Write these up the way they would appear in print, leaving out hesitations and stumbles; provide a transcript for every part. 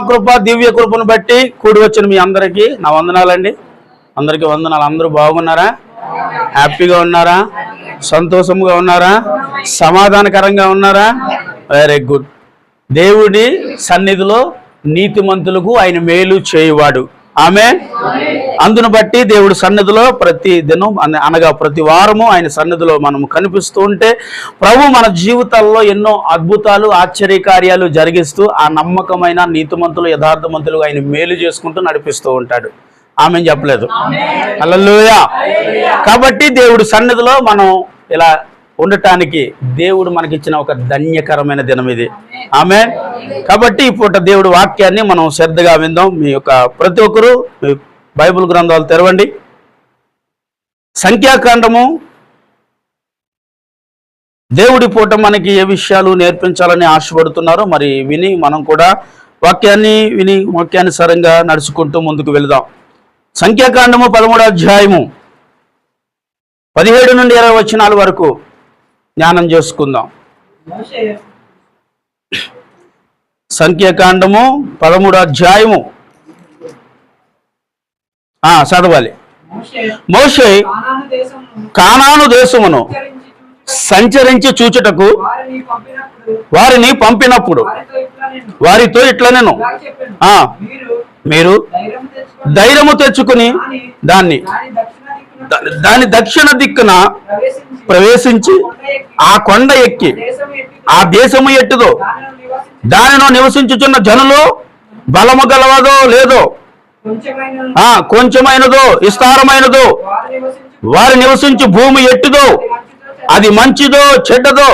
మహాకృప దివ్య కృపను బట్టి కూడి వచ్చిన మీ అందరికీ నా వందనాలండి. అందరికీ వందనాలు. అందరూ బాగున్నారా? హ్యాపీగా ఉన్నారా? సంతోషంగా ఉన్నారా? సమాధానకరంగా ఉన్నారా? Very good. దేవుడి సన్నిధిలో నీతిమంతులకు ఆయన మేలు చేయువాడు. ఆమేన్. అందును బట్టి దేవుడి సన్నిధిలో ప్రతి దినం అనగా ప్రతి వారము ఆయన సన్నిధిలో మనము కనిపిస్తూ ఉంటే ప్రభు మన జీవితాల్లో ఎన్నో అద్భుతాలు ఆశ్చర్యకార్యాలు జరిగిస్తూ ఆ నమ్మకమైన నీతిమంతులు యథార్థమంతులు ఆయన మేలు చేసుకుంటూ నడిపిస్తూ ఉంటాడు. ఆమేన్ చెప్పలేదు? హల్లెలూయా. కాబట్టి దేవుడి సన్నిధిలో మనం ఇలా ఉండటానికి దేవుడు మనకిచ్చిన ఒక ధన్యకరమైన దినం ఇది. ఆమేన్. కాబట్టి ఈ పూట దేవుడి వాక్యాన్ని మనం శ్రద్ధగా విందాం. మీ యొక్క ప్రతి ఒక్కరూ మీ బైబిల్ గ్రంథాలు తెరవండి. సంఖ్యాకాండము. దేవుడి పూట మనకి ఏ విషయాలు నేర్పించాలని ఆశపడుతున్నారో మరి విని మనం కూడా వాక్యానుసారంగా నడుచుకుంటూ ముందుకు వెళదాం. సంఖ్యాకాండము 13వ అధ్యాయము 17 నుండి 20 వచనాల వరకు జ్ఞానం చేసుకుందాం. సంఖ్యాకాండము 13వ అధ్యాయము చదవాలి. మోషే కానాను దేశమును సంచరించి చూచుటకు వారిని పంపినప్పుడు వారితో ఇట్లనేను, మీరు ధైర్యము తెచ్చుకుని దాని దక్షిణ దిక్కున ప్రవేశించి ఆ కొండ ఎక్కి ఆ దేశము ఎట్టుదో దానిలో నివసించుచున్న జనులు బలము గలవదో లేదో, కొంచెమైనదో విస్తారమైనదో, వారు నివసించు భూమి ఎట్టుదో అది మంచిదో చెడ్డదో,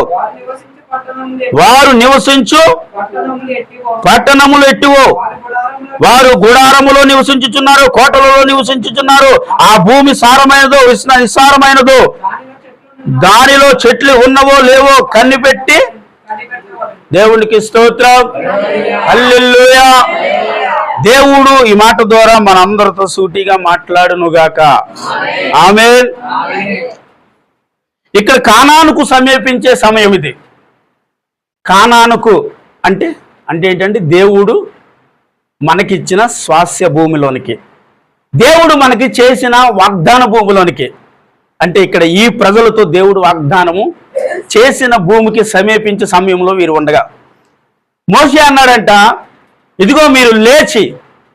వారు నివసించు పట్టణములు ఎట్టివో, వారు గుడారములో నివసించుచున్నారు, కోటలలో నివసించుచున్నారు, ఆ భూమి సారమైనదో నిస్సారమైనదో, దానిలో చెట్లు ఉన్నవో లేవో కనిపెట్టి దేవునికి స్తోత్రం. హల్లెలూయా. దేవుడు ఈ మాట ద్వారా మనందరితో సూటిగా మాట్లాడునుగాక. ఆమేన్. ఇక్కడ కానానుకు సమీపించే సమయం ఇది. కానానుకు అంటే ఏంటంటే దేవుడు మనకిచ్చిన స్వాస్య భూమిలోనికి, దేవుడు మనకి చేసిన వాగ్దాన భూమిలోనికి. అంటే ఇక్కడ ఈ ప్రజలతో దేవుడు వాగ్దానము చేసిన భూమికి సమీపించే సమయంలో వీరు ఉండగా మోషే అన్నాడంట, ఇదిగో మీరు లేచి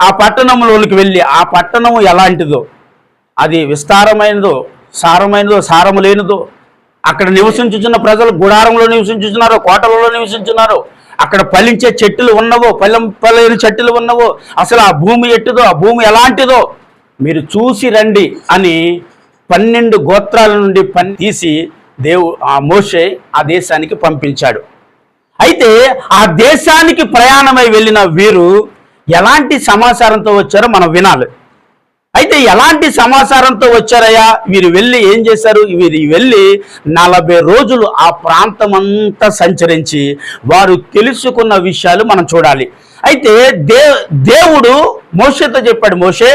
ఆ పట్టణంలోనికి వెళ్ళి, ఆ పట్టణము ఎలాంటిదో, అది విస్తారమైనదో సారమైనదో సారము లేనిదో, అక్కడ నివసించుచున్న ప్రజలు గుడారంలో నివసించుచున్నారు, కోటలలో నివసించున్నారు, అక్కడ ఫలించే చెట్టులు ఉన్నవో పలేని చెట్టులు ఉన్నవో, అసలు ఆ భూమి ఎట్టుదో ఆ భూమి ఎలాంటిదో మీరు చూసి రండి అని 12 గోత్రాల నుండి తీసి ఆ మోషే ఆ దేశానికి పంపించాడు. అయితే ఆ దేశానికి ప్రయాణమై వెళ్ళిన వీరు ఎలాంటి సమాచారంతో వచ్చారో మనం వినాలి. అయితే ఎలాంటి సమాచారంతో వచ్చారయ్యా వీరు? వెళ్ళి ఏం చేశారు? వీరు వెళ్ళి 40 రోజులు ఆ ప్రాంతమంతా సంచరించి వారు తెలుసుకున్న విషయాలు మనం చూడాలి. అయితే దేవుడు మోషేతో చెప్పాడు, మోషే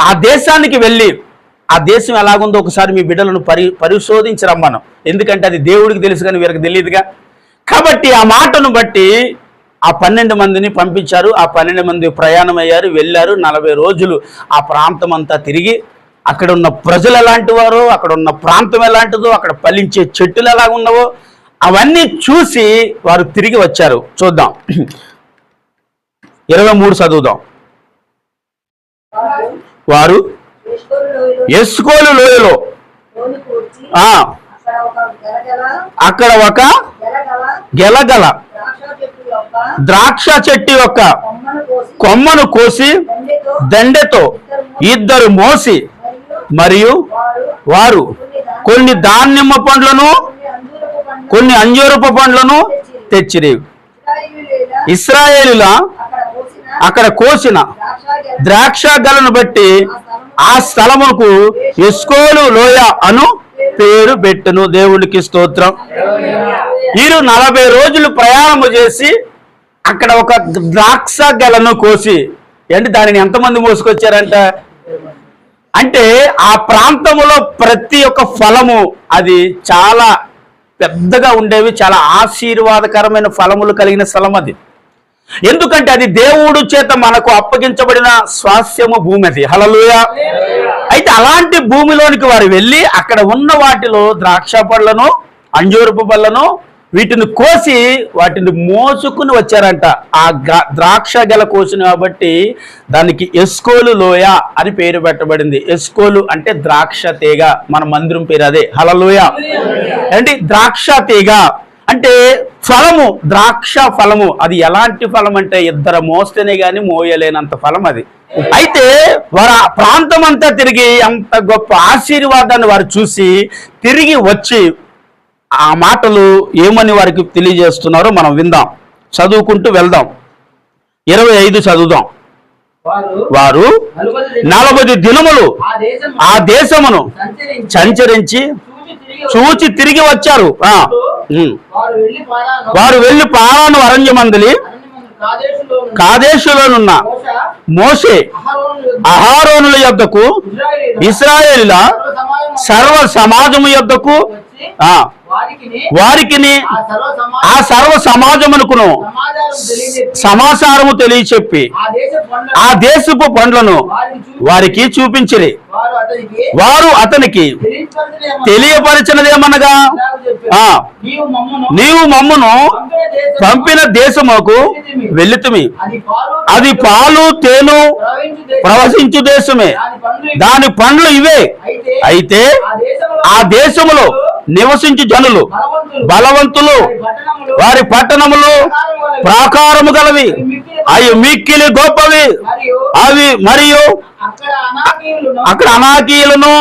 ఆ దేశానికి వెళ్ళి ఆ దేశం ఎలాగుందో ఒకసారి మీ బిడ్డలను పరిశోధించరమ్మను. ఎందుకంటే అది దేవుడికి తెలుసు కానీ వీరికి తెలియదుగా. కాబట్టి ఆ మాటను బట్టి ఆ 12 మందిని పంపించారు. ఆ 12 మంది ప్రయాణం అయ్యారు, వెళ్ళారు. 40 రోజులు ఆ ప్రాంతం అంతా తిరిగి అక్కడ ఉన్న ప్రజలు ఎలాంటి వారో, అక్కడ ఉన్న ప్రాంతం ఎలాంటిదో, అక్కడ ఫలించే చెట్టులు ఎలాగున్నావో అవన్నీ చూసి వారు తిరిగి వచ్చారు. చూద్దాం, 23 చదువుదాం. వారు ఎస్కోలు లోయలో అక్కడ ఒక గెలగల ద్రాక్ష చెట్టు యొక్క కొమ్మను కోసి దండెతో 2 మోసి, మరియు వారు కొన్ని దానిమ్మ పండ్లను కొన్ని అంజూరపు పండ్లను తెచ్చిరి. ఇశ్రాయేలుల అక్కడ కోసిన ద్రాక్ష గలను బట్టి ఆ స్థలముకు ఎస్కోలు లోయ అను పేరు పెట్టును. దేవునికి స్తోత్రం. వీరు 40 రోజులు ప్రయాణము చేసి అక్కడ ఒక ద్రాక్ష గలను కోసి, అంటే దానిని ఎంతమంది మోసుకొచ్చారంట అంటే ఆ ప్రాంతంలో ప్రతి ఒక్క ఫలము అది చాలా పెద్దగా ఉండేవి, చాలా ఆశీర్వాదకరమైన ఫలములు కలిగిన స్థలం అది. ఎందుకంటే అది దేవుడు చేత మనకు అప్పగించబడిన స్వాస్థ్యము భూమి అది. హల్లెలూయా. అయితే అలాంటి భూమిలోనికి వారు వెళ్ళి అక్కడ ఉన్న వాటిలో ద్రాక్ష పళ్ళను, అంజూరపు పళ్ళను వీటిని కోసి వాటిని మోసుకుని వచ్చారంట. ఆ ద్రాక్ష గెల కోసిన కాబట్టి దానికి ఎస్కోలు లోయ అని పేరు పెట్టబడింది. ఎస్కోలు అంటే ద్రాక్ష తీగ. మన మందిరం పేరు అదే. హల్లెలూయా. అంటే ద్రాక్ష తీగ అంటే ఫలము, ద్రాక్ష ఫలము. అది ఎలాంటి ఫలం అంటే ఇద్దరు మోస్తేనే గాని మోయలేనంత ఫలం అది. అయితే వారు ఆ ప్రాంతం అంతా తిరిగి అంత గొప్ప ఆశీర్వాదాన్ని వారు చూసి తిరిగి వచ్చి ఆ మాటలు ఏమని వారికి తెలియజేస్తున్నారో మనం విందాం, చదువుకుంటూ వెళ్దాం. 25 చదువుదాం. వారు 40 దినములు ఆ దేశమును సంచరించి చూచి తిరిగి వచ్చారు. వారు వెళ్లి పారాను అరణ్యమందలి కాదేశులోనున్న మోషే అహరోనుల యొద్దకు ఇశ్రాయేలుల సర్వ సమాజము యొద్దకు వారికి ఆ సర్వ సమాజమునకును సమాచారము తెలియచెప్పి ఆ దేశపు పండ్లను వారికి చూపించిరి. వారు అతనికి తెలియపరిచినదేమనగా, నీవు మమ్మును పంపిన దేశముకు వెళ్ళితిమి, అది పాలు తేను ప్రవహించు దేశమే, దాని పండ్లు ఇవే. అయితే ఆ దేశములో నివసించు జనులు బలవంతులు, వారి పట్టణములు ప్రాకారము గలవి, అవి మిక్కిలి గొప్పవి. అవి మరియు అక్కడ అనాకీయులను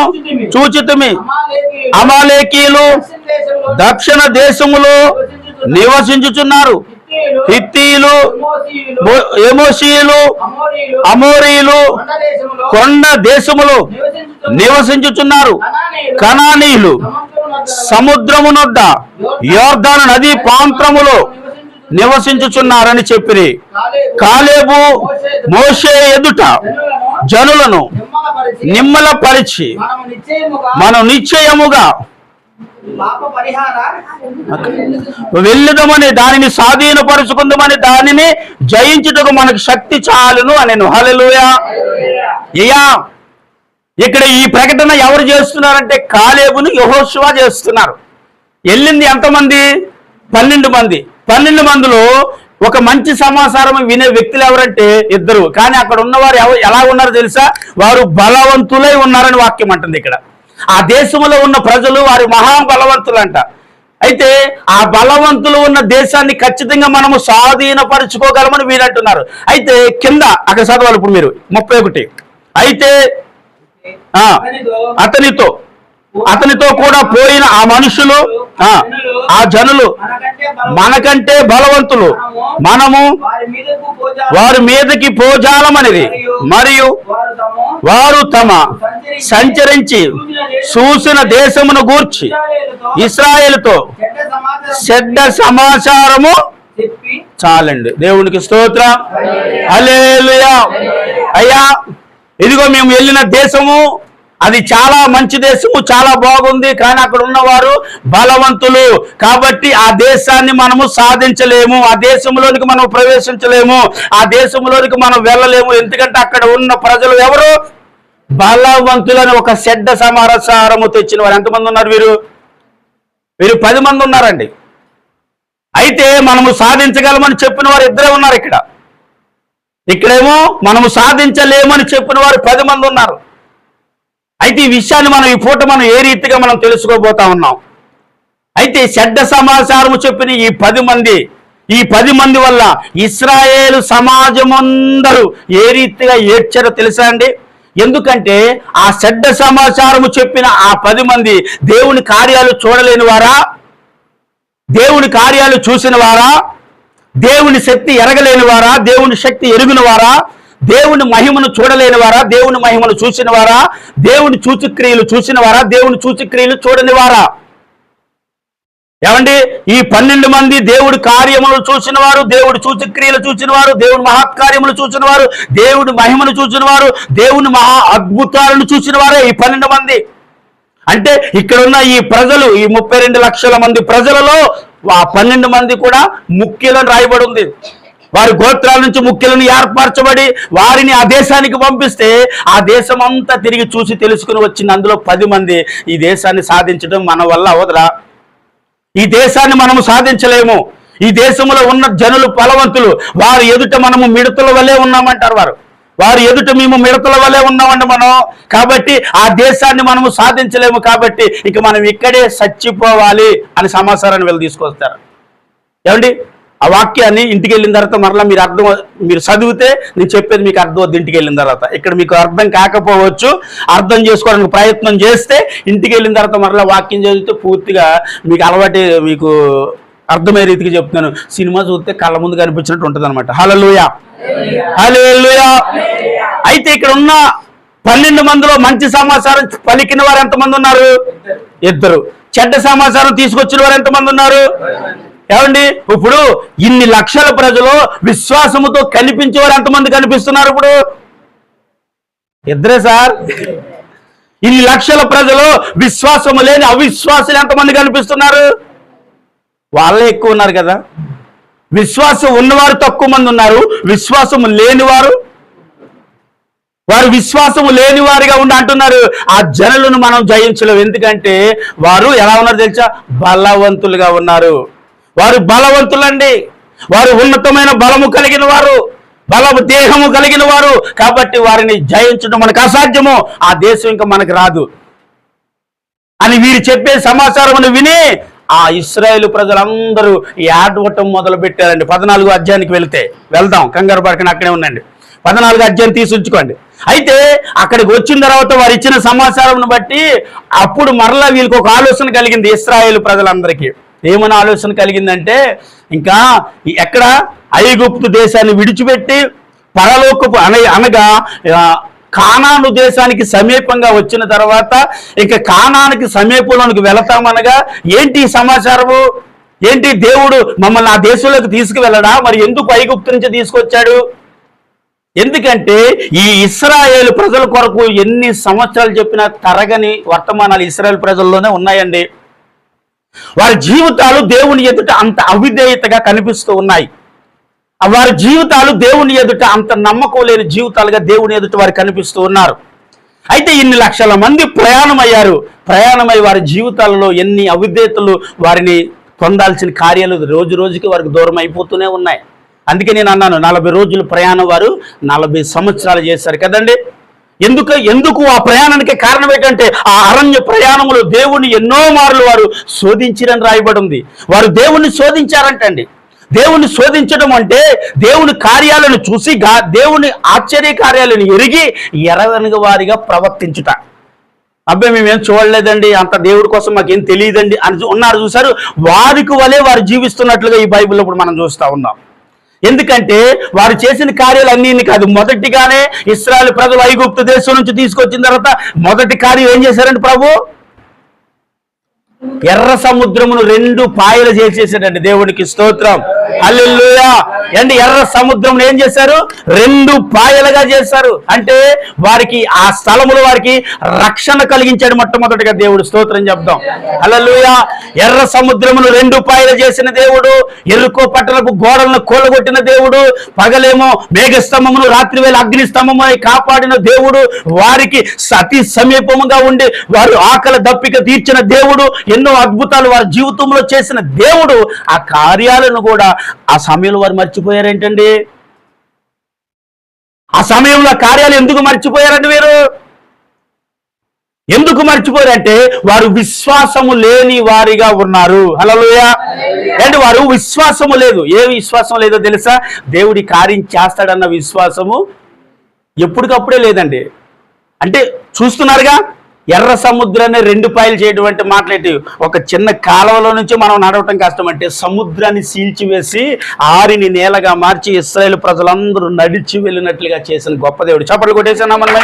చూచితిమి, అమాలేకీయులు దక్షిణ దేశములో నివసించుచున్నారు, హిత్తీయులు, ఎమోషీయులు, అమోరీయులు కొండ దేశములో నివసించుచున్నారు, కనానీయులు సముద్రమునొద్ద యోర్దాను నదీ ప్రాంతములో నివసించుచున్నారని చెప్పిరి. కాలేబు మోషే ఎదుట జనులను నిమ్మలపరిచి మనం నిశ్చయముగా వెళ్ళుదమని, దానిని స్వాధీనపరుచుకుందామని, దానిని జయించుటకు మనకు శక్తి చాలును అనెను. హల్లెలూయా. ఇక్కడ ఈ ప్రకటన ఎవరు చేస్తున్నారంటే కాలేబును యెహోషువ చేస్తున్నారు. వెళ్ళింది ఎంతమంది? 12 మంది. 12 మందిలో ఒక మంచి సమాచారం వినే వ్యక్తులు ఎవరంటే 2. కానీ అక్కడ ఉన్నవారు ఎలా ఉన్నారు తెలుసా? వారు బలవంతులై ఉన్నారని వాక్యం అంటుంది ఇక్కడ. ఆ దేశంలో ఉన్న ప్రజలు వారి మహాబలవంతులంట. అయితే ఆ బలవంతులు ఉన్న దేశాన్ని ఖచ్చితంగా మనము స్వాధీనపరుచుకోగలమని వీరంటున్నారు. అయితే కింద అక్కడ చదవాలి ఇప్పుడు మీరు 31. అయితే అతనితో కూడా పోయిన ఆ మనుషులు, ఆ జనులు మనకంటే బలవంతులు, మనము వారి మీదకి పోజాలమనేది, మరియు వారు తమ సంచరించి చూసిన దేశమును గూర్చి ఇశ్రాయేలుతో చెడ్డ సమాచారము చాలండి. దేవునికి స్తోత్రం. హల్లెలూయా. అయ్యా, ఇదిగో మేము వెళ్ళిన దేశము అది చాలా మంచి దేశము, చాలా బాగుంది, కానీ అక్కడ ఉన్నవారు బలవంతులు, కాబట్టి ఆ దేశాన్ని మనము సాధించలేము, ఆ దేశంలోనికి మనం ప్రవేశించలేము, ఆ దేశంలోనికి మనం వెళ్ళలేము. ఎందుకంటే అక్కడ ఉన్న ప్రజలు ఎవరు? బలవంతులని ఒక చెడ్డ సమాచారము తెచ్చిన వారు. ఎంతమంది ఉన్నారు? వీరు 10 మంది ఉన్నారండి. అయితే మనము సాధించగలమని చెప్పిన వారు 2 ఉన్నారు. ఇక్కడేమో మనము సాధించలేమని చెప్పిన వారు 10 మంది ఉన్నారు. అయితే ఈ విషయాన్ని మనం ఈ పూట మనం ఏ రీతిగా మనం తెలుసుకోబోతా ఉన్నాం. అయితే చెడ్డ సమాచారము చెప్పిన ఈ 10 మంది వల్ల ఇశ్రాయేలు సమాజమందరూ ఏ రీతిగా ఏడ్చారో తెలుసా అండి? ఎందుకంటే ఆ చెడ్డ సమాచారము చెప్పిన ఆ 10 మంది దేవుని కార్యాలు చూడలేని వారా? దేవుని కార్యాలు చూసిన వారా? దేవుని శక్తి ఎరగలేని వారా? దేవుని శక్తి ఎరుగున వారా? దేవుని మహిమను చూడలేని వారా? దేవుని మహిమను చూసిన వారా? దేవుని సూచక్రియలు చూసిన వారా? దేవుని సూచక్రియలు చూడని వారా? ఏమండి, ఈ 12 మంది దేవుడి కార్యములు చూసిన వారు, దేవుడి సూచక్రియలు చూసిన వారు, దేవుని మహత్కార్యములు చూసిన వారు, దేవుడి మహిమను చూసిన వారు, దేవుని మహా అద్భుతాలను చూసిన వారే ఈ 12 మంది. అంటే ఇక్కడున్న ఈ ప్రజలు, ఈ 32 లక్షల మంది ప్రజలలో ఆ 12 మంది కూడా ముఖ్యులను రాయబడి ఉంది. వారి గోత్రాల నుంచి ముఖ్యులను ఏర్పరచబడి వారిని ఆ దేశానికి పంపిస్తే ఆ దేశం అంతా తిరిగి చూసి తెలుసుకుని వచ్చిన అందులో 10 మంది ఈ దేశాన్ని సాధించడం మన వల్ల అవదురా, ఈ దేశాన్ని మనము సాధించలేము, ఈ దేశంలో ఉన్న జనులు బలవంతులు, వారి ఎదుట మనము మిడతల వలె ఉన్నామంటారు వారి ఎదుట మేము మిడతల వలె ఉన్నామండి మనం, కాబట్టి ఆ దేశాన్ని మనము సాధించలేము, కాబట్టి ఇక మనం ఇక్కడే చచ్చిపోవాలి అని సమాచారాన్ని వీళ్ళు తీసుకొస్తారు. ఏమండి, ఆ వాక్యాన్ని ఇంటికి వెళ్ళిన తర్వాత మరలా మీరు చదివితే నేను చెప్పేది మీకు అర్థం అవుతుంది. ఇంటికి వెళ్ళిన తర్వాత ఇక్కడ మీకు అర్థం కాకపోవచ్చు, అర్థం చేసుకోవడానికి ప్రయత్నం చేస్తే ఇంటికి వెళ్ళిన తర్వాత మరలా వాక్యం చదివితే పూర్తిగా మీకు అలవాటు, మీకు అర్థమయ్యే రీతికి చెప్తున్నాను. సినిమా చూస్తే కళ్ళ ముందు కనిపించినట్టు ఉంటుంది అనమాట. హల్లెలూయా, హల్లెలూయా. అయితే ఇక్కడ ఉన్న 12 మందిలో మంచి సమాచారం పలికిన వారు ఎంతమంది ఉన్నారు? 2. చెడ్డ సమాచారం తీసుకొచ్చిన వారు ఎంతమంది ఉన్నారు? ఏమండి, ఇప్పుడు ఇన్ని లక్షల ప్రజలు విశ్వాసముతో కనిపించేవారు ఎంతమంది కనిపిస్తున్నారు? ఇప్పుడు 2 సార్. ఇన్ని లక్షల ప్రజలు విశ్వాసము లేని అవిశ్వాసులు ఎంతమంది కనిపిస్తున్నారు? వాళ్ళే ఎక్కువ ఉన్నారు కదా. విశ్వాసం ఉన్నవారు తక్కువ మంది ఉన్నారు, విశ్వాసము లేనివారు, వారు విశ్వాసము లేని వారిగా ఉండి అంటున్నారు ఆ జనులను మనం జయించలేము. ఎందుకంటే వారు ఎలా ఉన్నారు తెలుసా? బలవంతులుగా ఉన్నారు. వారు బలవంతులండి, వారు ఉన్నతమైన బలము కలిగిన వారు, దేహము కలిగిన వారు, కాబట్టి వారిని జయించడం మనకు అసాధ్యము, ఆ దేశం ఇంకా మనకు రాదు అని వీరు చెప్పే సమాచారం విని ఆ ఇశ్రాయేలు ప్రజలందరూ ఏడవటం మొదలు పెట్టారండి. 14వ అధ్యాయానికి వెళ్దాం, కంగారు పడకని అక్కడే ఉండండి. 14వ అధ్యాయం తీసుంచుకోండి. అయితే అక్కడికి వచ్చిన తర్వాత వారు ఇచ్చిన సమాచారం బట్టి అప్పుడు మరలా వీళ్ళకి ఒక ఆలోచన కలిగింది. ఇశ్రాయేలు ప్రజలందరికీ ఏమని ఆలోచన కలిగిందంటే, ఇంకా ఎక్కడ ఐగుప్తు దేశాన్ని విడిచిపెట్టి పరలోకపు అనగా కానాను దేశానికి సమీపంగా వచ్చిన తర్వాత ఇంకా కానానికి సమీపంలోనికి వెళతామనగా ఏంటి సమాచారము? ఏంటి, దేవుడు మమ్మల్ని ఆ దేశంలోకి తీసుకువెళ్ళడా? మరి ఎందుకు ఐగుప్తు నుంచి తీసుకొచ్చాడు? ఎందుకంటే ఈ ఇశ్రాయేలు ప్రజల కొరకు ఎన్ని సంవత్సరాలు చెప్పినా తరగని వర్తమానాలు ఇశ్రాయేలు ప్రజల్లోనే ఉన్నాయండి. వారి జీవితాలు దేవుని ఎదుట అంత అవిధేయతగా కనిపిస్తూ ఉన్నాయి. వారి జీవితాలు దేవుని ఎదుట అంత నమ్మకం లేని జీవితాలుగా దేవుని ఎదుట వారు కనిపిస్తూ ఉన్నారు. అయితే ఇన్ని లక్షల మంది ప్రయాణమై వారి జీవితాలలో ఎన్ని అవిధేయతలు, వారిని పొందాల్సిన కార్యాలు రోజు రోజుకి వారికి దూరం అయిపోతూనే ఉన్నాయి. అందుకే నేను అన్నాను 40 రోజులు ప్రయాణం వారు 40 సంవత్సరాలు చేశారు కదండి. ఎందుకు ఆ ప్రయాణానికి కారణం ఏంటంటే ఆ అరణ్య ప్రయాణంలో దేవుని ఎన్నో మార్లు వారు శోధించిరని రాయబడి ఉంది. వారు దేవుణ్ణి శోధించారంటండి. దేవుని శోధించడం అంటే దేవుని కార్యాలను చూసి దేవుని ఆశ్చర్య కార్యాలను ఎరిగి ఎరగని వారిగా ప్రవర్తించుట. అబ్బాయి మేమేం చూడలేదండి, అంత దేవుడి కోసం మాకేం తెలియదండి అని ఉన్నారు చూసారు, వారికి వలె వారు జీవిస్తున్నట్లుగా ఈ బైబిల్లో ఇప్పుడు మనం చూస్తూ ఉన్నాం. ఎందుకంటే వారు చేసిన కార్యాలు అన్నీ కాదు. మొదటిగానే ఇశ్రాయేలు ప్రజలు ఐగుప్తు దేశం నుంచి తీసుకొచ్చిన తర్వాత మొదటి కార్యం ఏం చేశారండి? ప్రభు ఎర్ర సముద్రమును 2 పాయలు చేసేసాడండి. దేవునికి స్తోత్రం, హల్లెలూయా. అండి, ఎర్ర సముద్రం ఏం చేశారు? 2 పాయలుగా చేశారు. అంటే వారికి ఆ స్థలములో వారికి రక్షణ కలిగించాడు మొట్టమొదటిగా. దేవుడు స్తోత్రం చెప్దాం, హల్లెలూయా. ఎర్ర సముద్రమును 2 పాయలు చేసిన దేవుడు, ఎరుకో పట్టణపు గోడలను కూలగొట్టిన దేవుడు, పగలేమో మేఘస్తంభమును రాత్రి వేళ అగ్నిస్తంభమై కాపాడిన దేవుడు, వారికి అతి సమీపముగా ఉండి వారు ఆకలి దప్పిక తీర్చిన దేవుడు, ఎన్నో అద్భుతాలు వారి జీవితంలో చేసిన దేవుడు, ఆ కార్యాలను కూడా ఆ సమయంలో వారు మర్చిపోయారేంటండి? ఆ సమయంలో కార్యాలు ఎందుకు మర్చిపోయారండి? వీరు ఎందుకు మర్చిపోయారంటే వారు విశ్వాసము లేని వారిగా ఉన్నారు. హల్లెలూయా. అంటే వారు విశ్వాసము లేదు. ఏ విశ్వాసం లేదో తెలుసా? దేవుడి కార్యం చేస్తాడన్న విశ్వాసము ఎప్పటికప్పుడే లేదండి. అంటే చూస్తున్నారుగా, ఎర్ర సముద్రాన్ని 2 పాయలు చేయడం అంటే మాట్లాడి ఒక చిన్న కాలువలో నుంచి మనం నడవటం కష్టం. అంటే సముద్రాన్ని సీల్చివేసి ఆరిని నేలగా మార్చి ఇశ్రాయేలు ప్రజలందరూ నడిచి వెళ్ళినట్లుగా చేసిన గొప్ప దేవుడు. చప్పట్లు కొట్టేసానా మనం?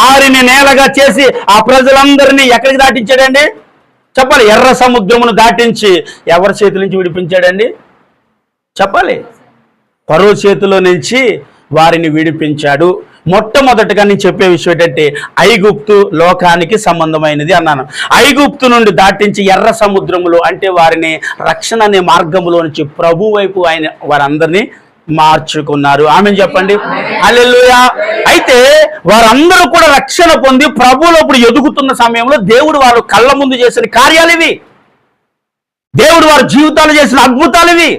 ఆరిని నేలగా చేసి ఆ ప్రజలందరినీ ఎక్కడికి దాటించాడండి? చెప్పాలి. ఎర్ర సముద్రమును దాటించి ఎవరి చేతుల నుంచి విడిపించాడండి? చెప్పాలి. ఫరో చేతిలో నుంచి వారిని విడిపించాడు. మొట్టమొదటిగా నేను చెప్పే విషయం ఏంటంటే ఐగుప్తు లోకానికి సంబంధమైనది అన్నాను. ఐగుప్తు నుండి దాటించి ఎర్ర సముద్రములో అంటే వారిని రక్షణ అనే మార్గంలో నుంచి ప్రభు వైపు ఆయన వారందరినీ మార్చుకున్నారు. ఆమెను చెప్పండి హల్లెలూయా. అయితే వారందరూ కూడా రక్షణ పొంది ప్రభువులో ఇప్పుడు ఎదుగుతున్న సమయంలో దేవుడు వారు కళ్ళ ముందు చేసిన కార్యాలు ఇవి. దేవుడు వారి జీవితాలు చేసిన అద్భుతాలు ఇవి.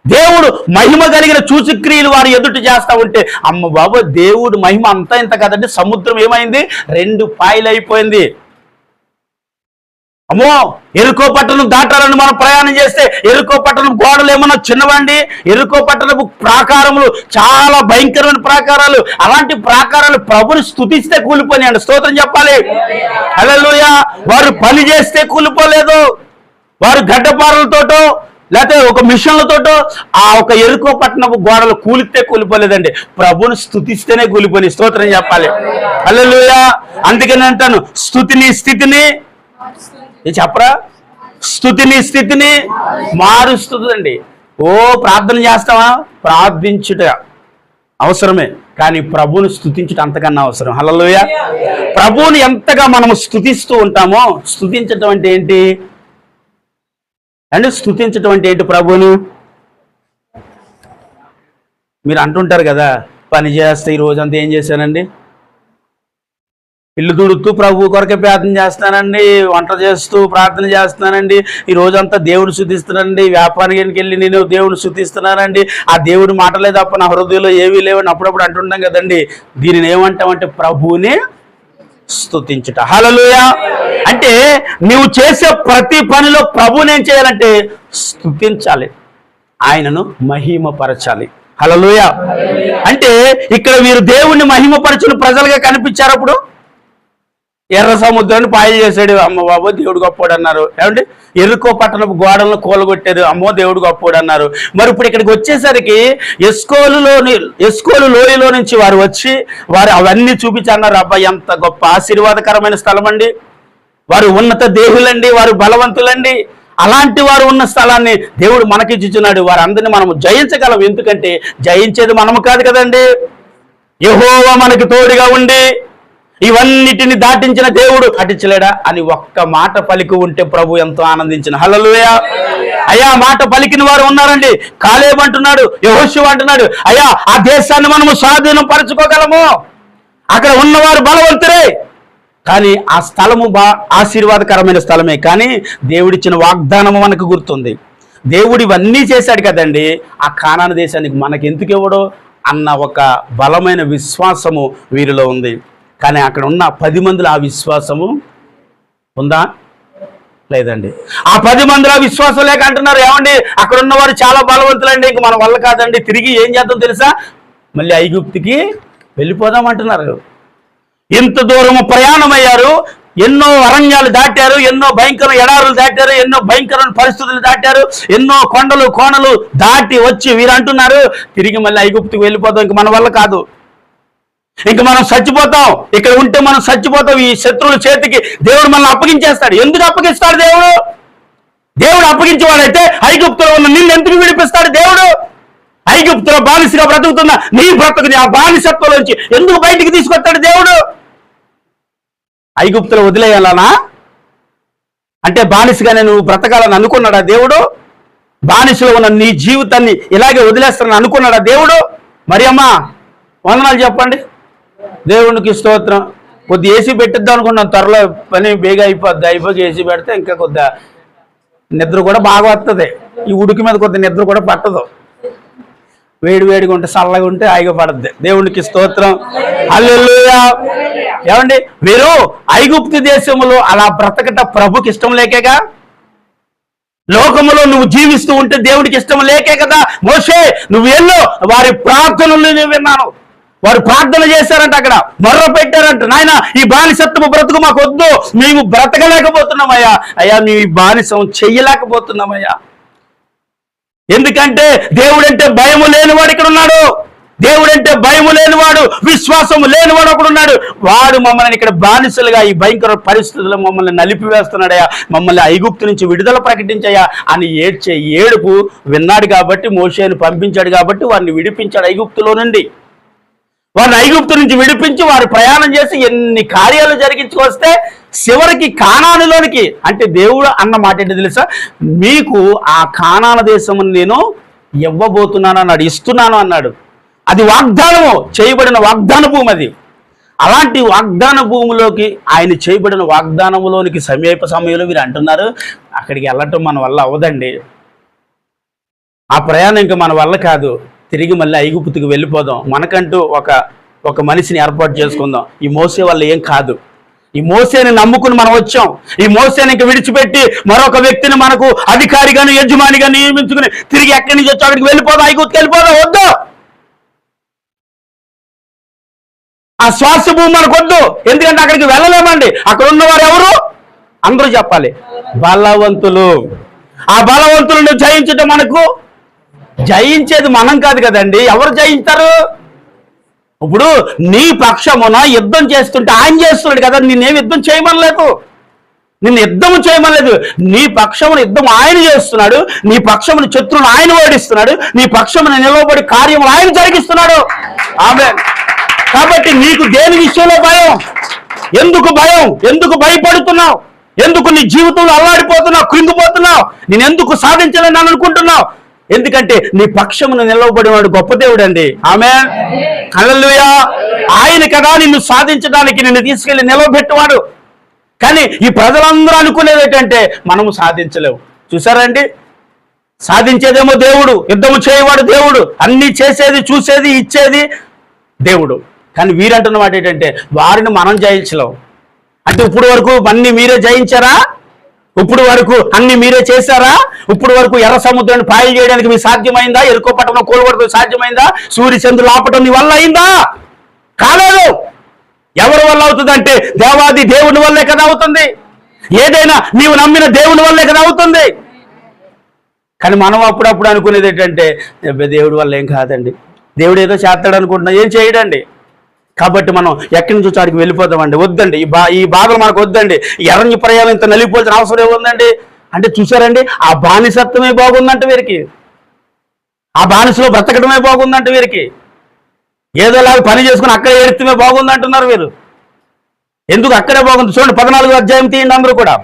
దేవుడు మహిమ కలిగిన సూచక్రియలు వారు ఎదుట చేస్తా ఉంటే అమ్మ బాబు దేవుడు మహిమ అంతా ఇంత కదండి. సముద్రం ఏమైంది? 2 పాయలైపోయింది. అమ్మో ఎరుకో పట్టణం దాటాలని మనం ప్రయాణం చేస్తే ఎరుకో పట్టణం గోడలు ఏమన్నా చిన్నవండి? ఎరుకో పట్టణపు ప్రాకారములు చాలా భయంకరమైన ప్రాకారాలు. అలాంటి ప్రాకారాలు ప్రభుని స్తుతిస్తే కూలిపోయినాయండి. స్తోత్రం చెప్పాలి హల్లెలూయా. వారు పని చేస్తే కూలిపోలేదు. వారు గడ్డపారలతోటో లేకపోతే ఒక మిషన్లతోటో ఆ ఒక ఎరుకో పట్టణపు గోడలు కూలితే కూలిపోలేదండి. ప్రభుని స్తుతిస్తేనే కూలిపోయి. స్తోత్రం చెప్పాలి హల్లెలూయా. అందుకని అంటాను స్తుతిని స్థితిని చెప్పరా, స్థుతిని స్థితిని మారుస్తుందండి. ప్రార్థన చేస్తావా? ప్రార్థించుట అవసరమే, కానీ ప్రభువుని స్తుతించుట అంతకన్నా అవసరం. హల్లెలూయా. ప్రభువుని ఎంతగా మనము స్తుతిస్తూ ఉంటామో, స్తుతించటం అంటే ఏంటి అంటే స్తుతించటం అంటే ఏంటి? ప్రభువుని మీరు అంటుంటారు కదా, పని చేస్తే ఈ రోజంతా ఏం చేశానండి? ఇల్లు తుడుతూ ప్రభు కొరకే ప్రార్థన చేస్తానండి, వంట చేస్తూ ప్రార్థన చేస్తున్నానండి, ఈ రోజంతా దేవుడు స్తుతిస్తున్నానండి, వ్యాపారానికి వెళ్ళి నేను దేవుడు స్తుతిస్తున్నానండి, ఆ దేవుడు మాటలే తప్ప నా హృదయంలో ఏమీ లేవని అప్పుడప్పుడు అంటుంటాం కదండి. దీనిని ఏమంటామంటే ప్రభువుని స్తుతించుట. హల్లెలూయా. అంటే నువ్వు చేసే ప్రతి పనిలో ప్రభువుని ఏం చేయాలంటే స్తుతించాలి, ఆయనను మహిమపరచాలి. హల్లెలూయా. అంటే ఇక్కడ వీరు దేవుణ్ణి మహిమపరచిన ప్రజలుగా కనిపించారు. అప్పుడు ఎర్ర సముద్రాన్ని పాయలు చేశాడు. అమ్మ బాబో దేవుడు గొప్పోడు అన్నారు. ఏమంటే ఎరుకో పట్టణపు గోడలను కూలగొట్టారు. అమ్మో దేవుడు గొప్పోడు అన్నారు. మరి ఇప్పుడు ఇక్కడికి వచ్చేసరికి ఎస్కోలు లోయలో నుంచి వారు వచ్చి వారు అవన్నీ చూపించన్నారు. అబ్బాయి ఎంత గొప్ప ఆశీర్వాదకరమైన స్థలం అండి, వారు ఉన్నత దేహులండి, వారు బలవంతులండి. అలాంటి వారు ఉన్న స్థలాన్ని దేవుడు మనకి ఇచ్చుచున్నాడు. వారందరినీ మనము జయించగలం. ఎందుకంటే జయించేది మనము కాదు కదండి, యెహోవా మనకి తోడుగా ఉండి ఇవన్నిటిని దాటించిన దేవుడు దాటించలేడా అని ఒక్క మాట పలికి ఉంటే ప్రభు ఎంతో ఆనందించిన. హల్లెలూయా. అయ్యా మాట పలికిన వారు ఉన్నారండి. కాలేబు అంటున్నాడు, యెహోషువ అంటున్నాడు, అయ్యా ఆ దేశాన్ని మనము స్వాధీనం పరచుకోగలము, అక్కడ ఉన్నవారు బలవంతురే. కానీ ఆ స్థలము ఆశీర్వాదకరమైన స్థలమే, కానీ దేవుడిచ్చిన వాగ్దానము మనకు గుర్తుంది. దేవుడు ఇవన్నీ చేశాడు కదండి, ఆ కానాను దేశానికి మనకి ఎందుకు ఇవ్వడో అన్న ఒక బలమైన విశ్వాసము వీరిలో ఉంది. కానీ అక్కడ ఉన్న 10 మందిలో ఆ విశ్వాసము ఉందా? లేదండి. ఆ 10 మందిలో విశ్వాసం లేక అంటున్నారు, ఏమండి అక్కడ ఉన్నవారు చాలా బలవంతులండి, ఇంక మన వల్ల కాదండి, తిరిగి ఏం చేద్దాం తెలుసా, మళ్ళీ ఐగుప్తుకి వెళ్ళిపోదాం అంటున్నారు. ఇంత దూరము ప్రయాణం అయ్యారు, ఎన్నో అరణ్యాలు దాటారు, ఎన్నో భయంకర ఎడారులు దాటారు, ఎన్నో భయంకరమైన పరిస్థితులు దాటారు, ఎన్నో కొండలు కోణలు దాటి వచ్చి వీరు అంటున్నారు తిరిగి మళ్ళీ ఐగుప్తుకి వెళ్ళిపోతాం, ఇంక మన వల్ల కాదు, ఇంక మనం చచ్చిపోతాం, ఇక్కడ ఉంటే మనం చచ్చిపోతాం, ఈ శత్రువుల చేతికి దేవుడు మనల్ని అప్పగించేస్తాడు. ఎందుకు అప్పగిస్తాడు దేవుడు? దేవుడు అప్పగించేవాడైతే ఐగుప్తులో ఉన్న నిన్ను ఎందుకు విడిపిస్తాడు దేవుడు? ఐగుప్తులో బానిసగా బ్రతుకుతున్న నీ బ్రతుకుని ఆ బానిసత్వం నుంచి ఎందుకు బయటికి తీసుకొస్తాడు దేవుడు? ఐగుప్తులో వదిలేయాలనా అంటే బానిసగానే నువ్వు బ్రతకాలని అనుకున్నాడా దేవుడు? బానిసలో ఉన్న నీ జీవితాన్ని ఇలాగే వదిలేస్తానని అనుకున్నాడా దేవుడు? మరి అమ్మా వందనాలు చెప్పండి. దేవునికి స్తోత్రం. కొద్ది ఏసీ పెట్టిద్దాం అనుకున్నాం, త్వరలో పని బేగా అయిపోయి ఏసీ పెడితే ఇంకా కొద్దిగా నిద్ర కూడా బాగా వస్తుంది. ఈ ఉడికి మీద కొద్ది నిద్ర కూడా పట్టదు. వేడిగా ఉంటే చల్లగా ఉంటే హాయిగా పడద్ది. దేవునికి స్తోత్రం. హల్లెలూయా. ఏమండి మీరు ఐగుప్తు దేశంలో అలా బ్రతకట ప్రభుకి ఇష్టం లేకేగా, లోకములో నువ్వు జీవిస్తూ ఉంటే దేవుడికి ఇష్టం లేకే కదా. మోషే నువ్వు ఎన్నో వారి ప్రార్థనలు నేను విన్నాను, వారు ప్రార్థన చేశారంట, అక్కడ మొర్ర పెట్టారంట, నాయన ఈ బానిసత్వము బ్రతుకు మాకు వద్దు, మేము బ్రతకలేకపోతున్నామయ్యా, అయ్యా మేము ఈ బానిసం చెయ్యలేకపోతున్నామయ్యా. ఎందుకంటే దేవుడంటే భయము లేనివాడు ఇక్కడ ఉన్నాడు, దేవుడంటే భయము లేనివాడు, విశ్వాసము లేనివాడు ఒకడు ఉన్నాడు. వాడు మమ్మల్ని ఇక్కడ బానిసలుగా ఈ భయంకర పరిస్థితుల్లో మమ్మల్ని నలిపివేస్తున్నాడయ్యా, మమ్మల్ని ఐగుప్తు నుంచి విడుదల ప్రకటించయ్యా అని ఏడ్చే ఏడుపు విన్నాడు కాబట్టి మోషేను పంపించాడు కాబట్టి వారిని విడిపించాడు ఐగుప్తులో నుండి. వారిని ఐగుప్తు నుంచి విడిపించి వారు ప్రయాణం చేసి ఎన్ని కార్యాలు జరిగించుకొస్తే చివరికి కానానులోనికి, అంటే దేవుడు అన్న మాట ఏంటి తెలుసా, మీకు ఆ కానాన దేశమును నేను ఇవ్వబోతున్నాను అన్నాడు, ఇస్తున్నాను అన్నాడు. అది వాగ్దానము, చేయబడిన వాగ్దాన భూమి అది. అలాంటి వాగ్దాన భూమిలోకి, ఆయన చేయబడిన వాగ్దానములోనికి సమీప సమయంలో మీరు అంటున్నారు అక్కడికి వెళ్ళటం మన వల్ల అవ్వదండి, ఆ ప్రయాణం ఇంకా మన వల్ల కాదు, తిరిగి మళ్ళీ ఐగుప్తుకు వెళ్ళిపోదాం, మనకంటూ ఒక మనిషిని ఏర్పాటు చేసుకుందాం. ఈ మోసే వల్ల ఏం కాదు, ఈ మోసేని నమ్ముకుని మనం వచ్చాం, ఈ మోసేని ఇంకా విడిచిపెట్టి మరొక వ్యక్తిని మనకు అధికారిగాను యజమానిగా నియమించుకుని తిరిగి ఎక్కడి నుంచి వచ్చి అక్కడికి వెళ్ళిపోదాం, ఐగుప్తుకి వెళ్ళిపోదాం, వద్దు. ఆ శ్వాస భూమి మనకు వద్దు, ఎందుకంటే అక్కడికి వెళ్ళలేమండి. అక్కడ ఉన్నవారు ఎవరు? అందరూ చెప్పాలి, బలవంతులు. ఆ బలవంతులను జయించడం మనకు, జయించేది మనం కాదు కదండి, ఎవరు జయిస్తారు? ఇప్పుడు నీ పక్షమున యుద్ధం చేస్తుంటే ఆయన చేస్తున్నాడు కదా, నిన్నేం యుద్ధం చేయమనలేదు, నిన్ను యుద్ధం చేయమనలేదు. నీ పక్షమున యుద్ధం ఆయన చేస్తున్నాడు, నీ పక్షమున శత్రువును ఆయన ఓడిస్తున్నాడు, నీ పక్షమున నిలవబడి కార్యములు ఆయన జరిగిస్తున్నాడు. ఆమేన్. కాబట్టి నీకు దేని విషయంలో భయం? ఎందుకు భయం? ఎందుకు భయపడుతున్నావు? ఎందుకు నీ జీవితంలో అల్లాడిపోతున్నావు, కృంగిపోతున్నావు? నేను ఎందుకు సాధించాలని నేను అనుకుంటున్నావు? ఎందుకంటే నీ పక్షమును నిలవబడినవాడు గొప్ప దేవుడు అండి. ఆమేన్. హల్లెలూయా. ఆయన కదా నిన్ను సాధించడానికి నిన్ను తీసుకెళ్లి నిలవబెట్టేవాడు. కానీ ఈ ప్రజలందరూ అనుకునేది ఏంటంటే మనము సాధించలేము. చూసారండి, సాధించేదేమో దేవుడు, యుద్ధము చేయవాడు దేవుడు, అన్ని చేసేది చూసేది ఇచ్చేది దేవుడు. కానీ వీరంటున్న మాట ఏంటంటే వారిని మనం జయించలేం. అంటే ఇప్పుడు వరకు అన్ని మీరే జయించారా? ఇప్పుడు వరకు అన్ని మీరే చేశారా? ఇప్పుడు వరకు ఎర్ర సముద్రాన్ని పాయలు చేయడానికి మీకు సాధ్యమైందా? ఎరుకో పట్టణం కోలుగొడతం సాధ్యమైందా? సూర్య చంద్రులు ఆపటం నీ వల్ల అయిందా? కాలేదు. ఎవరి వల్ల అవుతుందంటే దేవాది దేవుని వల్లే కదా అవుతుంది. ఏదైనా నీవు నమ్మిన దేవుని వల్లే కదా అవుతుంది. కానీ మనం అప్పుడప్పుడు అనుకునేది ఏంటంటే దేవుడి వల్ల ఏం కాదండి, దేవుడు ఏదో చేస్తాడు అనుకుంటున్నా, ఏం చేయడండి. కాబట్టి మనం ఎక్కడి నుంచి వచ్చి ఆడికి వెళ్ళిపోతామండి. వద్దండి, ఈ బాధలు మనకు వద్దండి. ఎర్రని ప్రయాణం ఇంత నలిగిపోవాల్సిన అవసరం ఏముందండి? అంటే చూసారండి, ఆ బానిసత్వమే బాగుందంట వీరికి, ఆ బానిసలో బ్రతకడమే బాగుందంట వీరికి, ఏదోలాగా పని చేసుకుని అక్కడే ఏడితమే బాగుందంటున్నారు వీరు. ఎందుకు అక్కడే బాగుంది? చూడండి 14వ అధ్యాయం తీయండి అందరూ కూడా.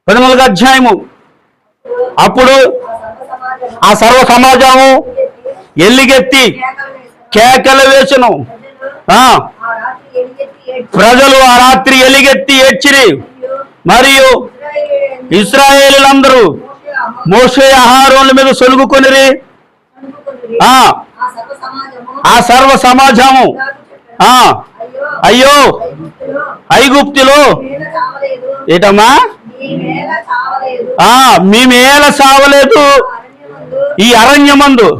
14వ అధ్యాయము. అప్పుడు ఆ సర్వ సమాజము ఎల్లిగెత్తి కేకలు వేసెను. ప్రజలు ఆ రాత్రి ఎలిగెత్తి ఏడ్చిరి. మరియు ఇశ్రాయేలీలందరూ మోషే అహరోనుల మీద సొలుగుకొనిరి. ఆ సర్వ సమాజము అయ్యో ఐగుప్తులో ఏటమ్మా మేమేల సావలేదు, ఈ అరణ్యమందు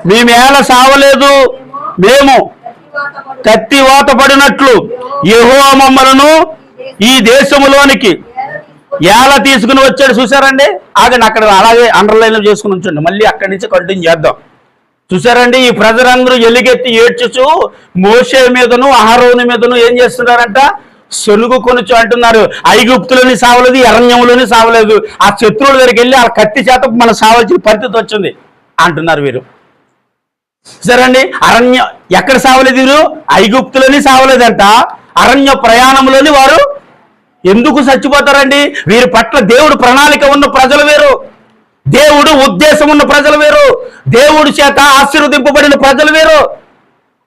మేమేల సావలేదు, మేము కత్తివాత పడినట్లు యెహోవా మమ్మలను ఈ దేశములోనికి ఏల తీసుకుని వచ్చాడు. చూసారండి, ఆగండి అక్కడ అలాగే అండర్లైన్ చేసుకుని ఉంచండి, మళ్ళీ అక్కడి నుంచి కంటిన్యూ చేద్దాం. చూసారండి, ఈ ప్రజలందరూ ఎలుగెత్తి ఏడ్చుచు మోషే మీదను అహరోను మీదను ఏం చేస్తున్నారంట? సొలుగు కొనుచు అంటున్నారు. ఐగుప్తులోని సావలేదు, అరణ్యంలోని సావలేదు, ఆ శత్రువుల దగ్గరికి వెళ్ళి ఆ కత్తి చేత మన సావాల్సిన పరిస్థితి వచ్చింది అంటున్నారు వీరు. సరేండి, అరణ్య ఎక్కడ సావలేదు వీరు? ఐగుప్తులోని సావలేదంట, అరణ్య ప్రయాణంలోని వారు ఎందుకు చచ్చిపోతారండి? వీరి పట్ల దేవుడు ప్రణాళిక ఉన్న ప్రజలు వేరు, దేవుడు ఉద్దేశం ఉన్న ప్రజలు వేరు, దేవుడి చేత ఆశీర్వదింపబడిన ప్రజలు వేరు.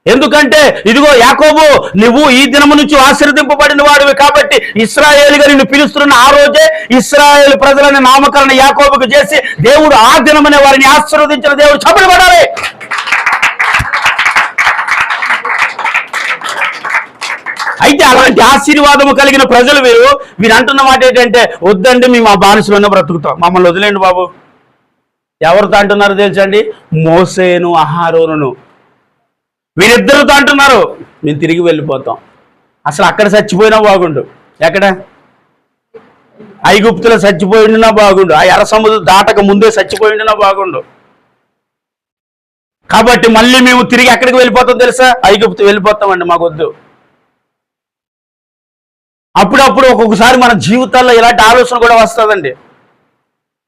ఎందుకంటే ఇదిగో యాకోబు, నువ్వు ఈ దినము నుంచి ఆశీర్వదింపబడిన వాడివి కాబట్టి ఇశ్రాయేలుగా నిన్ను పిలుస్తున్న ఆ రోజే ఇశ్రాయేలు ప్రజలని నామకరణ యాకోబుకు చేసి దేవుడు ఆ దినమనే వారిని ఆశీర్వదించిన దేవుడు. చప్పట్లు కొట్టాలి. అయితే అలాంటి ఆశీర్వాదము కలిగిన ప్రజలు వీరు అంటున్న మాట ఏంటంటే వద్దండి, మేము ఆ బానిసలోనే బ్రతుకుతాం, మమ్మల్ని వదిలేండి బాబు. ఎవరితో అంటున్నారు తెలుసండి? మోసేను అహరోనును, వీరిద్దరితో అంటున్నారు మేము తిరిగి వెళ్ళిపోతాం. అసలు అక్కడ చచ్చిపోయినా బాగుండు, ఎక్కడ ఐగుప్తులో చచ్చిపోయిండినా బాగుండు, ఆ ఎర్ర సముద్రం దాటక ముందే చచ్చిపోయిండినా బాగుండు. కాబట్టి మళ్ళీ మేము తిరిగి ఎక్కడికి వెళ్ళిపోతాం తెలుసా? ఐగుప్తు వెళ్ళిపోతామండి, మాకొద్దు. అప్పుడప్పుడు ఒక్కొక్కసారి మన జీవితాల్లో ఇలాంటి ఆలోచన కూడా వస్తుందండి.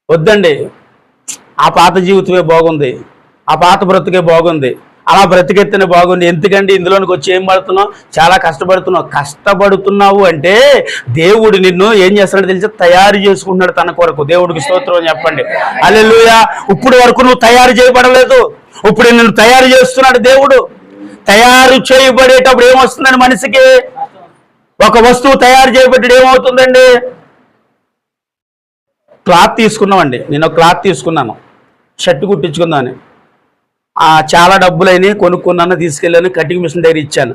వద్దండి, ఆ పాత జీవితమే బాగుంది, ఆ పాత బ్రతుకే బాగుంది, అలా బ్రతికెత్తనే బాగుంది. ఎందుకంటే ఇందులోనికి వచ్చి ఏం పడుతున్నావు? చాలా కష్టపడుతున్నావు అంటే దేవుడు నిన్ను ఏం చేస్తాడో తెలిసి తయారు చేసుకుంటున్నాడు తన కొరకు. దేవుడికి స్తోత్రం అని చెప్పండి. హల్లెలూయా. ఇప్పుడు వరకు నువ్వు తయారు చేయబడలేదు, ఇప్పుడు నిన్ను తయారు చేస్తున్నాడు దేవుడు. తయారు చేయబడేటప్పుడు ఏమొస్తుందండి మనిషికి? ఒక వస్తువు తయారు చేయబడ్డాడు ఏమవుతుందండి? క్లాత్ తీసుకున్నామండి. నేను ఒక క్లాత్ తీసుకున్నాను, షర్ట్ కుట్టించుకుందామని. చాలా డబ్బులైనా కొనుక్కున్నాను, తీసుకెళ్ళాను, కటింగ్ మిషన్ దగ్గర ఇచ్చాను.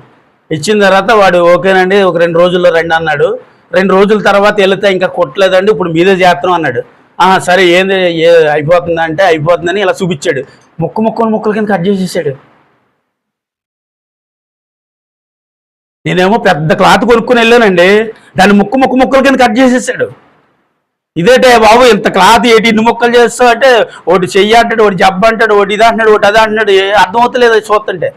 ఇచ్చిన తర్వాత వాడు ఓకేనండి ఒక 2 రోజుల్లో రండి అన్నాడు. 2 రోజుల తర్వాత వెళితే ఇంకా కొట్టలేదండి, ఇప్పుడు మీదే చేస్తున్నాం అన్నాడు. సరే ఏంది అయిపోతుందా అంటే అయిపోతుందని ఇలా చూపించాడు. ముక్కల కింద కట్ చేసేసాడు. నేనేమో పెద్ద క్లాత్ కొనుక్కుని వెళ్ళానండి, దాన్ని ముక్కల కింద కట్ చేసేసాడు. ఇదేటే బాబు ఇంత క్లాత్ ఏంటి ఇన్ని ముక్కలు చేస్తావు అంటే, ఒకటి చెయ్యి అంటాడు, ఒకటి జబ్బ అంటాడు, ఒకటి ఇది అంటున్నాడు, ఒకటి అది అంటున్నాడు. అర్థమవుతలేదు అది చూస్తుంటే.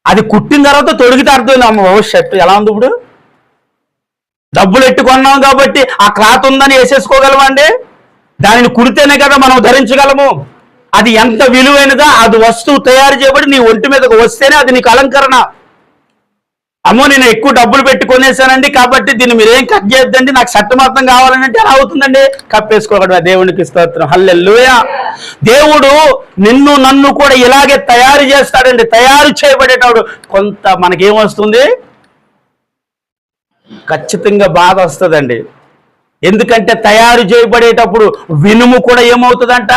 అది కుట్టిన తర్వాత తొడిగితే అర్థమైంది, అమ్మ బాబు షర్ట్ ఎలా ఉంది. ఇప్పుడు డబ్బులు ఎట్టుకున్నాం కాబట్టి ఆ క్లాత్ ఉందని వేసేసుకోగలమా అండి? దానిని కుడితేనే కదా మనం ధరించగలము. అది ఎంత విలువైనదా, అది వస్తువు తయారు చేయబడి నీ ఒంటి మీదకు వస్తేనే అది నీకు అలంకరణ. అమ్మో నేను ఎక్కువ డబ్బులు పెట్టి కొనేసానండి కాబట్టి దీన్ని మీరేం కట్ చేయొద్దండి, నాకు షర్ట్ మాత్రం కావాలని అంటే ఎలా అవుతుందండి? కప్పేసుకోగలడు. దేవునికి స్తోత్రం. హల్లెలూయా. దేవుడు నిన్ను నన్ను కూడా ఇలాగే తయారు చేస్తాడండి. తయారు చేయబడేటప్పుడు కొంత మనకేమొస్తుంది? ఖచ్చితంగా బాధ వస్తుందండి. ఎందుకంటే తయారు చేయబడేటప్పుడు వినుము కూడా ఏమవుతుందంట?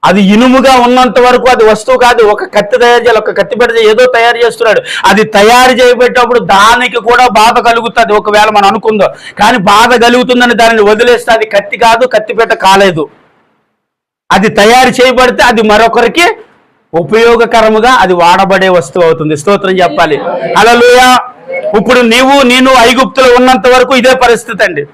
అది ఇనుముగా ఉన్నంత వరకు అది వస్తువు కాదు. ఒక కత్తి తయారు చేయాలి, ఒక కత్తి పెడితే ఏదో తయారు చేస్తున్నాడు. అది తయారు చేయబెట్టేటప్పుడు దానికి కూడా బాధ కలుగుతుంది ఒకవేళ మనం అనుకుందో. కానీ బాధ కలుగుతుందని దానిని వదిలేస్తే అది కత్తి కాదు, కత్తిపేట కాలేదు. అది తయారు చేయబడితే అది మరొకరికి ఉపయోగకరముగా అది వాడబడే వస్తువు అవుతుంది. స్తోత్రం చెప్పాలి. హల్లెలూయా. ఇప్పుడు నేను ఐగుప్తులో ఉన్నంత వరకు ఇదే పరిస్థితి అండి.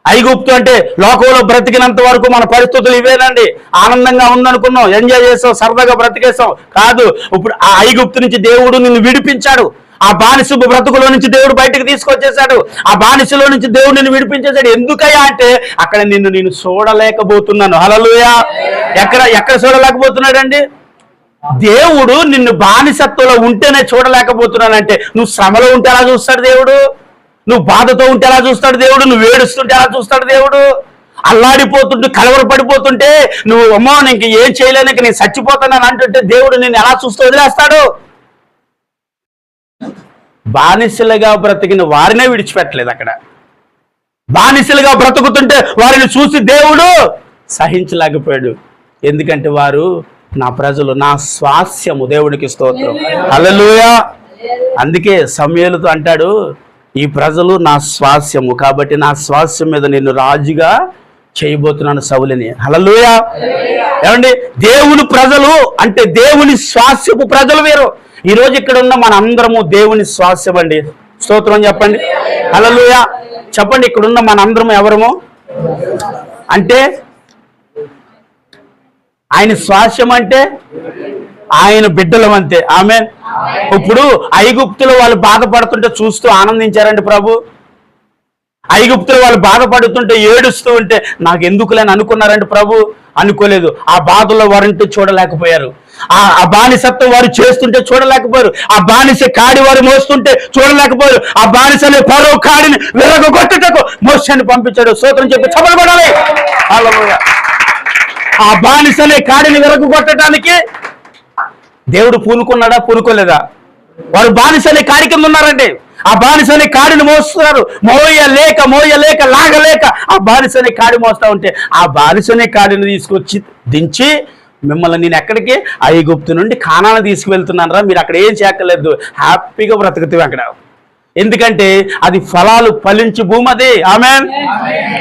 ఐగుప్తు అంటే లోకంలో బ్రతికినంత వరకు మన పరిస్థితులు ఇవేనండి. ఆనందంగా ఉందనుకున్నాం, ఎంజాయ్ చేసాం, సరదాగా బ్రతికేసాం. కాదు, ఇప్పుడు ఆ ఐగుప్తు నుంచి దేవుడు నిన్ను విడిపించాడు. ఆ బానిస బ్రతుకులో నుంచి దేవుడు బయటకు తీసుకొచ్చేసాడు. ఆ బానిసలో నుంచి దేవుడు నిన్ను విడిపించేశాడు. ఎందుకయ్యా అంటే అక్కడ నేను చూడలేకపోతున్నాను. హల్లెలూయా. ఎక్కడ చూడలేకపోతున్నాడండి? దేవుడు నిన్ను బానిసత్వంలో ఉంటేనే చూడలేకపోతున్నానంటే, నువ్వు శ్రమలో ఉంటే ఎలా చూస్తాడు దేవుడు? నువ్వు బాధతో ఉంటే ఎలా చూస్తాడు దేవుడు? నువ్వు ఏడుస్తుంటే ఎలా చూస్తాడు దేవుడు? అల్లాడిపోతుంటే కలవరపడిపోతుంటే నువ్వు అమ్మో ఇంక ఏం చేయలేను, ఇంక నేను చచ్చిపోతానని అంటుంటే దేవుడు నిన్ను ఎలా చూస్తూ వదిలేస్తాడు? బానిసలుగా బ్రతికిన వారినే విడిచిపెట్టలేదు. అక్కడ బానిసలుగా బ్రతుకుతుంటే వారిని చూసి దేవుడు సహించలేకపోయాడు. ఎందుకంటే వారు నా ప్రజలు, నా స్వాస్యము. దేవునికి స్తోత్రం. హల్లెలూయా. అందుకే సమూయేలుతో అంటాడు, ఈ ప్రజలు నా స్వాస్యము కాబట్టి నా స్వాస్యం మీద నేను రాజుగా చేయబోతున్నాను సౌలుని. హల్లెలూయా. ఏమండి, దేవుని ప్రజలు అంటే దేవుని స్వాస్యపు ప్రజలు వేరు. ఈరోజు ఇక్కడ ఉన్న మన అందరము దేవుని స్వాస్యం అండి. స్తోత్రం చెప్పండి. హల్లెలూయా. చెప్పండి, ఇక్కడున్న మన అందరము ఎవరము అంటే ఆయన స్వాస్యం అంటే ఆయన బిడ్డలం అంతే. ఆమేన్. ఇప్పుడు ఐగుప్తులో వాళ్ళు బాధపడుతుంటే చూస్తూ ఆనందించారండి ప్రభు. ఐగుప్తులో వాళ్ళు బాధపడుతుంటే ఏడుస్తూ ఉంటే నాకు ఎందుకులేని అనుకున్నారండి ప్రభు? అనుకోలేదు. ఆ బాధలో వారంటే చూడలేకపోయారు. ఆ బానిసత్వం వారు చేస్తుంటే చూడలేకపోయారు. ఆ బానిస కాడి వారు మోస్తుంటే చూడలేకపోయారు. ఆ బానిసని పరో కాడిని విరగొట్టుటకు మోసాన్ని పంపించాడు. స్తోత్రం చెప్పి చపలబడాలి. హల్లెలూయా. ఆ బానిసనే కాడిని విరగొట్టడానికి దేవుడు పూనుకున్నాడా? పూనుకోలేదా? వారు బానిసనే కాడి కింద ఉన్నారండి. ఆ బానిసని కాడిని మోస్తున్నారు. మోయలేక లాగలేక ఆ బానిసని కాడి మోస్తా ఉంటే ఆ బానిసని కాడిని తీసుకొచ్చి దించి మిమ్మల్ని నేను ఎక్కడికి? ఐగుప్తు నుండి కానాను తీసుకువెళ్తున్నాను రా, మీరు అక్కడ ఏం చేయక్కర్లేదు, హ్యాపీగా బ్రతుకుతావు అక్కడ. ఎందుకంటే అది ఫలాలు ఫలించి భూమి అది. ఆమేన్.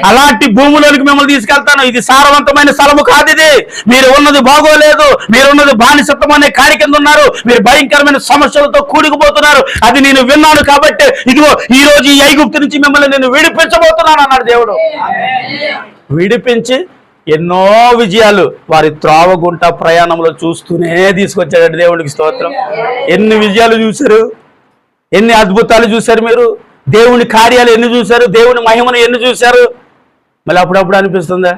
అలాంటి భూములోనికి మిమ్మల్ని తీసుకెళ్తాను. ఇది సారవంతమైన స్థలము కాదు. ఇది మీరు ఉన్నది బాగోలేదు. మీరు ఉన్నది బానిసత్వం అనే కాడి కింద ఉన్నారు. మీరు భయంకరమైన సమస్యలతో కూడుకుపోతున్నారు. అది నేను విన్నాను కాబట్టి ఇదిగో ఈ రోజు ఈ ఐగుప్తు నుంచి మిమ్మల్ని నేను విడిపించబోతున్నాను అన్నాడు దేవుడు. విడిపించి ఎన్నో విజయాలు వారి త్రోవగుంట ప్రయాణంలో చూస్తూనే తీసుకొచ్చాడు. దేవుడికి స్తోత్రం. ఎన్ని విజయాలు చూశారు, ఎన్ని అద్భుతాలు చూశారు మీరు, దేవుని కార్యాలు ఎన్ని చూశారు, దేవుని మహిమను ఎన్ని చూశారు. మళ్ళీ అప్పుడప్పుడు అనిపిస్తుందా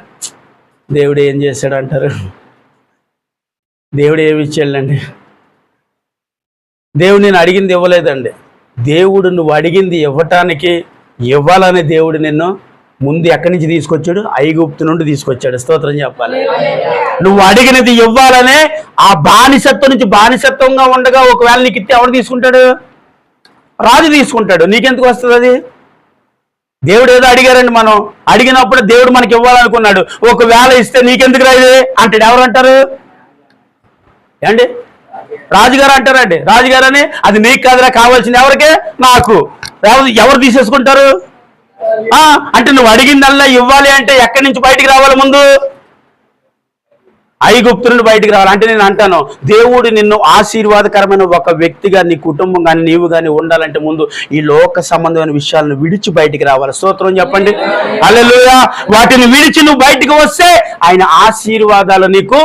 దేవుడు ఏం చేశాడు అంటారు. దేవుడు ఏమి ఇచ్చాడండి? దేవుడు నేను అడిగింది ఇవ్వలేదండి. దేవుడు నువ్వు అడిగింది ఇవ్వటానికి, ఇవ్వాలని దేవుడు నిన్ను ముందు ఎక్కడి నుంచి తీసుకొచ్చాడు? ఐగుప్తు నుండి తీసుకొచ్చాడు. స్తోత్రం చెప్పాలి. నువ్వు అడిగినది ఇవ్వాలనే ఆ బానిసత్వం నుంచి, బానిసత్వంగా ఉండగా ఒకవేళ నీకు ఇస్తే ఎవరు తీసుకుంటాడు? రాజు తీసుకుంటాడు. నీకెందుకు వస్తుంది అది? దేవుడు ఏదో అడిగారండి, మనం అడిగినప్పుడు దేవుడు మనకి ఇవ్వాలనుకున్నాడు. ఒకవేళ ఇస్తే నీకెందుకు రాదు అంటాడు. ఎవరు అంటారు ఏమండి? రాజుగారు అంటారండి. రాజుగారు అని అది నీకు కాదురా, కావాల్సింది ఎవరికే? నాకు. ఎవరు తీసేసుకుంటారు? అంటే నువ్వు అడిగిందల్లా ఇవ్వాలి అంటే ఎక్కడి నుంచి బయటికి రావాలి? ముందు ఐగుప్తు నుండి బయటికి రావాలి. అంటే నేను అంటాను, దేవుడు నిన్ను ఆశీర్వాదకరమైన ఒక వ్యక్తిగా, నీ కుటుంబం కానీ నీవు కానీ ఉండాలంటే ముందు ఈ లోక సంబంధమైన విషయాలను విడిచి బయటికి రావాలి. స్తోత్రం చెప్పండి. హల్లెలూయా. వాటిని విడిచి నువ్వు బయటికి వస్తే ఆయన ఆశీర్వాదాలు నీకు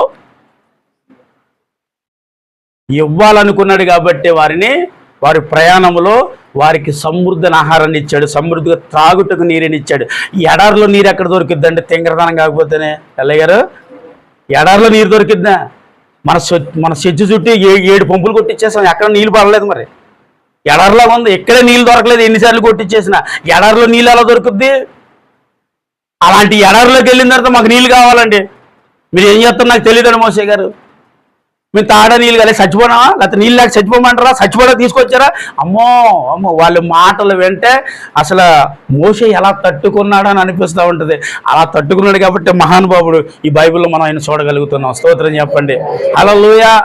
ఇవ్వాలనుకున్నాడు. కాబట్టి వారి ప్రయాణంలో వారికి సమృద్ధిని ఆహారాన్ని ఇచ్చాడు, సమృద్ధిగా త్రాగుటకు నీరుని ఇచ్చాడు. ఈ ఎడారిలో నీరు ఎక్కడ దొరికిద్దంటే తింగరదనం కాకపోతేనే ఎల్లయ్య గారు, ఎడారిలో నీరు దొరికిద్దా? మన చెట్టు చుట్టూ 7 పంపులు కొట్టించేసాం, ఎక్కడ నీళ్ళు పడలేదు. మరి ఎడారిలో ఉంది, ఎక్కడే నీళ్ళు దొరకలేదు. ఎన్నిసార్లు కొట్టించేసిన ఎడారిలో నీళ్ళు ఎలా దొరుకుద్ది? అలాంటి ఎడారిలోకి వెళ్ళిన తర్వాత మాకు నీళ్ళు కావాలండి. మీరు ఏం చేస్తారో నాకు తెలియదండి మోసే గారు. మేము తాడా నీళ్ళు కలిసి చచ్చిపోనా, లేకపోతే నీళ్ళు లేక చచ్చిపోమంటారా? చచ్చిపోడా తీసుకొచ్చారా? అమ్మో వాళ్ళ మాటలు వింటే అసలు మోషే ఎలా తట్టుకున్నాడని అనిపిస్తూ ఉంటుంది. అలా తట్టుకున్నాడు కాబట్టి మహానుభావుడు ఈ బైబిల్లో మనం ఆయన చూడగలుగుతున్నాం. స్తోత్రం చెప్పండి. హల్లెలూయా.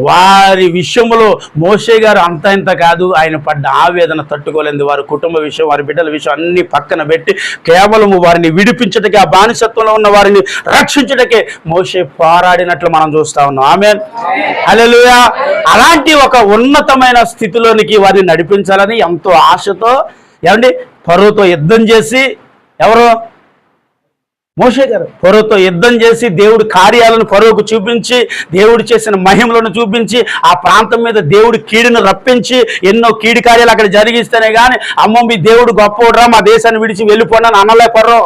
వారి విషయంలో మోషే గారు అంత ఇంత కాదు, ఆయన పడ్డ ఆవేదన తట్టుకోలేదు. వారి కుటుంబ విషయం, వారి బిడ్డల విషయం అన్ని పక్కన పెట్టి కేవలం వారిని విడిపించటకే, ఆ బానిసత్వంలో ఉన్న వారిని రక్షించటకే మోషే పోరాడినట్లు మనం చూస్తా ఉన్నాం. ఆమేన్. హల్లెలూయా. అలాంటి ఒక ఉన్నతమైన స్థితిలోనికి వారిని నడిపించాలని ఎంతో ఆశతో ఏమండి ఫరోతో యుద్ధం చేసి, ఎవరు? మోషే గారు ఫరోతో యుద్ధం చేసి దేవుడి కార్యాలను ఫరోకు చూపించి, దేవుడు చేసిన మహిమలను చూపించి, ఆ ప్రాంతం మీద దేవుడి కీడును రప్పించి, ఎన్నో కీడు కార్యాలు అక్కడ జరిగిస్తేనే కానీ అమ్మో మీ దేవుడు గొప్పవాడురా, మా దేశాన్ని విడిచి వెళ్ళిపోండి అని అనలే ఫరో.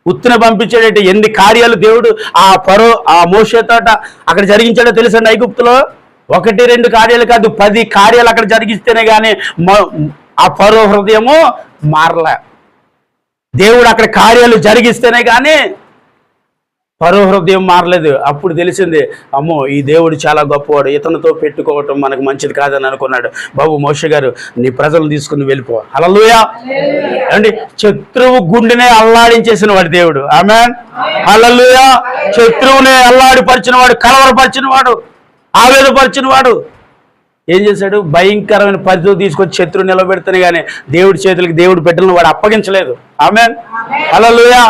ఉత్తిన పంపించాడంటే ఎన్ని కార్యాలు దేవుడు ఆ మోషేతోట అక్కడ జరిగించాడో తెలుసండి. ఐగుప్తులో 1-2 కార్యాలు కాదు, 10 కార్యాలు అక్కడ జరిగిస్తేనే కానీ ఆ ఫరో హృదయము మారలే. దేవుడు అక్కడ కార్యాలు జరిగిస్తేనే కానీ ఫరో హృదయం మారలేదు. అప్పుడు తెలిసింది, అమ్మో ఈ దేవుడు చాలా గొప్పవాడు, ఇతనితో పెట్టుకోవటం మనకు మంచిది కాదని అనుకున్నాడు. బాబు మోషే గారు నీ ప్రజలను తీసుకుని వెళ్ళిపో. హల్లెలూయా. అండి శత్రువు గుండెనే అల్లాడించేసిన వాడు దేవుడు. ఆమేన్. హల్లెలూయా. శత్రువునే అల్లాడిపరిచిన వాడు, కలవరపరిచిన వాడు, ఆవేదపరిచిన వాడు ఏం చేశాడు? భయంకరమైన పరిస్థితులు తీసుకొచ్చి శత్రువు నిలబెడితేనే కానీ దేవుడి చేతులకి దేవుడి బిడ్డలను వాడు అప్పగించలేదు. ఆమేన్. హల్లెలూయా.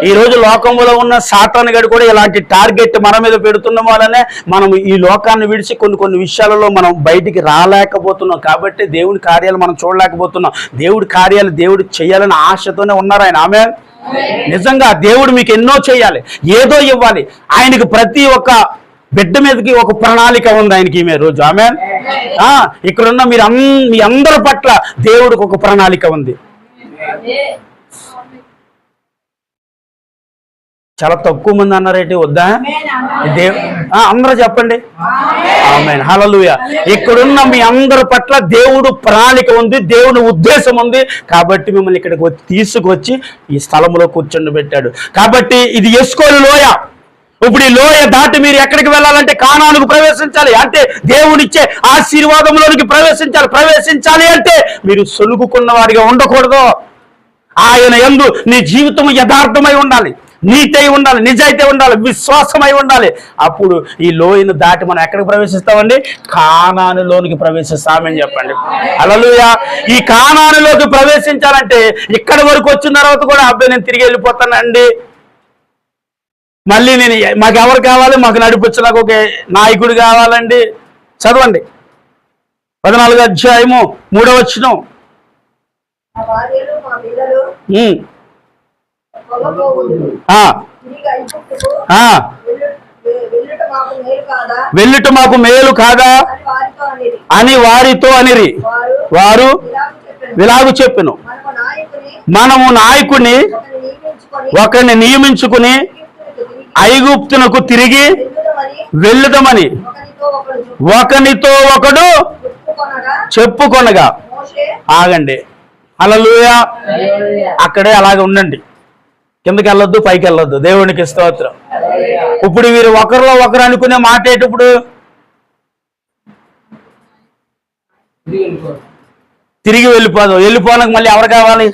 ఈ రోజు లోకంలో ఉన్న సాతాను గడి కూడా ఇలాంటి టార్గెట్ మన మీద పెడుతున్న వల్లనే మనం ఈ లోకాన్ని విడిచి కొన్ని విషయాలలో మనం బయటికి రాలేకపోతున్నాం. కాబట్టి దేవుడి కార్యాలు మనం చూడలేకపోతున్నాం. దేవుడి కార్యాలు దేవుడు చేయాలని ఆశతోనే ఉన్నారు ఆయన. ఆమేన్. నిజంగా దేవుడు మీకు ఎన్నో చేయాలి, ఏదో ఇవ్వాలి. ఆయనకు ప్రతి ఒక్క బిడ్డ మీదకి ఒక ప్రణాళిక ఉంది ఆయనకి ఈమె రోజు. ఆమేన్. ఇక్కడున్న మీ అందరి పట్ల దేవుడికి ఒక ప్రణాళిక ఉంది. చాలా తక్కువ మంది అన్నారేంటి? వద్దా? అందరూ చెప్పండి. ఆమేన్. హల్లెలూయా. ఇక్కడున్న మీ అందరి పట్ల దేవుడు ప్రణాళిక ఉంది, దేవుని ఉద్దేశం ఉంది. కాబట్టి మిమ్మల్ని ఇక్కడికి తీసుకొచ్చి ఈ స్థలంలో కూర్చొని పెట్టాడు. కాబట్టి ఇది ఎస్కోలు లోయ. ఇప్పుడు ఈ లోయ దాటి మీరు ఎక్కడికి వెళ్ళాలంటే కానానుకు ప్రవేశించాలి. అంటే దేవునిచ్చే ఆశీర్వాదంలోనికి ప్రవేశించాలి అంటే మీరు సొలుగుకున్న వారిగా ఉండకూడదు. ఆయన యందు నీ జీవితం యథార్థమై ఉండాలి, నీతి ఉండాలి, నిజాయితీ ఉండాలి, విశ్వాసమై ఉండాలి. అప్పుడు ఈ లోయను దాటి మనం ఎక్కడికి ప్రవేశిస్తామండి? కానానులోనికి ప్రవేశిస్తామని చెప్పండి. హల్లెలూయా. ఈ కానానులోకి ప్రవేశించాలంటే ఇక్కడి వరకు వచ్చిన తర్వాత కూడా అబ్బాయి నేను తిరిగి వెళ్ళిపోతానండి, మళ్ళీ మాకు ఎవరు కావాలి? మాకు నడిపించడానికి ఒక నాయకుడు కావాలండి. చదవండి 14వ అధ్యాయము 3వ వచనం. వెళ్ళుట మాకు మేలు కాదా అని వారితో అనిరి. వారు ఇలాగు చెప్పెను, మనము నాయకుడిని ఒకరిని నియమించుకుని ఐగుప్తునకు తిరిగి వెళ్ళుదామని ఒకనితో ఒకడు చెప్పుకొనగా ఆగండి. హల్లెలూయా. అక్కడే అలాగే ఉండండి, కిందకి వెళ్ళొద్దు, పైకి వెళ్ళొద్దు. దేవునికి స్తోత్రం. ఇప్పుడు వీరు ఒకరిలో ఒకరు అనుకునే మాట ఏంటప్పుడు? తిరిగి వెళ్ళిపోవడానికి మళ్ళీ ఎవరు కావాలి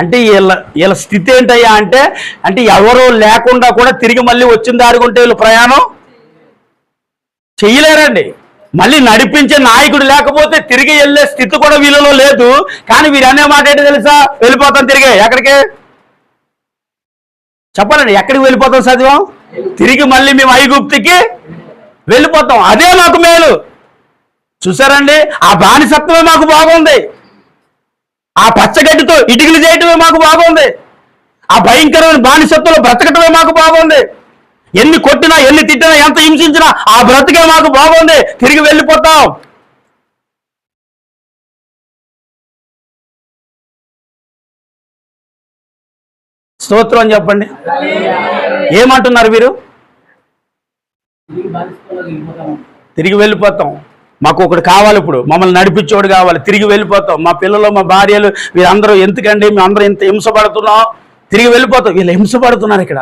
అంటే వీళ్ళ స్థితి ఏంటయ్యా అంటే ఎవరు లేకుండా కూడా తిరిగి మళ్ళీ వచ్చిన దారికుంటే వీళ్ళు ప్రయాణం చెయ్యలేరండి. మళ్ళీ నడిపించే నాయకుడు లేకపోతే తిరిగి వెళ్ళే స్థితి కూడా వీళ్ళలో లేదు. కానీ వీరు అనే మాట ఏంటో తెలుసా? వెళ్ళిపోతాం తిరిగి. ఎక్కడికి చెప్పాలండి, ఎక్కడికి వెళ్ళిపోతాం? చదివాం, తిరిగి మళ్ళీ మేము ఐగుప్తుకి వెళ్ళిపోతాం. అదే మాకు మేలు. చూసారండి, ఆ బానిసత్వమే మాకు బాగుంది. ఆ పచ్చగడ్డితో ఇటుకలు చేయటమే మాకు బాగుంది. ఆ భయంకరమైన బానిసత్వంలో బ్రతకటమే మాకు బాగుంది. ఎన్ని కొట్టినా, ఎన్ని తిట్టినా, ఎంత హింసించినా ఆ బ్రతికే మాకు బాగుంది. తిరిగి వెళ్ళిపోతాం. స్తోత్రం అని చెప్పండి. ఏమంటున్నారు వీరు? తిరిగి వెళ్ళిపోతాం. మాకు ఒకటి కావాలి, ఇప్పుడు మమ్మల్ని నడిపించేవాడు కావాలి, తిరిగి వెళ్ళిపోతాం. మా పిల్లలు, మా భార్యలు వీరందరూ ఎందుకండి మేము అందరూ ఇంత హింసపడుతున్నాం, తిరిగి వెళ్ళిపోతాం. వీళ్ళు హింసపడుతున్నారు ఇక్కడ.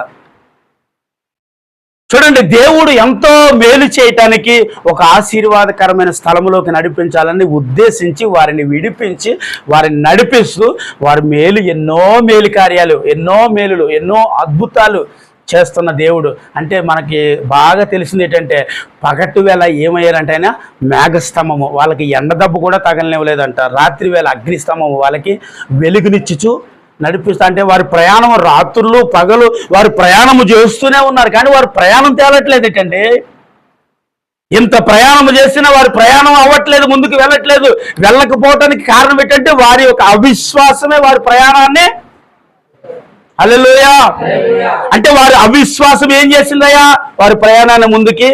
చూడండి, దేవుడు ఎంతో మేలు చేయటానికి ఒక ఆశీర్వాదకరమైన స్థలంలోకి నడిపించాలని ఉద్దేశించి వారిని విడిపించి వారిని నడిపిస్తూ వారి మేలు ఎన్నో మేలు కార్యాలు, ఎన్నో మేలులు, ఎన్నో అద్భుతాలు చేస్తున్న దేవుడు. అంటే మనకి బాగా తెలిసింది ఏంటంటే పగటి వేళ ఏమయ్యారంటే ఆయన మేఘస్తంభము, వాళ్ళకి ఎండదబ్బు కూడా తగలనివ్వలేదంట. రాత్రి వేళ అగ్నిస్తంభము వాళ్ళకి వెలుగునిచ్చుచు నడిపిస్తా. అంటే వారి ప్రయాణం రాత్రులు పగలు వారు ప్రయాణము చేస్తూనే ఉన్నారు, కానీ వారు ప్రయాణం తేలట్లేదు. ఏంటండి, ఇంత ప్రయాణం చేసినా వారి ప్రయాణం అవ్వట్లేదు, ముందుకు వెళ్ళట్లేదు. వెళ్ళకపోవటానికి కారణం ఏంటంటే వారి యొక్క అవిశ్వాసమే వారి ప్రయాణాన్ని. హల్లెలూయా. అంటే వారి అవిశ్వాసం ఏం చేసిందయ్యా వారి ప్రయాణాన్ని ముందుకి.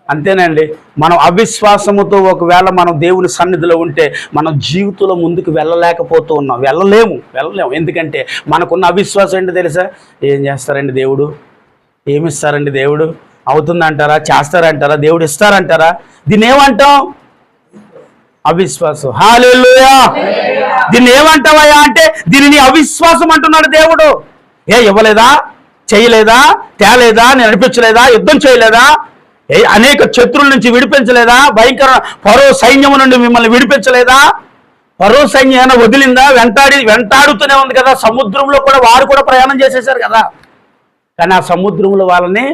అంతేనండి, మనం అవిశ్వాసముతో ఒకవేళ మనం దేవుని సన్నిధిలో ఉంటే మన జీవితంలో ముందుకు వెళ్ళలేకపోతూ ఉన్నాం. వెళ్ళలేము. ఎందుకంటే మనకున్న అవిశ్వాసం ఏంటో తెలుసా? ఏం చేస్తారండి దేవుడు, ఏమిస్తారండి దేవుడు, అవుతుందంటారా, చేస్తారంటారా, దేవుడు ఇస్తారంటారా? దీన్ని ఏమంటాం? అవిశ్వాసం. హల్లెలూయా. దీన్ని ఏమంటావయ్యా అంటే దీనిని అవిశ్వాసం అంటున్నాడు దేవుడు. ఇవ్వలేదా, చేయలేదా, తేలేదా, నేను నడిపించలేదా, యుద్ధం చేయలేదా, అనేక శత్రువుల నుంచి విడిపించలేదా, భయంకర ఫరో సైన్యము నుండి మిమ్మల్ని విడిపించలేదా, ఫరో సైన్యం ఏమైనా వదిలిందా? వెంటాడుతూనే ఉంది కదా. సముద్రంలో కూడా వారు కూడా ప్రయాణం చేసేసారు కదా, కానీ ఆ సముద్రంలో వాళ్ళని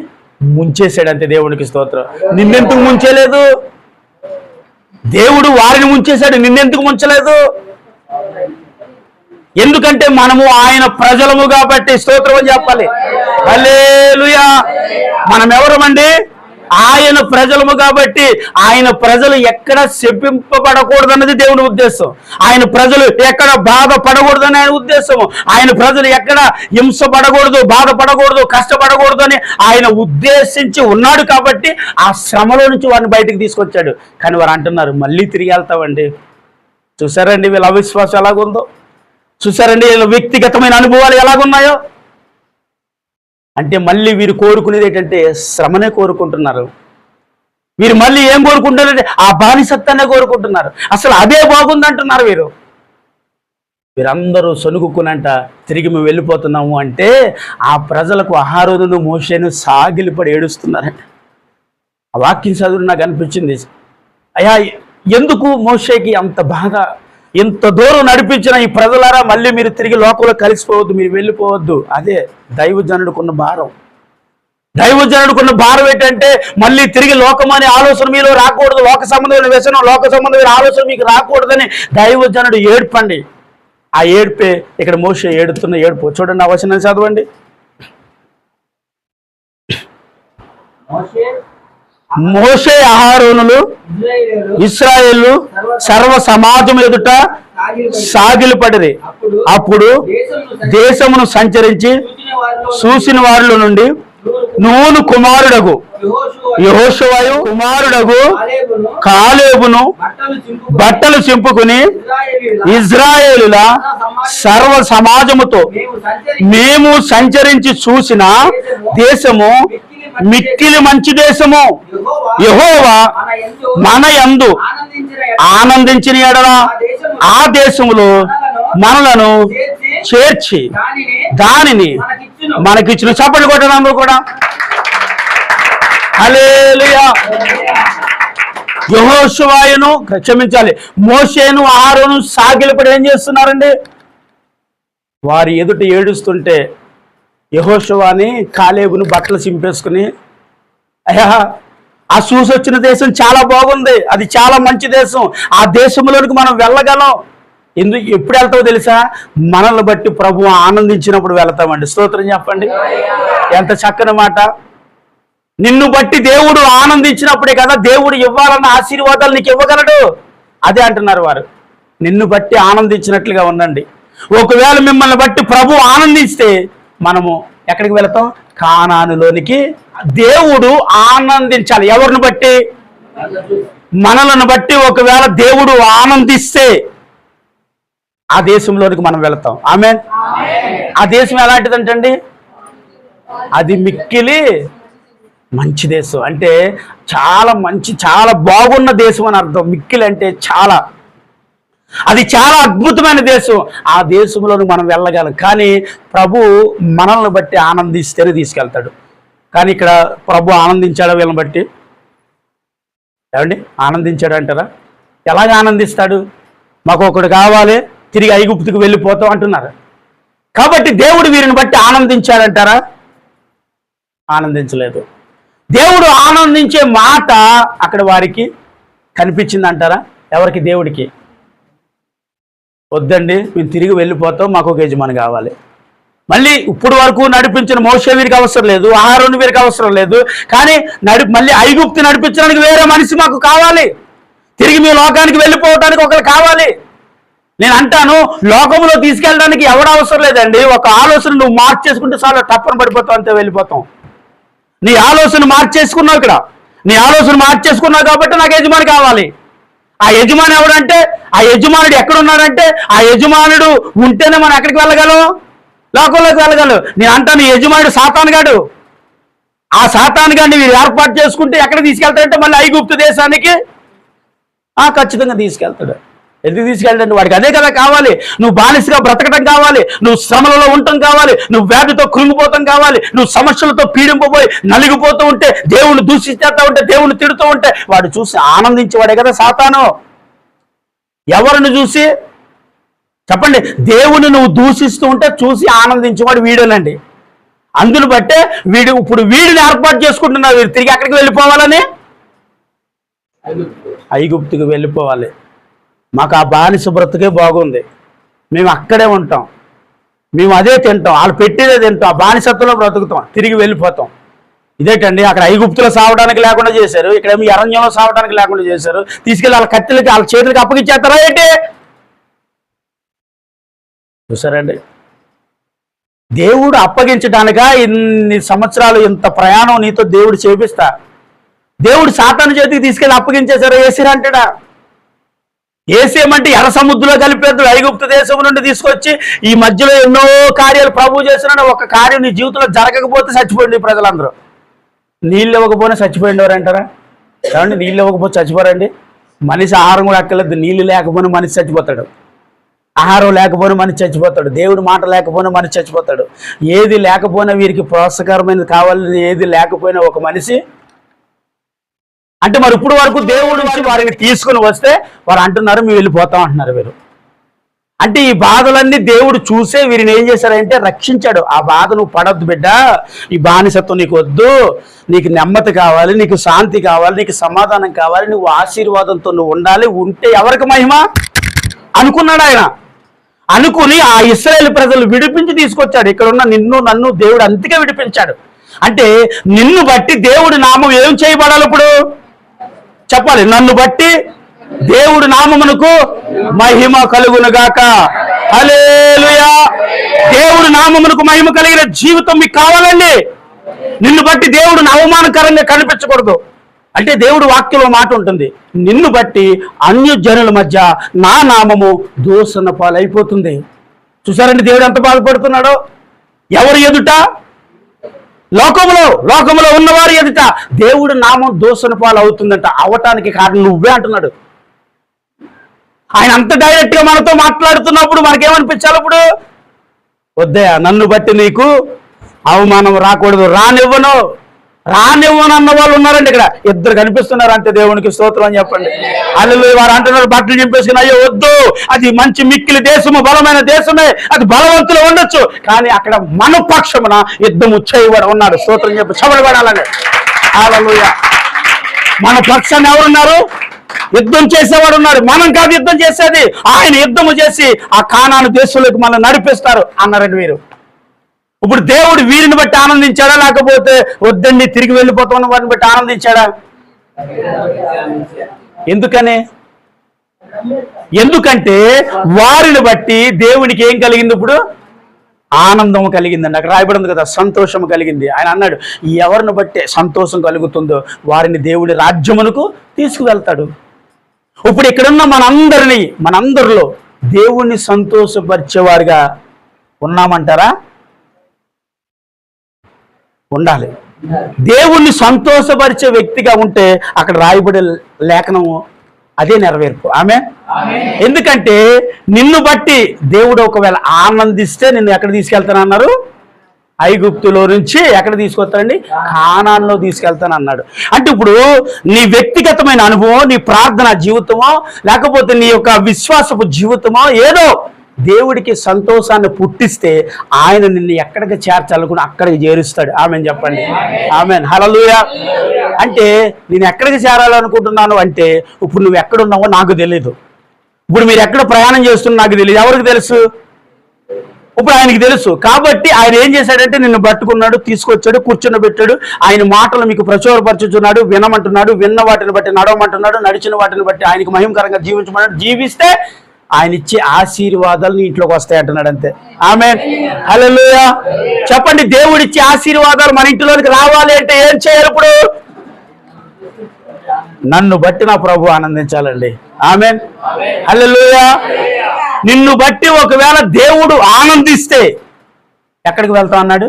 ముంచేసాడు. అంతే. దేవునికి స్తోత్రం. నిన్నెందుకు ముంచేలేదు? దేవుడు వారిని ముంచేశాడు, నిన్నెందుకు ముంచలేదు? ఎందుకంటే మనము ఆయన ప్రజలము కాబట్టి. స్తోత్రం అని చెప్పాలి. హల్లెలూయా. మనం ఎవరమండి? ఆయన ప్రజలము కాబట్టి. ఆయన ప్రజలు ఎక్కడ శపింపబడకూడదన్నది దేవుని ఉద్దేశం. ఆయన ప్రజలు ఎక్కడ బాధపడకూడదని ఆయన ఉద్దేశము. ఆయన ప్రజలు ఎక్కడ హింసపడకూడదు, బాధపడకూడదు, కష్టపడకూడదు అని ఆయన ఉద్దేశించి ఉన్నాడు కాబట్టి ఆ శ్రమలో నుంచి వారిని బయటకు తీసుకొచ్చాడు. కానీ వారు అంటున్నారు మళ్ళీ తిరిగి వెళ్తామండి. చూసారండి వీళ్ళ అవిశ్వాసం ఎలాగుందో? చూసారండి వీళ్ళ వ్యక్తిగతమైన అనుభవాలు ఎలాగున్నాయో? అంటే మళ్ళీ వీరు కోరుకునేది ఏంటంటే శ్రమనే కోరుకుంటున్నారు. వీరు మళ్ళీ ఏం కోరుకుంటారంటే ఆ బానిసత్వాన్ని కోరుకుంటున్నారు. అసలు అదే బాగుందంటున్నారు వీరు. వీరందరూ సొనుగుకునంట తిరిగి మేము వెళ్ళిపోతున్నాము అంటే ఆ ప్రజలకు అహరోనును మోషేను సాగిలిపడి ఏడుస్తున్నారంట. ఆ వాక్యం చదువు నాకు అనిపించింది, అయ్యా ఎందుకు మోషేకి అంత బాధ? ఇంత దూరం నడిపించిన ఈ ప్రజలారా మళ్ళీ మీరు తిరిగి లోకంలో కలిసిపోవద్దు, మీరు వెళ్ళిపోవద్దు. అదే దైవజనుడుకున్న భారం. దైవజనుడుకున్న భారం ఏంటంటే మళ్ళీ తిరిగి లోకం అనే ఆలోచన మీలో రాకూడదు, లోక సంబంధమైన వ్యసనం, లోక సంబంధమైన ఆలోచన మీకు రాకూడదని దైవజనుడు ఏడ్పండి. ఆ ఏడ్పే ఇక్కడ మోషే ఏడుతున్న ఏడుపు. చూడండి, ఆ వచనం చదవండి. మోషే అహరోనులు ఇశ్రాయేలు సర్వ సమాజం ఎదుట సాగిలపడిరి. అప్పుడు దేశమును సంచరించి చూసిన వారిలో నుండి నూను కుమారుడగు యెహోషువ కుమారుడగు కాలేబును బట్టలు చింపుకుని ఇశ్రాయేలుల సర్వ సమాజముతో మేము సంచరించి చూసిన దేశము మిక్కిలి మంచి దేశము యెహోవా మన యందు ఆనందించిన ఎడల ఆ దేశములో మనలను చేర్చి దానిని మనకిచ్చిన. చప్పట్లు కొట్టడం అందరూ కూడా. హల్లెలూయా. యెహోషువను క్షమించాలి, మోషేను ఆరోను సాగిలపడి ఏం చేస్తున్నారండి? వారి ఎదుట ఏడుస్తుంటే యెహోషువని కాలేబును బట్టలు చింపేసుకుని, అయ్యా ఆ చూసి వచ్చిన దేశం చాలా బాగుంది, అది చాలా మంచి దేశం, ఆ దేశంలోనికి మనం వెళ్ళగలం. ఎప్పుడు వెళ్తామో తెలుసా? మనల్ని బట్టి ప్రభు ఆనందించినప్పుడు వెళ్తామండి. స్తోత్రం చెప్పండి. ఎంత చక్కని మాట. నిన్ను బట్టి దేవుడు ఆనందించినప్పుడే కదా దేవుడు ఇవ్వాలన్న ఆశీర్వాదాలు నీకు ఇవ్వగలడు. అదే అంటున్నారు వారు. నిన్ను బట్టి ఆనందించినట్లుగా ఉండండి. ఒకవేళ మిమ్మల్ని బట్టి ప్రభు ఆనందిస్తే మనము ఎక్కడికి వెళతాం? కానానులోనికి. దేవుడు ఆనందించాలి. ఎవరిని బట్టి? మనలను బట్టి ఒకవేళ దేవుడు ఆనందిస్తే ఆ దేశంలోనికి మనం వెళతాం. ఆమేన్. ఆ దేశం ఎలాంటిదంటండి? అది మిక్కిలి మంచి దేశం. అంటే చాలా మంచి, చాలా బాగున్న దేశం అని అర్థం. మిక్కిలి అంటే చాలా, అది చాలా అద్భుతమైన దేశం. ఆ దేశంలోకి మనం వెళ్ళగలం. కానీ ప్రభు మనల్ని బట్టి ఆనందిస్తేనే తీసుకెళ్తాడు. కానీ ఇక్కడ ప్రభు ఆనందించాడు వీళ్ళని బట్టి. ఏమండి? ఆనందించాడు అంటారా? ఎలాగ ఆనందిస్తాడు? మాకు ఒకడు కావాలి, తిరిగి ఐగుప్తుకు వెళ్ళిపోతాం అంటున్నారు. కాబట్టి దేవుడు వీరిని బట్టి ఆనందించాడంటారా? ఆనందించలేదు. దేవుడు ఆనందించే మాట అక్కడ వారికి కనిపించింది అంటారా? ఎవరికి? దేవుడికి. వద్దండి, మేము తిరిగి వెళ్ళిపోతాం, మాకు ఒక యజమాని కావాలి. మళ్ళీ ఇప్పుడు వరకు నడిపించిన మోషే వీరికి అవసరం లేదు, ఆహారోని వీరికి అవసరం లేదు. కానీ మళ్ళీ ఐగుప్తు నడిపించడానికి వేరే మనిషి మాకు కావాలి. తిరిగి మీ లోకానికి వెళ్ళిపోవడానికి ఒకరు కావాలి. నేను అంటాను, లోకంలో తీసుకెళ్ళడానికి ఎవడ అవసరం లేదండి. ఒక ఆలోచన నువ్వు మార్చేసుకుంటే చాలు, టప్పని పడిపోతావు, అంతే వెళ్ళిపోతాం. నీ ఆలోచన మార్చేసుకున్నావు. ఇక్కడ నీ ఆలోచన మార్చేసుకున్నావు కాబట్టి నాకు యజమాని కావాలి. ఆ యజమాని ఎవడంటే, ఆ యజమానుడు ఎక్కడున్నాడంటే, ఆ యజమానుడు ఉంటేనే మనం ఎక్కడికి వెళ్ళగలం? లోకంలోకి వెళ్ళగలం. నేను అంటాను, యజమానుడు సాతాను గాడు. ఆ సాతాను గాడిని మీరు ఏర్పాటు చేసుకుంటే ఎక్కడ తీసుకెళ్తాడంటే మళ్ళీ ఐగుప్తు దేశానికి ఖచ్చితంగా తీసుకెళ్తాడు. ఎందుకు తీసుకెళ్ళండి? వాడికి అదే కదా కావాలి. నువ్వు బానిసగా బ్రతకడం కావాలి, నువ్వు శ్రమలలో ఉండటం కావాలి, నువ్వు వ్యాధితో కృంగిపోతాం కావాలి, నువ్వు సమస్యలతో పీడింపబోయి నలిగిపోతూ ఉంటే, దేవుని దూషిస్తూ ఉంటే, దేవుని తిడుతూ ఉంటే వాడు చూసి ఆనందించేవాడే కదా సాతాను. ఎవరిని చూసి చెప్పండి? దేవుని నువ్వు దూషిస్తూ ఉంటే చూసి ఆనందించేవాడు వీడేనండి. అందును బట్టే ఇప్పుడు వీడిని ఏర్పాటు చేసుకుంటున్నారు. వీరు తిరిగి ఎక్కడికి వెళ్ళిపోవాలని? ఐగుప్తుకు వెళ్ళిపోవాలి. మాకు ఆ బానిస బ్రతుకే బాగుంది, మేము అక్కడే ఉంటాం, మేము అదే తింటాం, వాళ్ళు పెట్టేదే తింటాం, ఆ బానిసత్వంలో బ్రతుకుతాం, తిరిగి వెళ్ళిపోతాం. ఇదేంటండి? అక్కడ ఐగుప్తులో సావడానికి లేకుండా చేశారు, ఇక్కడేమో అరణ్యంలో సావడానికి లేకుండా చేశారు. తీసుకెళ్ళి వాళ్ళ కత్తిలకి, వాళ్ళ చేతులకి అప్పగిచ్చేస్తారా ఏంటి? చూసారండి? దేవుడు అప్పగించడానిక ఇన్ని సంవత్సరాలు ఇంత ప్రయాణం నీతో దేవుడు చేపిస్తా. దేవుడు సాతాను చేతికి తీసుకెళ్ళి అప్పగించేశారు. ఏసిరా అంటాడా? ఏసేమంటే ఎర్ర సముద్రంలో కలిపేద్దు. ఐగుప్తు దేశం నుండి తీసుకొచ్చి ఈ మధ్యలో ఎన్నో కార్యాలు ప్రభు చేస్తున్నాడు. ఒక కార్యం నీ జీవితంలో జరగకపోతే చచ్చిపోయింది ప్రజలందరూ. నీళ్ళు ఇవ్వకపోయినా చచ్చిపోయిండేవారు అంటారా? ఏమండి? నీళ్ళు ఇవ్వకపోతే చచ్చిపోరండి. మనిషి ఆహారం కూడా అక్కర్లేదు. నీళ్ళు లేకపోయినా మనిషి చచ్చిపోతాడు, ఆహారం లేకపోయినా మనిషి చచ్చిపోతాడు, దేవుడి మాట లేకపోయినా మనిషి చచ్చిపోతాడు. ఏది లేకపోయినా వీరికి ప్రోత్సాహకరమైనది కావాలని ఏది లేకపోయినా ఒక మనిషి అంటే మరి ఇప్పుడు వరకు దేవుడు నుంచి వారిని తీసుకుని వస్తే వారు అంటున్నారు మేము వెళ్ళిపోతాం అంటున్నారు. వీరు అంటే ఈ బాధలన్నీ దేవుడు చూసే వీరిని ఏం చేశారంటే రక్షించాడు. ఆ బాధ నువ్వు పడద్దు బిడ్డ, ఈ బానిసత్వం నీకు వద్దు, నీకు నెమ్మది కావాలి, నీకు శాంతి కావాలి, నీకు సమాధానం కావాలి, నువ్వు ఆశీర్వాదంతో నువ్వు ఉండాలి. ఉంటే ఎవరికి మహిమ అనుకున్నాడు ఆయన. అనుకుని ఆ ఇశ్రాయేలు ప్రజలు విడిపించి తీసుకొచ్చాడు. ఇక్కడ ఉన్న నిన్ను నన్ను దేవుడు అంతగా విడిపించాడు. అంటే నిన్ను బట్టి దేవుడి నామం ఏం చేయబడాలి? ఇప్పుడు చెప్పాలి, నన్ను బట్టి దేవుడి నామమునకు మహిమ కలుగునుగాక. హల్లెలూయా. దేవుడి నామమునకు మహిమ కలిగిన జీవితం మీకు కావాలండి. నిన్ను బట్టి దేవుడిని అవమానకరంగా కనిపించకూడదు. అంటే దేవుడు వాక్యంలో మాట ఉంటుంది, నిన్ను బట్టి అన్యజనుల మధ్య నా నామము దూషణ పాలైపోతుంది. చూసారండి దేవుడు ఎంత బాధపడుతున్నాడో? ఎవరు ఎదుట? లోకములో ఉన్నవారు ఎదుట దేవుడు నామం దూషణ పాలు అవుతుందంట. అవటానికి కారణం నువ్వే అంటున్నాడు. ఆయన అంత డైరెక్ట్ గా మనతో మాట్లాడుతున్నప్పుడు మనకేమనిపించాలి? అప్పుడు వద్దయా, నన్ను బట్టి నీకు అవమానం రాకూడదు, రానివ్వను అన్న వాళ్ళు ఉన్నారండి. ఇక్కడ ఇద్దరు కనిపిస్తున్నారు అంతే. దేవునికి స్తోత్రం అని చెప్పండి. హల్లెలూయా. వారు అంటున్నారు బట్టలు చింపేసుకుని, అయ్యో వద్దు, అది మంచి మిక్కిలి దేశము, బలమైన దేశమే, అది బలవంతులు ఉండొచ్చు, కానీ అక్కడ మన పక్షమున యుద్ధము చేయబడి ఉన్నాడు. స్తోత్రం చెప్పి చబడబడాలని. హల్లెలూయా. మన పక్షాన్ని ఎవరున్నారు? యుద్ధం చేసేవాడు ఉన్నాడు. మనం కాదు యుద్ధం చేసేది, ఆయన యుద్ధము చేసి ఆ కానాను దేశంలోకి మనం నడిపిస్తారు అన్నారండి వీరు. ఇప్పుడు దేవుడు వీరిని బట్టి ఆనందించాడా, లేకపోతే వద్దండి తిరిగి వెళ్ళిపోతున్న వారిని బట్టి ఆనందించాడా? ఎందుకంటే వారిని బట్టి దేవునికి ఏం కలిగింది? ఇప్పుడు ఆనందం కలిగిందండి. అక్కడ రాయబడింది కదా, సంతోషం కలిగింది. ఆయన అన్నాడు, ఎవరిని బట్టి సంతోషం కలుగుతుందో వారిని దేవుడి రాజ్యమునకు తీసుకువెళ్తాడు. ఇప్పుడు ఇక్కడున్న మనందరిలో దేవుణ్ణి సంతోషపరిచేవారుగా ఉన్నామంటారా? ఉండాలి. దేవుణ్ణి సంతోషపరిచే వ్యక్తిగా ఉంటే అక్కడ రాయబడే లేఖనము అదే నెరవేర్పు. ఆమె ఎందుకంటే నిన్ను బట్టి దేవుడు ఒకవేళ ఆనందిస్తే నిన్ను ఎక్కడ తీసుకెళ్తానన్నారు? ఐగుప్తులో నుంచి ఎక్కడ తీసుకొస్తాడండి? కానాన్లో తీసుకెళ్తానన్నాడు. అంటే ఇప్పుడు నీ వ్యక్తిగతమైన అనుభవం, నీ ప్రార్థన జీవితమో, లేకపోతే నీ యొక్క విశ్వాసపు జీవితమో ఏదో దేవుడికి సంతోషాన్ని పుట్టిస్తే ఆయన నిన్ను ఎక్కడికి చేర్చాలనుకుని అక్కడికి చేరుస్తాడు. ఆమెన్ చెప్పండి. ఆమెన్. హల్లెలూయా. అంటే నేను ఎక్కడికి చేరాలనుకుంటున్నాను అంటే, ఇప్పుడు నువ్వు ఎక్కడున్నావో నాకు తెలియదు. ఇప్పుడు మీరు ఎక్కడ ప్రయాణం చేస్తున్నా నాకు తెలియదు. ఎవరికి తెలుసు? ఇప్పుడు ఆయనకి తెలుసు. కాబట్టి ఆయన ఏం చేశాడంటే నిన్ను పట్టుకున్నాడు, తీసుకొచ్చాడు, కూర్చున్నబెట్టాడు. ఆయన మాటలు మీకు ప్రచురపరచుచున్నాడు. వినమంటున్నాడు, విన్న వాటిని బట్టి నడవమంటున్నాడు, నడిచిన వాటిని బట్టి ఆయనకి మహిమకరంగా జీవించమన్నాడు. జీవిస్తే ఆయన ఇచ్చే ఆశీర్వాదాలు నీ ఇంట్లోకి వస్తాయి అంటున్నాడు. అంతే. ఆమేన్. హల్లెలూయా. చెప్పండి, దేవుడిచ్చే ఆశీర్వాదాలు మన ఇంటిలోకి రావాలి అంటే ఏం చేయాలి? ఇప్పుడు నన్ను బట్టి నా ప్రభు ఆనందించాలండి. ఆమేన్. హల్లెలూయా. నిన్ను బట్టి ఒకవేళ దేవుడు ఆనందిస్తే ఎక్కడికి వెళ్తాం అన్నాడు?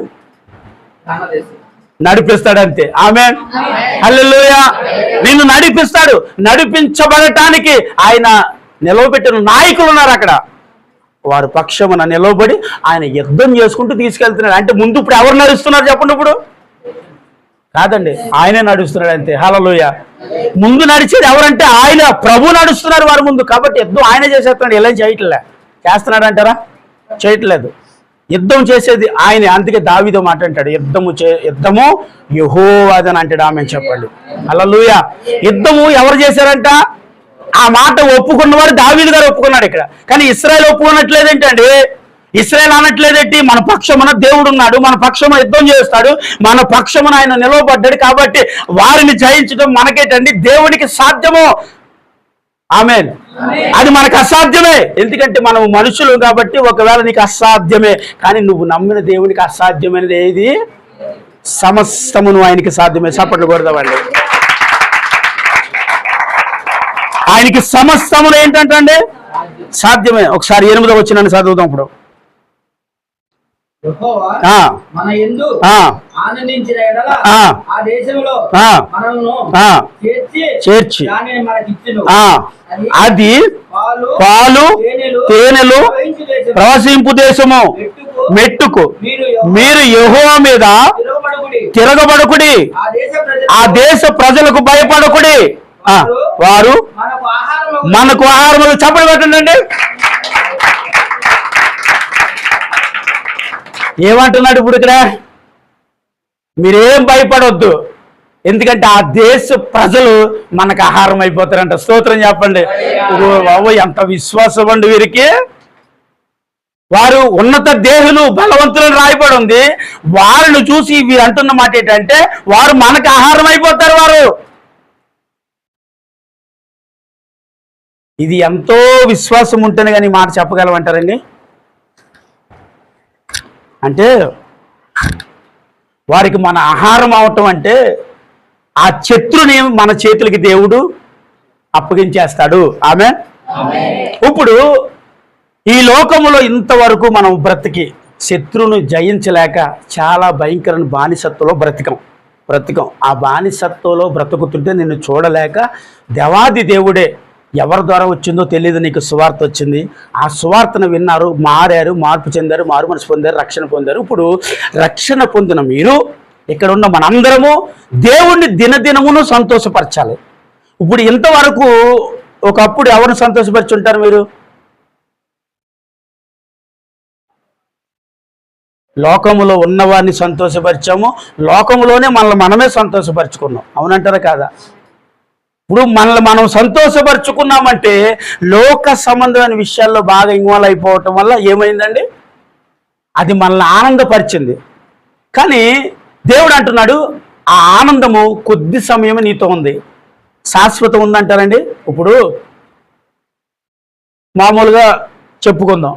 నడిపిస్తాడంతే. ఆమేన్. హల్లెలూయా. నిన్ను నడిపిస్తాడు. నడిపించబడటానికి ఆయన నిలవబెట్టిన నాయకులు ఉన్నారు అక్కడ. వారి పక్షమున నిలవబడి ఆయన యుద్ధం చేసుకుంటూ తీసుకెళ్తున్నాడు. అంటే ముందు ఇప్పుడు ఎవరు నడుస్తున్నారు చెప్పండి? ఇప్పుడు కాదండి, ఆయనే నడుస్తున్నాడు అంతే. హల్లెలూయా. ముందు నడిచేది ఎవరంటే ఆయన, ప్రభు నడుస్తున్నారు వారి ముందు. కాబట్టి యుద్ధం ఆయన చేసేస్తున్నాడు. ఎలా చేయట్లే? చేస్తున్నాడు అంటారా? చేయట్లేదు. యుద్ధం చేసేది ఆయనే. అందుకే దావీదు మాట అంటాడు, యుద్ధము యెహోవాదని అంటాడు. ఆమె చెప్పండి. హల్లెలూయా. యుద్ధము ఎవరు చేశారంట? ఆ మాట ఒప్పుకున్నవాడు దావీదు గారు ఒప్పుకున్నాడు ఇక్కడ. కానీ ఇశ్రాయేల్ ఒప్పుకున్నట్లేదేంటండి? ఇశ్రాయేల్ అనట్లేదేంటి? మన పక్షమున దేవుడు ఉన్నాడు, మన పక్షమున యుద్ధం చేస్తాడు, మన పక్షమున ఆయన నిలవబడ్డాడు. కాబట్టి వారిని జయించడం మనకేటండి? దేవునికి సాధ్యము. ఆమేన్. అది మనకు అసాధ్యమే. ఎందుకంటే మనం మనుషులు కాబట్టి ఒకవేళ నీకు అసాధ్యమే. కానీ నువ్వు నమ్మిన దేవునికి అసాధ్యమైనది ఏది? సమస్తమును ఆయనకి సాధ్యమే. చప్పట్లు కొడదామండి. ఆయనకి సమస్తములు ఏంటంటే సాధ్యమే. ఒకసారి 8వ వచనాన్ని చదువుదాం ఇప్పుడు. చేర్చి అది పాలు తేనెలు ప్రవసింపు దేశము మెట్టుకు మీరు యెహోవా మీద తిరగబడకుడి, ఆ దేశ ప్రజలకు భయపడకుడి, వారు మనకు ఆహారములు. చప్పట్లు పెట్టండి. ఏమంటున్నాడు ఇప్పుడు ఇక్కడ? మీరేం భయపడొద్దు, ఎందుకంటే ఆ దేశ ప్రజలు మనకు ఆహారం అయిపోతారంట. స్తోత్రం చెప్పండి. బాబు ఎంత విశ్వాసం అండి వీరికి. వారు ఉన్నత దేహులు, బలవంతులను రాయబడి ఉంది. వారిని చూసి వీరు అంటున్న మాట ఏంటంటే వారు మనకు ఆహారం అయిపోతారు. వారు ఇది ఎంతో విశ్వాసం ఉంటేనే కానీ మాట చెప్పగలమంటారండి. అంటే వారికి మన ఆహారం అవటం అంటే ఆ శత్రుని మన చేతులకి దేవుడు అప్పగించేస్తాడు. ఆమె. ఇప్పుడు ఈ లోకములో ఇంతవరకు మనం బ్రతికి శత్రువును జయించలేక చాలా భయంకరమైన బానిసత్వంలో బ్రతికం. ఆ బానిసత్వంలో బ్రతుకుతుంటే నిన్ను చూడలేక దేవాది దేవుడే ఎవరి ద్వారా వచ్చిందో తెలియదు, నీకు సువార్త వచ్చింది. ఆ సువార్తను విన్నారు, మారారు, మార్పు చెందారు, మారు మనసు పొందారు, రక్షణ పొందారు. ఇప్పుడు రక్షణ పొందిన మీరు, ఇక్కడ ఉన్న మనందరము దేవుణ్ణి దినదినమును సంతోషపరచాలి. ఇప్పుడు ఇంతవరకు ఒకప్పుడు ఎవరిని సంతోషపరిచి ఉంటారు మీరు? లోకములో ఉన్నవారిని సంతోషపరిచాము, లోకములోనే మనమే సంతోషపరుచుకున్నాం. అవునంటారా కాదా? ఇప్పుడు మనం సంతోషపరుచుకున్నామంటే లోక సంబంధమైన విషయాల్లో బాగా ఇన్వాల్వ్ అయిపోవటం వల్ల ఏమైందండి, అది మనల్ని ఆనందపరిచింది. కానీ దేవుడు అంటున్నాడు, ఆ ఆనందము కొద్ది సమయమే నీతో ఉంది, శాశ్వతం ఉందంటారండి. ఇప్పుడు మామూలుగా చెప్పుకుందాం,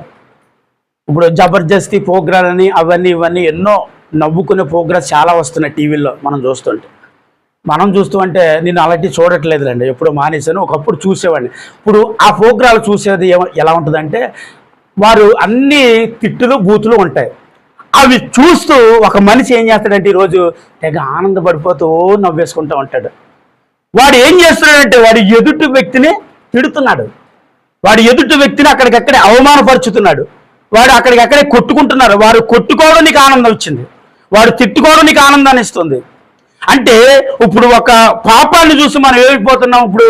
ఇప్పుడు జబర్దస్తి ప్రోగ్రాం అని అవన్నీ ఇవన్నీ ఎన్నో నవ్వుకునే ప్రోగ్రామ్స్ చాలా వస్తున్నాయి టీవీల్లో మనం చూస్తూ అంటే నేను అలాంటివి చూడట్లేదులేండి, ఎప్పుడు మానేశాను. ఒకప్పుడు చూసేవాడిని. ఇప్పుడు ఆ ప్రోగ్రాలు చూసేది ఎలా ఉంటుందంటే, వారు అన్ని తిట్టులు బూతులు ఉంటాయి. అవి చూస్తూ ఒక మనిషి ఏం చేస్తాడంటే ఈరోజు తెగ ఆనందపడిపోతూ నవ్వేసుకుంటూ ఉంటాడు. వాడు ఏం చేస్తున్నాడంటే వాడు ఎదుటి వ్యక్తిని తిడుతున్నాడు, వాడు ఎదుటి వ్యక్తిని అక్కడికక్కడే అవమానపరుచుతున్నాడు, వాడు అక్కడికక్కడే కొట్టుకుంటున్నారు. వాడు కొట్టుకోవడం నీకు ఆనందం వచ్చింది, వాడు తిట్టుకోవడం నీకు ఆనందాన్ని ఇస్తుంది. అంటే ఇప్పుడు ఒక పాపాన్ని చూసి మనం ఏమైపోతున్నాం, ఇప్పుడు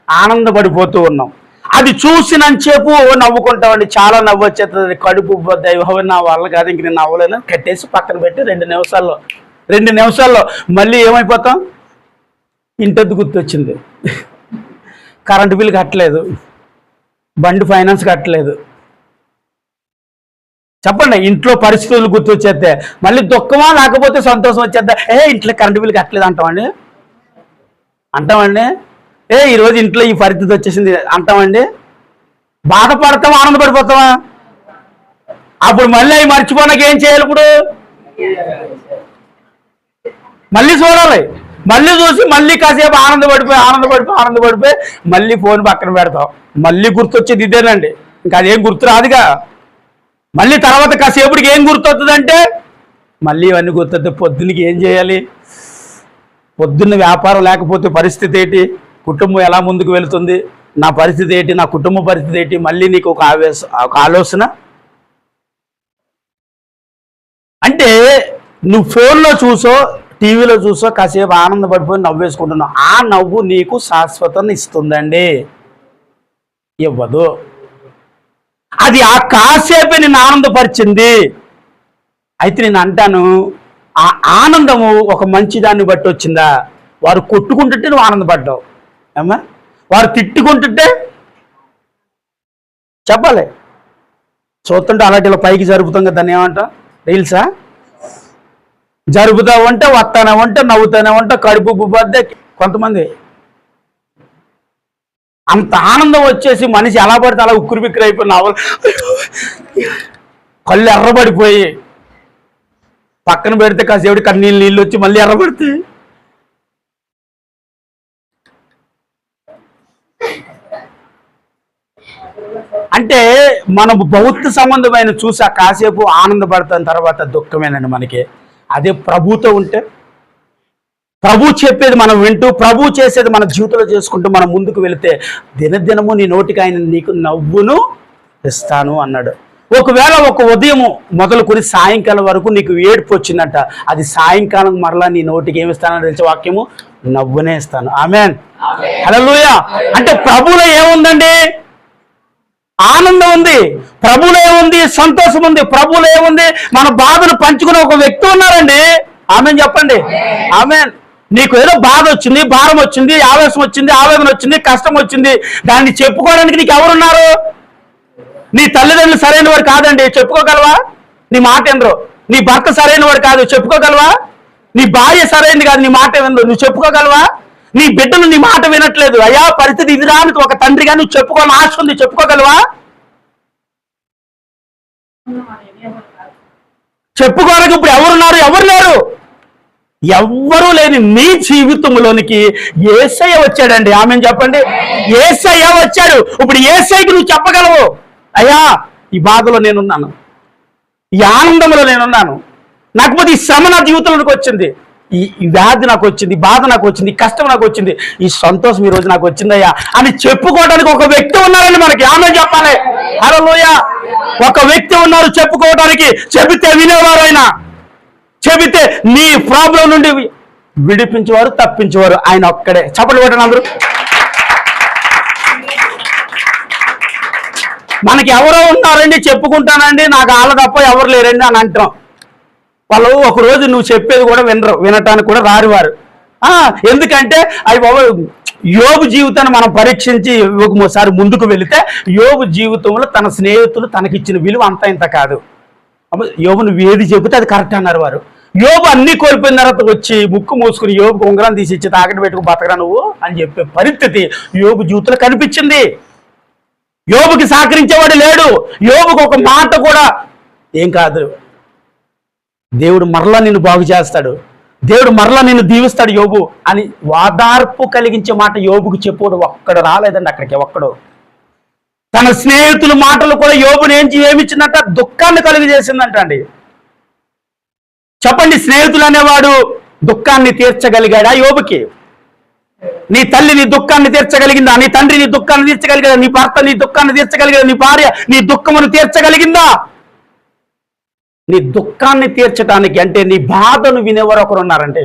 ఆనందపడిపోతూ ఉన్నాం. అది చూసినంతసేపు నవ్వుకుంటామండి, చాలా నవ్వు వచ్చేస్తుంది, కడుపు నా వల్ల కాదు, ఇంక నేను నవ్వలేను, కట్టేసి పక్కన పెట్టి 2 నిమిషాల్లో మళ్ళీ ఏమైపోతాం, ఇంటద్దు గుర్తొచ్చింది, కరెంటు బిల్లు కట్టలేదు, బండి ఫైనాన్స్ కట్టలేదు. చెప్పండి, ఇంట్లో పరిస్థితులు గుర్తొచ్చేస్తే మళ్ళీ దుఃఖమా లేకపోతే సంతోషం వచ్చేద్దా? ఇంట్లో కరెంటు బిల్లు కట్టలేదు అంటామండి. ఈరోజు ఇంట్లో ఈ పరిస్థితి వచ్చేసింది అంటామండి. బాధపడతామా, ఆనందపడిపోతామా? అప్పుడు మళ్ళీ అవి మర్చిపోనాక ఏం చేయాలి? ఇప్పుడు మళ్ళీ చూడాలి, మళ్ళీ చూసి మళ్ళీ కాసేపు ఆనందపడిపోయి మళ్ళీ ఫోన్ పక్కన పెడతాం. మళ్ళీ గుర్తొచ్చేది ఇదేనండి, ఇంకా అదేం గుర్తు రాదుగా. మళ్ళీ తర్వాత కాసేపటికి ఏం గుర్తొస్తుందంటే మళ్ళీ ఇవన్నీ గుర్తొస్తే పొద్దున్నకి ఏం చేయాలి, పొద్దున్న వ్యాపారం లేకపోతే పరిస్థితి ఏంటి, కుటుంబం ఎలా ముందుకు వెళుతుంది, నా పరిస్థితి ఏంటి, నా కుటుంబ పరిస్థితి ఏంటి, మళ్ళీ నీకు ఒక ఆలోచన. అంటే నువ్వు ఫోన్లో చూసో టీవీలో చూసో కాసేపు ఆనందపడిపోయి నవ్వేసుకుంటున్నావు, ఆ నవ్వు నీకు శాశ్వతను ఇస్తుందండి? ఇవ్వదు. అది ఆ కాసేపే నిన్ను ఆనందపరిచింది. అయితే నేను అంటాను, ఆ ఆనందము ఒక మంచి దాన్ని బట్టి వచ్చిందా? వారు కొట్టుకుంటుంటే నువ్వు ఆనందపడ్డావు, ఏమ్మా? వారు తిట్టుకుంటుంటే చెప్పాలి, చూస్తుంటే అలాంటి ఇలా పైకి జరుపుతాం కదా, దాన్ని ఏమంటాం, రీల్సా? జరుపుతావంటే, వస్తానేవంటే, నవ్వుతానేవంటే, కడుపు బుబ్బద్దే. కొంతమంది అంత ఆనందం వచ్చేసి మనిషి ఎలా పడితే అలా ఉక్కురు బిక్కురు అయిపోయి కళ్ళు ఎర్రబడిపోయి పక్కన పెడితే కాసేపటి నీళ్ళు వచ్చి మళ్ళీ ఎర్రబడితే అంటే మనం భౌతిక సంబంధమైన చూసి ఆ కాసేపు ఆనందపడతాం, తర్వాత దుఃఖమేనండి మనకి. అదే ప్రభుతో ఉంటే, ప్రభు చెప్పేది మనం వింటూ, ప్రభు చేసేది మన జీవితంలో చేసుకుంటూ మనం ముందుకు వెళితే దినదినము నీ నోటికి ఆయన నీకు నవ్వును ఇస్తాను అన్నాడు. ఒకవేళ ఒక ఉదయం మొదలుకొని సాయంకాలం వరకు నీకు ఏడుపు వచ్చిందంట, అది సాయంకాలం మరలా నీ నోటికి ఏమి ఇస్తానని తెలిసే వాక్యము, నవ్వునే ఇస్తాను. ఆమేన్, హల్లెలూయా. అంటే ప్రభువులో ఏముందండి? ఆనందం ఉంది, ప్రభువులో ఏముంది? సంతోషం ఉంది, ప్రభువులో ఏముంది? మన బాధను పంచుకునే ఒక వ్యక్తి ఉన్నారండి. ఆమేన్ చెప్పండి. ఆమేన్. నీకు ఏదో బాధ వచ్చింది, భారం వచ్చింది, ఆవేశం వచ్చింది, ఆవేదన వచ్చింది, కష్టం వచ్చింది, దాన్ని చెప్పుకోవడానికి నీకు ఎవరున్నారు? నీ తల్లిదండ్రులు సరైన వాడు కాదండి, చెప్పుకోగలవా? నీ మాట ఎందరో. నీ భర్త సరైన వాడు కాదు, చెప్పుకోగలవా? నీ భార్య సరైనది కాదు, నీ మాట ఎందరో, నువ్వు చెప్పుకోగలవా? నీ బిడ్డలు నీ మాట వినట్లేదు, అయ్యా పరిస్థితి ఇది రాని ఒక తండ్రిగా నువ్వు చెప్పుకోవాలని ఆశ ఉంది, చెప్పుకోగలవా? చెప్పుకోవడానికి ఇప్పుడు ఎవరున్నారు? ఎవరు లేరు. ఎవ్వరూ లేని నీ జీవితంలోనికి యేసయ్య వచ్చాడండి. ఆమెను చెప్పండి. యేసయ్య వచ్చాడు. ఇప్పుడు యేసయ్యకి నువ్వు చెప్పగలవు, అయ్యా ఈ బాధలో నేనున్నాను, ఈ ఆనందంలో నేనున్నాను. నాకపోతే ఈ శ్రమ నా జీవితంలోకి వచ్చింది, ఈ వ్యాధి నాకు వచ్చింది, ఈ బాధ నాకు వచ్చింది, ఈ కష్టం నాకు వచ్చింది, ఈ సంతోషం ఈ రోజు నాకు వచ్చిందయ్యా అని చెప్పుకోవడానికి ఒక వ్యక్తి ఉన్నారండి మనకి. ఆమె చెప్పాలి. హల్లెలూయా. ఒక వ్యక్తి ఉన్నారు చెప్పుకోవడానికి. చెబితే వినేవారైనా, చెబితే నీ ప్రాబ్లం నుండి విడిపించేవారు, తప్పించేవారు ఆయన ఒక్కడే. చప్పట్లు కొట్టండి అందరూ. మనకి ఎవరో ఉన్నారండి చెప్పుకుంటానండి, నాకు వాళ్ళ తప్ప ఎవరు లేరండి అని అంటాం. వాళ్ళు ఒకరోజు నువ్వు చెప్పేది కూడా వినరు, వినటానికి కూడా రారు వారు. ఎందుకంటే అవి బాబు యోబు జీవితాన్ని మనం పరీక్షించి ఒకసారి ముందుకు వెళితే యోబు జీవితంలో తన స్నేహితులు తనకిచ్చిన విలువ అంతా ఇంత కాదు. యోబు నువ్వు ఏది చెబితే అది కరెక్ట్ అన్నారు వారు. యోబు అన్ని కోల్పోయిన తర్వాత వచ్చి ముక్కు మూసుకుని యోబుకు ఉంగరం తీసి ఇచ్చి తాకట్టు పెట్టుకు బతకరా నువ్వు అని చెప్పే పరిస్థితి యోబు జీవితంలో కనిపించింది. యోబుకి సహకరించేవాడు లేడు. యోబుకు ఒక మాట కూడా ఏం కాదు, దేవుడు మరలా నిన్ను బాగు చేస్తాడు, దేవుడు మరలా నిన్ను దీవిస్తాడు యోబు అని వాదార్పు కలిగించే మాట యోబుకు చెప్పుడు ఒక్కడు రాలేదండి అక్కడికి. ఒక్కడు. తన స్నేహితుల మాటలు కూడా యోబుని ఏమిచ్చిందంట? దుఃఖాన్ని కలిగజేసిందంట అండి. చెప్పండి, స్నేహితులు అనేవాడు దుఃఖాన్ని తీర్చగలిగాడా యోబుకి? నీ తల్లి నీ దుఃఖాన్ని తీర్చగలిగిందా? నీ తండ్రి నీ దుఃఖాన్ని తీర్చగలిగాడా? నీ భర్త నీ దుఃఖాన్ని తీర్చగలిగాడా? నీ భార్య నీ దుఃఖమును తీర్చగలిగిందా? నీ దుఃఖాన్ని తీర్చడానికి అంటే నీ బాధను వినేవారు ఒకరు ఉన్నారండి,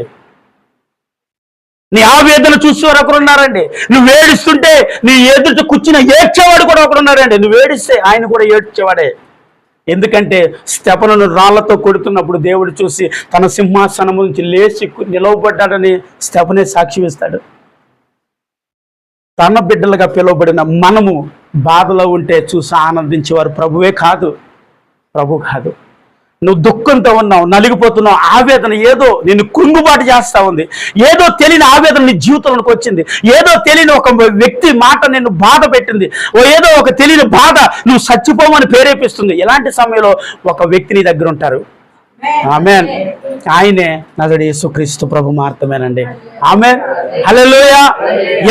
నీ ఆవేదన చూసేవారు ఒకరు ఉన్నారండి, నువ్వు ఏడుస్తుంటే నీ ఎదుట కూర్చుని ఏడ్చేవాడు కూడా ఒకరు ఉన్నారండి. నువ్వు ఏడిస్తే ఆయన కూడా ఏడ్చేవాడే. ఎందుకంటే స్తెఫనును రాళ్లతో కొడుతున్నప్పుడు దేవుడు చూసి తన సింహాసనం నుంచి లేచి నిలవబడ్డాడని స్తెఫనే సాక్షి ఇస్తాడు. తన బిడ్డలుగా పిలువబడిన మనము బాధలో ఉంటే చూసి ఆనందించేవారు ప్రభువే కాదు, ప్రభు కాదు. నువ్వు దుఃఖంతో ఉన్నావు, నలిగిపోతున్నావు, ఆవేదన ఏదో నిన్ను కృంగుబాటు చేస్తూ ఉంది, ఏదో తెలియని ఆవేదన నీ జీవితంలోకి వచ్చింది, ఏదో తెలియని ఒక వ్యక్తి మాట నిన్ను బాధ పెట్టింది, ఏదో ఒక తెలియని బాధ నువ్వు చచ్చిపోమని ప్రేరేపిస్తుంది. ఇలాంటి సమయంలో ఒక వ్యక్తి నీ దగ్గర ఉంటారు. ఆమేన్. ఆయనే నజరేయుడు యేసుక్రీస్తు ప్రభు మాత్రమేనండి. ఆమేన్. హల్లెలూయా.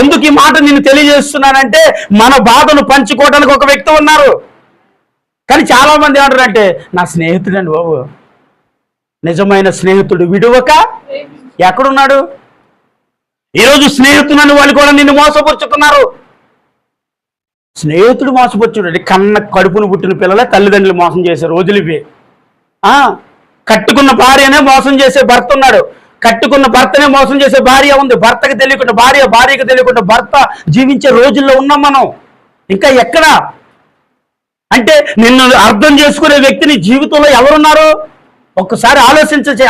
ఎందుకు ఈ మాట నేను తెలియజేస్తున్నానంటే మన బాధను పంచుకోవడానికి ఒక వ్యక్తి ఉన్నారు. కానీ చాలా మంది ఏమంటారంటే నా స్నేహితుడండి బాబు. నిజమైన స్నేహితుడు విడువక ఎక్కడున్నాడు? ఈరోజు స్నేహితులని వాళ్ళు కూడా నిన్ను మోసపరుచుతున్నారు. స్నేహితుడు మోసపరుచుడు. కన్న కడుపును పుట్టిన పిల్లలే తల్లిదండ్రులు మోసం చేసే రోజులు ఇవి. కట్టుకున్న భార్యనే మోసం చేసే భర్త ఉన్నాడు, కట్టుకున్న భర్తనే మోసం చేసే భార్య ఉంది, భర్తకి తెలియకుండా భార్య, భార్యకి తెలియకుండా భర్త జీవించే రోజుల్లో ఉన్నాం మనం. ఇంకా ఎక్కడ అంటే నిన్ను అర్థం చేసుకునే వ్యక్తిని జీవితంలో ఎవరున్నారు? ఒక్కసారి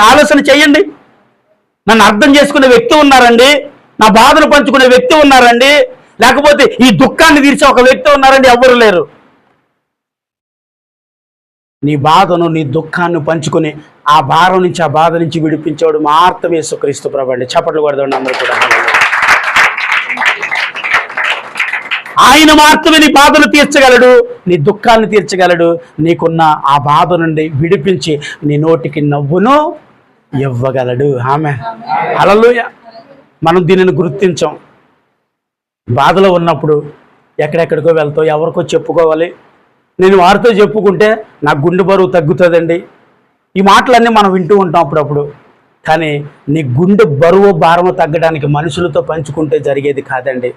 ఆలోచన చేయండి. నన్ను అర్థం చేసుకునే వ్యక్తి ఉన్నారండి, నా బాధను పంచుకునే వ్యక్తి ఉన్నారండి, లేకపోతే ఈ దుఃఖాన్ని తీర్చే ఒక వ్యక్తి ఉన్నారండి? ఎవ్వరు లేరు. నీ బాధను నీ దుఃఖాన్ని పంచుకుని ఆ భారం నుంచి ఆ బాధ నుంచి విడిపించేవాడు మాత్రమే యేసుక్రీస్తు ప్రభువు అండి. చప్పట్లు కొడదాం అందరూ కూడా. ఆయన మాత్రమే నీ బాధను తీర్చగలడు, నీ దుఃఖాన్ని తీర్చగలడు, నీకున్న ఆ బాధ నుండి విడిపించి నీ నోటికి నవ్వును ఇవ్వగలడు. ఆమేన్. హల్లెలూయా. మనం దీనిని గుర్తించాం. బాధలో ఉన్నప్పుడు ఎక్కడెక్కడికో వెళ్తావు, ఎవరికో చెప్పుకోవాలి. నేను వారితో చెప్పుకుంటే నా గుండె బరువు తగ్గుతుందండి. ఈ మాటలన్నీ మనం వింటూ ఉంటాం అప్పుడప్పుడు. కానీ నీ గుండె బరువు భారము తగ్గడానికి మనుషులతో పంచుకుంటే జరిగేది కాదండి.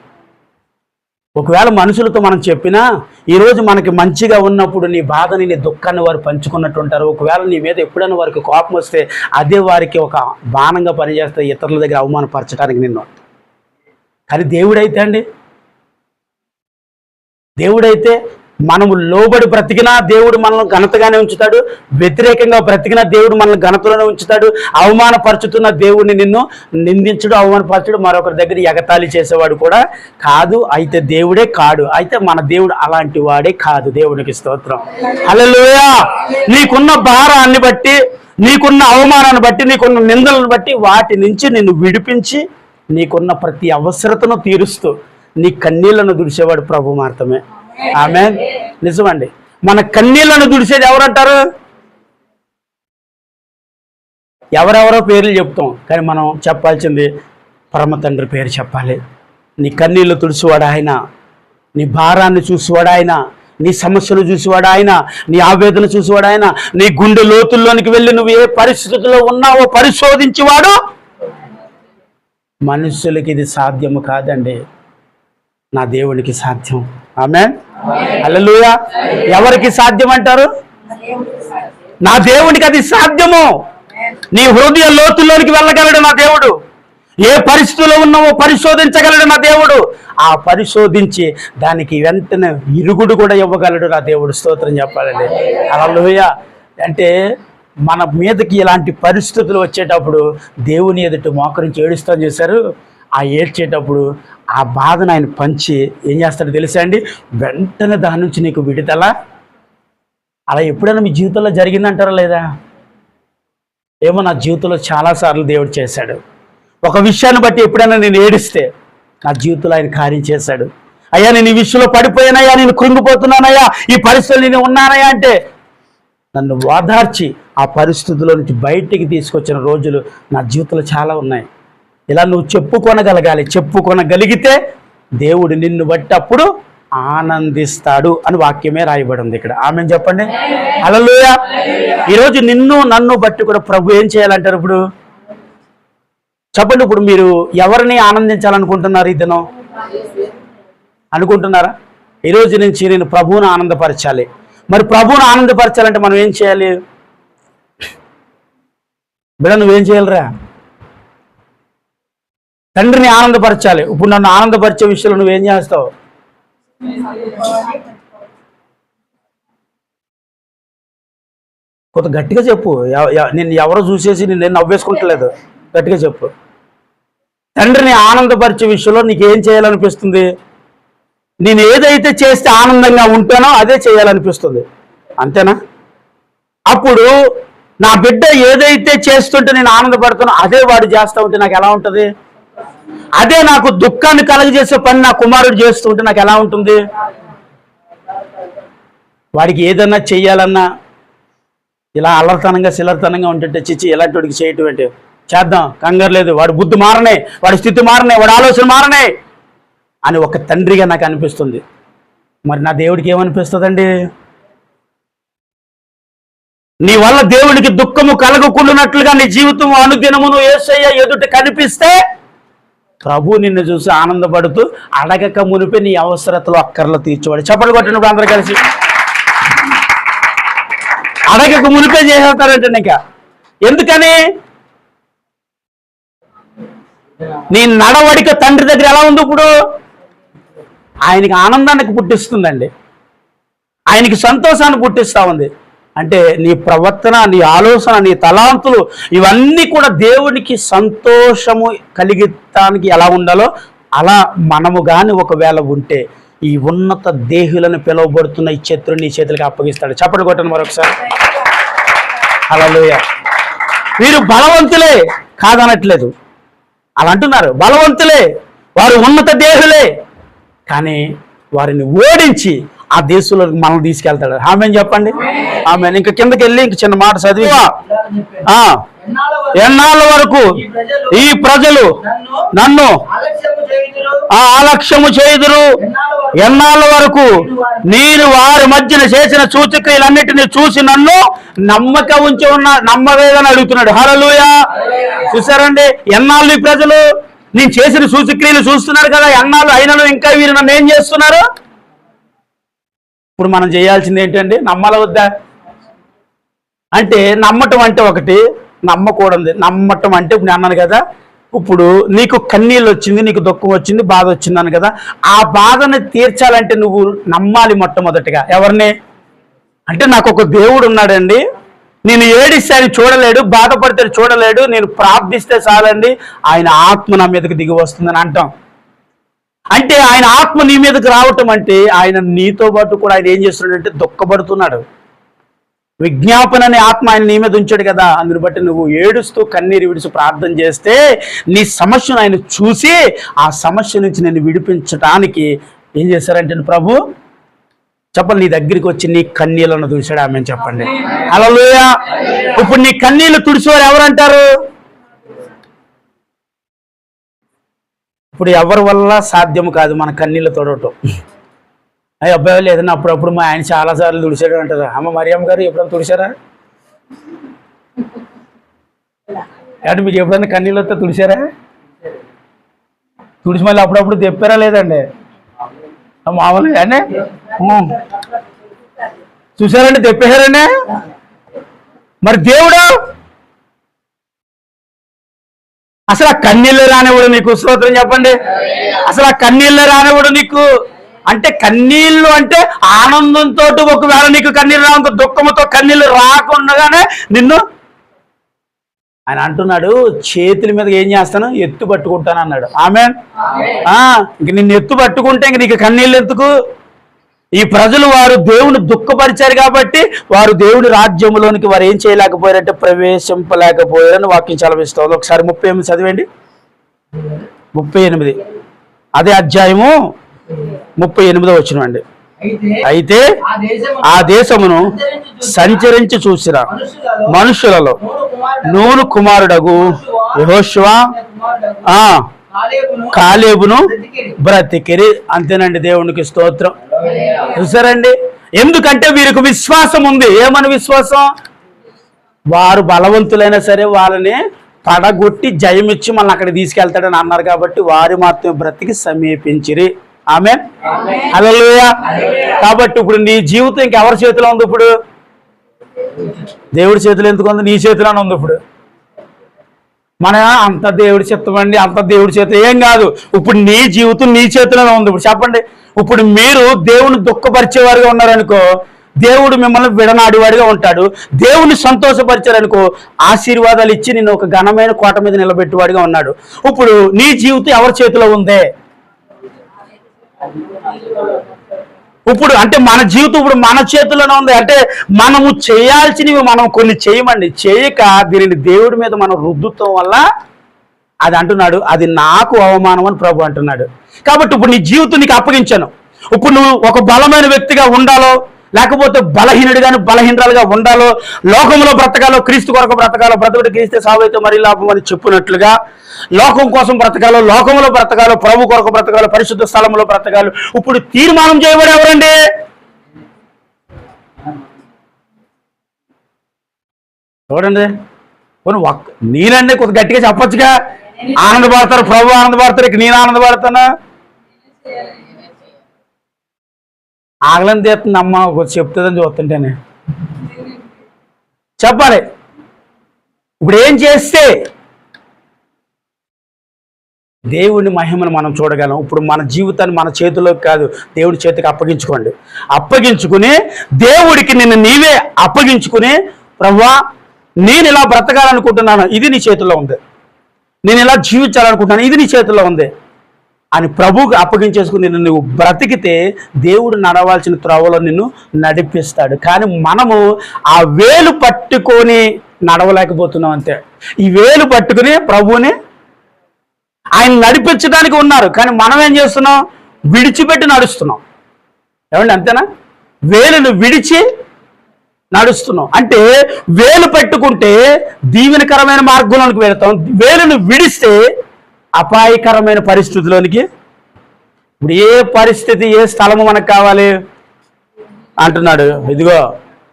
ఒకవేళ మనుషులతో మనం చెప్పినా ఈరోజు మనకి మంచిగా ఉన్నప్పుడు నీ బాధని నీ దుఃఖాన్ని వారు పంచుకున్నట్టు ఉంటారు. ఒకవేళ నీ మీద ఎప్పుడైనా వారికి కోపం వస్తే అదే వారికి ఒక బాణంగా పనిచేస్తే ఇతరుల దగ్గర అవమానపరచడానికి నిన్ను. కానీ దేవుడైతే మనము లోబడి బ్రతికినా దేవుడు మనల్ని ఘనతగానే ఉంచుతాడు, వ్యతిరేకంగా బ్రతికినా దేవుడు మనల్ని ఘనతలోనే ఉంచుతాడు. అవమానపరుచుతున్న దేవుడిని నిన్ను నిందించడు, అవమానపరచడు, మరొకరి దగ్గర ఎగతాళి చేసేవాడు కూడా కాదు. అయితే దేవుడే కాడు. అయితే మన దేవుడు అలాంటి వాడే కాదు. దేవునికి స్తోత్రం. హల్లెలూయా. నీకున్న భారాన్ని బట్టి, నీకున్న అవమానాన్ని బట్టి, నీకున్న నిందలను బట్టి వాటి నుంచి నిన్ను విడిపించి నీకున్న ప్రతి అవసరతను తీరుస్తూ నీ కన్నీళ్లను దుడిచేవాడు ప్రభు మాత్రమే. ఆమేన్. నిజమండి. మన కన్నీళ్లను దుడిచేది ఎవరంటారు? ఎవరెవరో పేర్లు చెప్తాం, కానీ మనం చెప్పాల్సింది పరమ తండ్రి పేరు చెప్పాలి. నీ కన్నీళ్లు తుడిచేవాడు ఆయన, నీ భారాన్ని చూసేవాడు ఆయన, నీ సమస్యను చూసేవాడు ఆయన, నీ ఆవేదన చూసేవాడు ఆయన, నీ గుండె లోతుల్లోనికి వెళ్ళి నువ్వు ఏ పరిస్థితిలో ఉన్నావో పరిశోధించేవాడు. మనుషులకి ఇది సాధ్యము కాదండి, నా దేవునికి సాధ్యం. ఆమేన్, హల్లెలూయా. ఎవరికి సాధ్యం అంటారు? నా దేవునికి అది సాధ్యము. నీ హృదయ లోతుల్లోనికి వెళ్ళగలడు నా దేవుడు. ఏ పరిస్థితిలో ఉన్నావో పరిశోధించగలడు నా దేవుడు. ఆ పరిశోధించి దానికి వెంటనే ఇరుగుడు కూడా ఇవ్వగలడు నా దేవుడు. స్తోత్రం చెప్పాలండి. హల్లెలూయా. అంటే మన మీదకి ఇలాంటి పరిస్థితులు వచ్చేటప్పుడు దేవుని ఎదుట మోకరించి ఏడుస్తాం చేశారు. ఆ ఏడ్చేటప్పుడు ఆ బాధను ఆయన పంచి ఏం చేస్తాడో తెలుసా అండి, వెంటనే దాని నుంచి నీకు విడుదల. అలా ఎప్పుడైనా మీ జీవితంలో జరిగిందంటారా లేదా? ఏమో నా జీవితంలో చాలాసార్లు దేవుడు చేశాడు. ఒక విషయాన్ని బట్టి ఎప్పుడైనా నేను ఏడిస్తే నా జీవితంలో ఆయన కార్యం చేశాడు. అయ్యా నేను ఈ విషయంలో పడిపోయానయ్యా, నేను కృంగిపోతున్నానయ్యా, ఈ పరిస్థితులు నేను ఉన్నానయ్యా అంటే నన్ను ఓదార్చి ఆ పరిస్థితుల్లో నుంచి బయటికి తీసుకొచ్చిన రోజులు నా జీవితంలో చాలా ఉన్నాయి. ఇలా నువ్వు చెప్పుకొనగలగాలి. చెప్పుకొనగలిగితే దేవుడు నిన్ను బట్టి అప్పుడు ఆనందిస్తాడు అని వాక్యమే రాయబడి ఉంది ఇక్కడ. ఆమెను చెప్పండి. హల్లెలూయా. ఈరోజు నిన్ను నన్ను బట్టి కూడా ప్రభు ఏం చేయాలంటారు? ఇప్పుడు చెప్పండి, ఇప్పుడు మీరు ఎవరిని ఆనందించాలనుకుంటున్నారు? ఈ దినం అనుకుంటున్నారా? ఈరోజు నుంచి నేను ప్రభువును ఆనందపరచాలి. మరి ప్రభువును ఆనందపరచాలంటే మనం ఏం చేయాలి? బిడ్డ నువ్వేం చేయాలిరా? తండ్రిని ఆనందపరచాలి. ఇప్పుడు నన్ను ఆనందపరిచే విషయంలో నువ్వేం చేస్తావు? కొంత గట్టిగా చెప్పు. నేను ఎవరో చూసేసి నేను నవ్వేసుకుంటలేదు, గట్టిగా చెప్పు. తండ్రిని ఆనందపరిచే విషయంలో నీకేం చేయాలనిపిస్తుంది? నేను ఏదైతే చేస్తే ఆనందంగా ఉంటానో అదే చేయాలనిపిస్తుంది, అంతేనా? అప్పుడు నా బిడ్డ ఏదైతే చేస్తుంటే నేను ఆనందపడుతానో అదే వాడు చేస్తూ ఉంటే నాకు ఎలా ఉంటుంది? అదే నాకు దుఃఖాన్ని కలగజేసే పని నా కుమారుడు చేస్తూ ఉంటే నాకు ఎలా ఉంటుంది? వాడికి ఏదన్నా చెయ్యాలన్నా ఇలా అల్లరితనంగా సిల్లరితనంగా ఉంటుంటే చిచ్చి ఇలాంటి వాడికి చేయటం ఏంటి, చేద్దాం, కంగారు లేదు, వాడి బుద్ధి మారనే, వాడి స్థితి మారనే, వాడి ఆలోచన మారనే అని ఒక తండ్రిగా నాకు అనిపిస్తుంది. మరి నా దేవుడికి ఏమనిపిస్తుందండి? నీ వల్ల దేవుడికి దుఃఖము కలగకుండానట్లుగా నీ జీవితం అనుదినమును యేసయ్య ఎదుట కనిపిస్తే ప్రభు నిన్ను చూసి ఆనందపడుతూ అడగక మునిపే నీ అవసరతలు అక్కర్లు తీర్చేవాడు. చప్పట్లు కొట్టినప్పుడు అందరూ కలిసి అడగక మునిపే చేసేస్తారంటే ఇంకా ఎందుకని? నీ నడవడిక తండ్రి దగ్గర ఎలా ఉంది? ఇప్పుడు ఆయనకి ఆనందానికి పుట్టిస్తుందండి, ఆయనకి సంతోషాన్ని పుట్టిస్తూ ఉంది. అంటే నీ ప్రవర్తన, నీ ఆలోచన, నీ తలాంతులు ఇవన్నీ కూడా దేవునికి సంతోషము కలిగించడానికి ఎలా ఉండాలో అలా మనము కానీ ఒకవేళ ఉంటే ఈ ఉన్నత దేహులను పిలువబడుతున్న ఈ శత్రుని నీ చేతులకి అప్పగిస్తాడు. చప్పట్లు కొట్టండి మరొకసారి. హల్లెలూయా. వీరు బలవంతులే కాదనట్లేదు, అలా అంటున్నారు. బలవంతులే, వారు ఉన్నత దేహులే, కానీ వారిని ఓడించి ఆ దేశంలోకి మనం తీసుకెళ్తాడు. ఆమేన్ చెప్పండి. ఆమేన్. ఇంకా కిందకి వెళ్ళి ఇంక చిన్న మాట చదివి, ఎన్నాళ్ళ వరకు ఈ ప్రజలు నన్ను అలక్ష్యము చేయుదురు? ఎన్నాళ్ళ వరకు నేను వారి మధ్యన చేసిన సూచక్రియలన్నిటిని చూసి నన్ను నమ్మక ఉంచి నమ్మలేదని అడుగుతున్నాడు. హల్లెలూయా. చూసారండి, ఎన్నాళ్ళు ఈ ప్రజలు నేను చేసిన సూచక్రియలు చూస్తున్నారు కదా, ఎన్నాళ్ళు అయినను ఇంకా వీరు నన్ను ఏం చేస్తున్నారు? ఇప్పుడు మనం చేయాల్సింది ఏంటండి? నమ్మాల వద్దా? అంటే నమ్మటం అంటే ఒకటి, నమ్మకూడదు. నమ్మటం అంటే ఇప్పుడు నేను అన్నాను కదా, ఇప్పుడు నీకు కన్నీళ్ళు వచ్చింది, నీకు దుఃఖం వచ్చింది, బాధ వచ్చిందని కదా, ఆ బాధను తీర్చాలంటే నువ్వు నమ్మాలి మొట్టమొదటిగా. ఎవరిని అంటే నాకు ఒక దేవుడు ఉన్నాడండి, నేను ఏడిస్తే ఆయన చూడలేడు, బాధపడితే చూడలేడు, నేను ప్రార్థిస్తే చాలండి ఆయన ఆత్మ నా మీదకి దిగి వస్తుందని అంటాం. అంటే ఆయన ఆత్మ నీ మీదకి రావటం అంటే ఆయన నీతో పాటు కూడా ఆయన ఏం చేస్తున్నాడంటే దుఃఖపడుతున్నాడు. విజ్ఞాపన అనే ఆత్మ ఆయన నీ మీద ఉంచాడు కదా, అందుని బట్టి నువ్వు ఏడుస్తూ కన్నీరు విడిచి ప్రార్థన చేస్తే నీ సమస్యను ఆయన చూసి ఆ సమస్య నుంచి నేను విడిపించడానికి ఏం చేశారంటే ప్రభు చెప్పండి, నీ దగ్గరికి వచ్చి నీ కన్నీళ్ళను తుడిచాడు. ఆమె చెప్పండి. హల్లెలూయా. ఇప్పుడు నీ కన్నీళ్ళు తుడిచేవారు ఎవరంటారు? ఇప్పుడు ఎవరి వల్ల సాధ్యము కాదు మన కన్నీళ్ళు తొడవటం. అయ్యి అబ్బాయి లేదన్నా అప్పుడప్పుడు మా ఆయన చాలాసార్లు తుడిచాడు అంటారు. అమ్మ మరియమ్మ గారు ఎప్పుడన్నా తుడిచారా? అంటే మీకు ఎప్పుడన్నా కన్నీళ్ళు వస్తే తుడిచారా? తుడిచి మళ్ళీ అప్పుడప్పుడు తెప్పారా లేదండి? మామూలుగా అండి చూసారండి, తెప్పేశారండి. మరి దేవుడు అసలు ఆ కన్నీళ్ళు రానివాడు నీకు. స్తోత్రం చెప్పండి. అసలు ఆ కన్నీళ్ళు రానివాడు నీకు. అంటే కన్నీళ్ళు అంటే ఆనందంతో, ఒకవేళ నీకు కన్నీళ్ళు రాక దుఃఖంతో కన్నీళ్ళు రాకుండానే నిన్ను ఆయన అంటున్నాడు, చేతుల మీద ఏం చేస్తాను, ఎత్తు పట్టుకుంటాను అన్నాడు. ఆమేన్. ఇంక నిన్ను ఎత్తు పట్టుకుంటే ఇంక నీకు కన్నీళ్ళు ఎందుకు? ఈ ప్రజలు వారు దేవుని దుఃఖపరిచారు కాబట్టి వారు దేవుని రాజ్యంలోనికి వారు ఏం చేయలేకపోయారంటే ప్రవేశింపలేకపోయారని వాక్యం చలవిస్తుంది. ఒకసారి 38 చదివండి. 38 అదే అధ్యాయము 38వ వచనం అండి. అయితే ఆ దేశమును సంచరించి చూసిన మనుషులలో నూను కుమారుడగు యెహోషువ కాలేబును బ్రతికిరి. అంతేనండి. దేవునికి స్తోత్రం. చూసారండి, ఎందుకంటే వీరికి విశ్వాసం ఉంది. ఏమని విశ్వాసం? వారు బలవంతులైనా సరే వాళ్ళని పడగొట్టి జయమిచ్చి మనల్ని అక్కడికి తీసుకెళ్తాడని అన్నారు కాబట్టి వారి మాత్రం బ్రతికి సమీపించిరి. ఆమేన్. హల్లెలూయా. కాబట్టి ఇప్పుడు నీ జీవితం ఇంకెవరి చేతిలో ఉంది? ఇప్పుడు దేవుడి చేతిలో ఎందుకు ఉంది? నీ చేతిలోనే ఉంది. ఇప్పుడు మన అంత దేవుడి చిత్తం అండి, అంత దేవుడి చేతి ఏం కాదు. ఇప్పుడు నీ జీవితం నీ చేతిలోనే ఉంది. ఇప్పుడు చెప్పండి, ఇప్పుడు మీరు దేవుని దుఃఖపరిచేవారుగా ఉన్నారనుకో, దేవుడు మిమ్మల్ని విడనాడివాడిగా ఉంటాడు. దేవుని సంతోషపరిచారనుకో, ఆశీర్వాదాలు ఇచ్చి నిన్ను ఒక ఘనమైన కోట మీద నిలబెట్టేవాడిగా ఉన్నాడు. ఇప్పుడు నీ జీవితం ఎవరి చేతిలో ఉందే? ఇప్పుడు అంటే మన జీవితం ఇప్పుడు మన చేతుల్లోనే ఉంది. అంటే మనము చేయాల్సినవి మనం కొన్ని చేయమండి, చేయక దీనిని దేవుడి మీద మనం రుద్దుతాం వల్ల అది అంటున్నాడు, అది నాకు అవమానం అని ప్రభు అంటున్నాడు. కాబట్టి ఇప్పుడు నీ జీవితం నీకు అప్పగించాను. ఇప్పుడు నువ్వు ఒక బలమైన వ్యక్తిగా ఉండాలో, లేకపోతే బలహీనరాలుగా ఉండాలో, లోకంలో బ్రతకాలో, క్రీస్తు కొరకు బ్రతకాలో, బ్రతుకుడు క్రీస్తే సావైతే మరి లాభం అని చెప్పినట్లుగా లోకం కోసం బ్రతకాలో, లోకంలో బ్రతకాలో, ప్రభు కొరకు బ్రతకాలో, పరిశుద్ధ స్థలంలో బ్రతకాలో ఇప్పుడు తీర్మానం చేయబడి ఎవరండి? చూడండి. నేనండి కొద్ది గట్టిగా చెప్పొచ్చుగా. ఆనందపడతారు, ప్రభు ఆనందపడతారు, ఇక నేను ఆనందపడతానా? ఆగలం తీస్తుంది అమ్మ చెప్తుందని చూస్తుంటేనే చెప్పాలి. ఇప్పుడు ఏం చేస్తే దేవుని మహిమను మనం చూడగలం. ఇప్పుడు మన జీవితాన్ని మన చేతిలోకి కాదు, దేవుడి చేతికి అప్పగించుకోండి. అప్పగించుకుని దేవుడికి నిన్ను నీవే అప్పగించుకుని, ప్రభువా నేను ఇలా బ్రతకాలనుకుంటున్నాను, ఇది నీ చేతుల్లో ఉంది. నేను ఇలా జీవించాలనుకుంటున్నాను, ఇది నీ చేతుల్లో ఉంది అని ప్రభువుకి అప్పగించేసుకుని నిన్ను నువ్వు బ్రతికితే దేవుడు నడవాల్సిన త్రోవలో నిన్ను నడిపిస్తాడు. కానీ మనము ఆ వేలు పట్టుకొని నడవలేకపోతున్నాం అంతే. ఈ వేలు పట్టుకుని ప్రభువుని ఆయన నడిపించడానికి ఉన్నారు, కానీ మనం ఏం చేస్తున్నాం? విడిచిపెట్టి నడుస్తున్నాం. ఏమండి అంతేనా? వేలును విడిచి నడుస్తున్నాం. అంటే వేలు పెట్టుకుంటే దీవెనకరమైన మార్గంలోనికి వెళ్తాం, వేలును విడిస్తే అపాయకరమైన పరిస్థితిలోనికి. ఇప్పుడు ఏ పరిస్థితి, ఏ స్థలము మనకు కావాలి అంటున్నాడు. ఇదిగో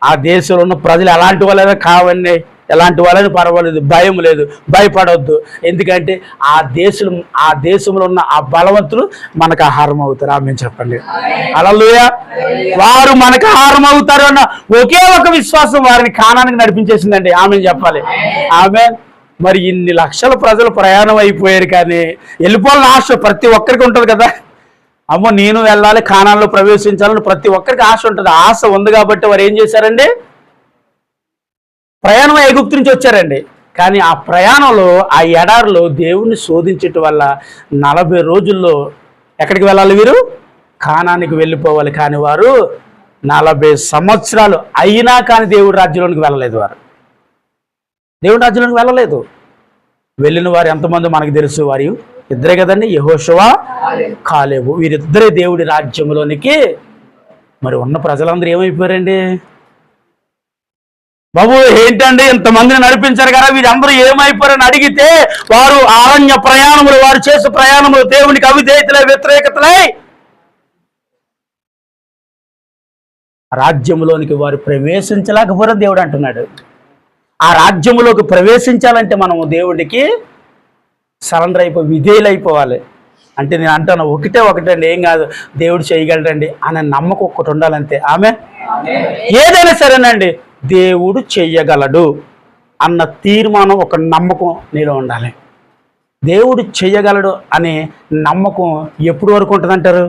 ఆ దేశంలో ఉన్న ప్రజలు ఎలాంటి వాళ్ళైనా కావండి, ఎలాంటి వాళ్ళని పర్వాలేదు, భయం లేదు, భయపడవద్దు. ఎందుకంటే ఆ దేశంలో ఉన్న ఆ బలవంతులు మనకు ఆహారం అవుతారు. ఆమె చెప్పండి. హల్లెలూయా. వారు మనకు ఆహారం అవుతారు అన్న ఒకే ఒక విశ్వాసం వారిని కానానికి నడిపించేసిందండి. ఆమె చెప్పాలి. ఆమె మరి ఇన్ని లక్షల ప్రజలు ప్రయాణం అయిపోయారు, కానీ వెళ్ళిపోవాలని ఆశ ప్రతి ఒక్కరికి ఉంటుంది కదా. అమ్మో నేను వెళ్ళాలి, కానాన్లో ప్రవేశించాలని ప్రతి ఒక్కరికి ఆశ ఉంటుంది. ఆశ ఉంది కాబట్టి వారు ఏం చేశారండి? ప్రయాణం ఎగుప్తు నుంచి వచ్చారండి. కానీ ఆ ప్రయాణంలో ఆ ఎడారిలో దేవుణ్ణి శోధించటం వల్ల 40 రోజుల్లో ఎక్కడికి వెళ్ళాలి? వీరు కానానికి వెళ్ళిపోవాలి. కానీ వారు 40 సంవత్సరాలు అయినా కానీ దేవుడి రాజ్యంలోనికి వెళ్ళలేదు. వారు దేవుడి రాజ్యంలోకి వెళ్ళలేదు. వెళ్ళిన వారు ఎంతమంది మనకు తెలుసు? వారు ఇద్దరే కదండి, యెహోషువ కాలేబు. వీరిద్దరే దేవుడి రాజ్యంలోనికి. మరి ఉన్న ప్రజలందరూ ఏమైపోయారండి? బాబు ఏంటండి ఇంతమందిని నడిపించారు కదా, వీరందరూ ఏమైపోయారని అడిగితే వారు అరణ్య ప్రయాణములు, వారు చేసే ప్రయాణములు దేవునికి అవిధేయతలై వ్యతిరేకతలై రాజ్యంలోనికి వారు ప్రవేశించలేకపోయినా దేవుడు అంటున్నాడు. ఆ రాజ్యంలోకి ప్రవేశించాలంటే మనము దేవుడికి సరెండర్ విధేయులైపోవాలి. అంటే నేను అంటాను ఒకటండి, ఏం కాదు, దేవుడు చేయగలడండి అనే నమ్మకం ఒక్కటి ఉండాలంతే. ఆమె ఏదైనా సరేనండి, దేవుడు చెయ్యగలడు అన్న తీర్మానం, ఒక నమ్మకం నీలో ఉండాలి. దేవుడు చెయ్యగలడు అనే నమ్మకం ఎప్పటి వరకు ఉంటుందంటారు?